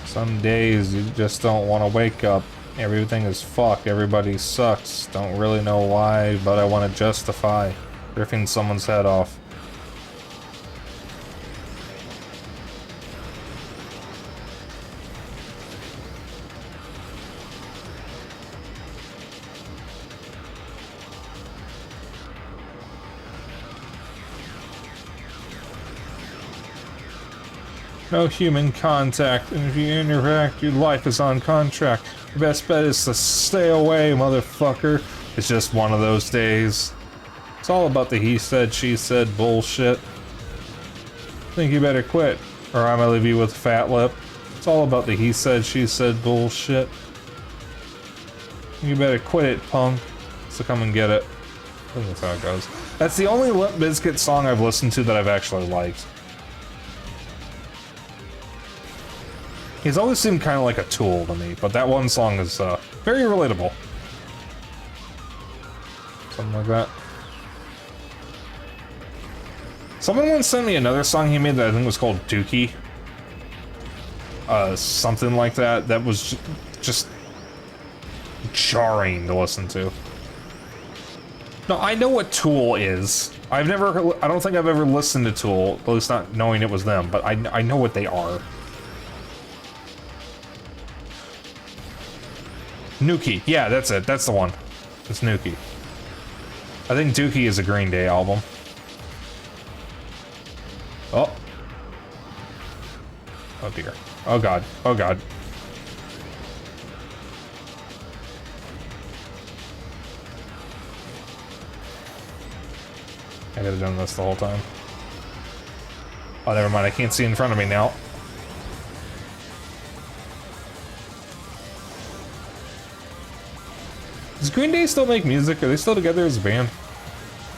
Some days you just don't want to wake up. Everything is fucked. Everybody sucks. Don't really know why, but I want to justify ripping someone's head off. No human contact, and if you interact, your life is on contract. Your best bet is to stay away, motherfucker. It's just one of those days. It's all about the he said, she said bullshit. Think you better quit, or I'm gonna leave you with a fat lip. It's all about the he said, she said bullshit. You better quit it, punk. So come and get it. I think that's how it goes. That's the only Limp Bizkit song I've listened to that I've actually liked. He's always seemed kind of like a Tool to me, but that one song is very relatable. Something like that. Someone once sent me another song he made that I think was called Dookie. Something like that. That was just jarring to listen to. No, I know what Tool is. I don't think I've ever listened to Tool, at least not knowing it was them, but I know what they are. Nuki, yeah, that's it. That's the one. It's Nuki. I think Dookie is a Green Day album. Oh. Oh dear. Oh god. Oh god. I could have done this the whole time. Oh, never mind. I can't see in front of me now. Does Green Day still make music? Are they still together as a band?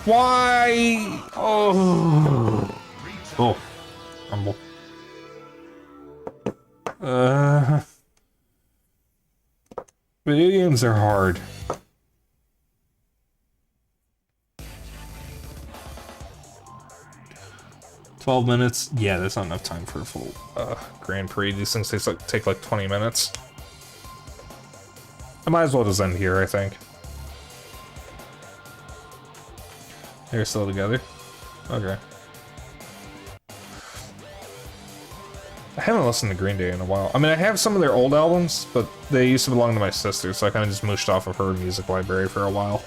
Why? Oh. Oh. Humble. Video games are hard. $12 minutes? Yeah, that's not enough time for a full Grand Prix. These things take like 20 minutes. I might as well just end here, I think. They're still together? Okay. I haven't listened to Green Day in a while. I mean, I have some of their old albums, but they used to belong to my sister, so I kind of just mooshed off of her music library for a while.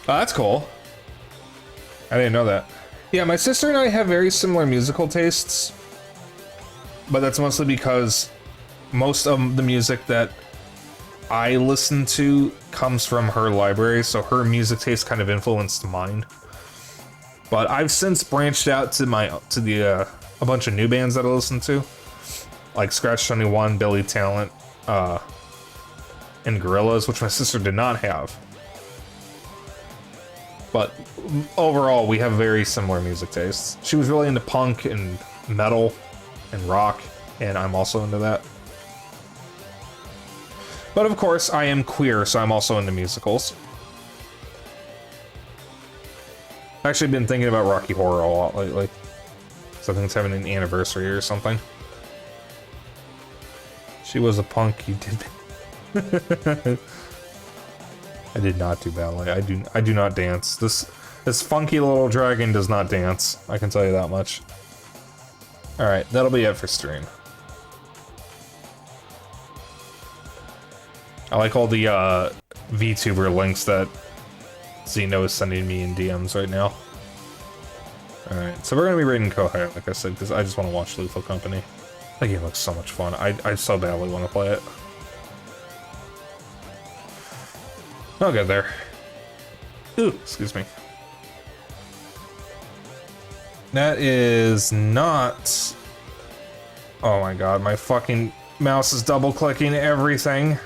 Oh, that's cool. I didn't know that. Yeah, my sister and I have very similar musical tastes, but that's mostly because most of the music that I listen to comes from her library, so her music taste kind of influenced mine. But I've since branched out to a bunch of new bands that I listen to, like Scratch 21, Billy Talent, and Gorillaz, which my sister did not have. But overall, we have very similar music tastes. She was really into punk and metal and rock, and I'm also into that. But of course, I am queer, so I'm also into musicals. I've actually been thinking about Rocky Horror a lot lately. So I think it's having an anniversary or something. She was a punk, you did. I did not do ballet. I do not dance. This funky little dragon does not dance. I can tell you that much. Alright, that'll be it for stream. I like all the VTuber links that Zeno is sending me in DMs right now. Alright, so we're gonna be raiding Kohai, like I said, because I just want to watch Lethal Company. That game looks so much fun. I so badly want to play it. I'll get there. Ooh, excuse me. That is not... Oh my god, my fucking mouse is double-clicking everything.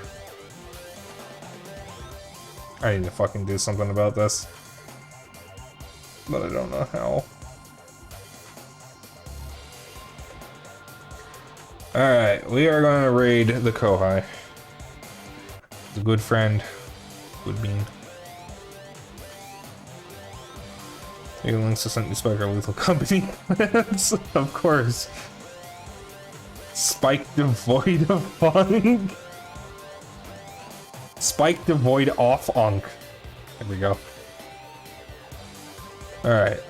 I need to fucking do something about this. But I don't know how. Alright, we are going to raid the Kohai. The good friend. Good bean. Taking links to sent you Spike or Lethal Company. Of course. Spike devoid of funk. Spike devoid off unk. There we go. Alright,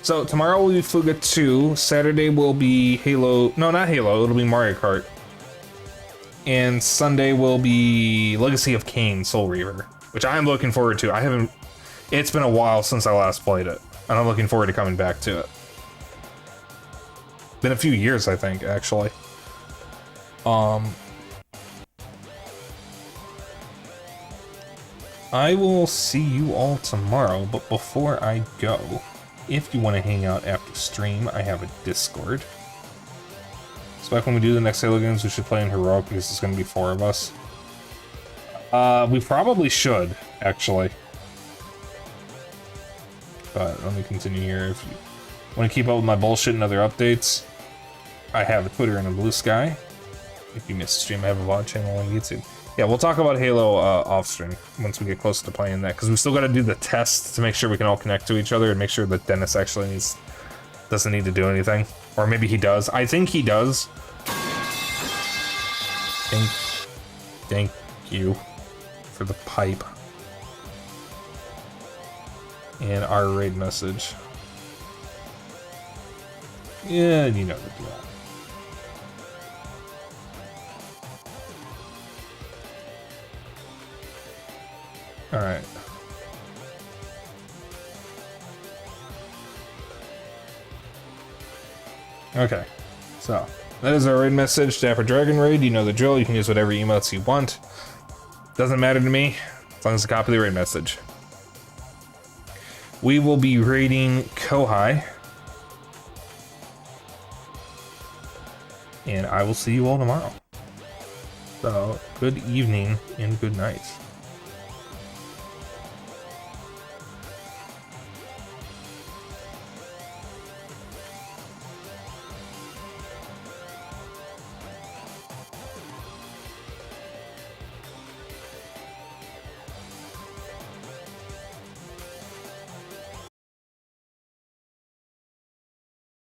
So tomorrow will be Fuga 2. Saturday will be Halo. No, not Halo. It'll be Mario Kart. And Sunday will be Legacy of Kain, Soul Reaver, which I am looking forward to. It's been a while since I last played it, and I'm looking forward to coming back to it. Been a few years, I think, actually. I will see you all tomorrow, but before I go, if you want to hang out after stream, I have a Discord. So like when we do the next Halo games, we should play in Heroic because it's going to be 4 of us. We probably should, actually. But let me continue here. If you want to keep up with my bullshit and other updates, I have a Twitter and a Blue Sky. If you missed stream, I have a VOD channel on YouTube. Yeah, we'll talk about Halo off stream once we get closer to playing that, because we still got to do the test to make sure we can all connect to each other and make sure that Dennis actually doesn't need to do anything, or maybe he does. I think he does. Thank you for the pipe and our raid message. Yeah, you know the deal. All right. Okay, so that is our raid message. Dapper Dragon Raid, you know the drill. You can use whatever emotes you want. Doesn't matter to me, as long as it's a copy of the raid message. We will be raiding Kohai. And I will see you all tomorrow. So, good evening and good night.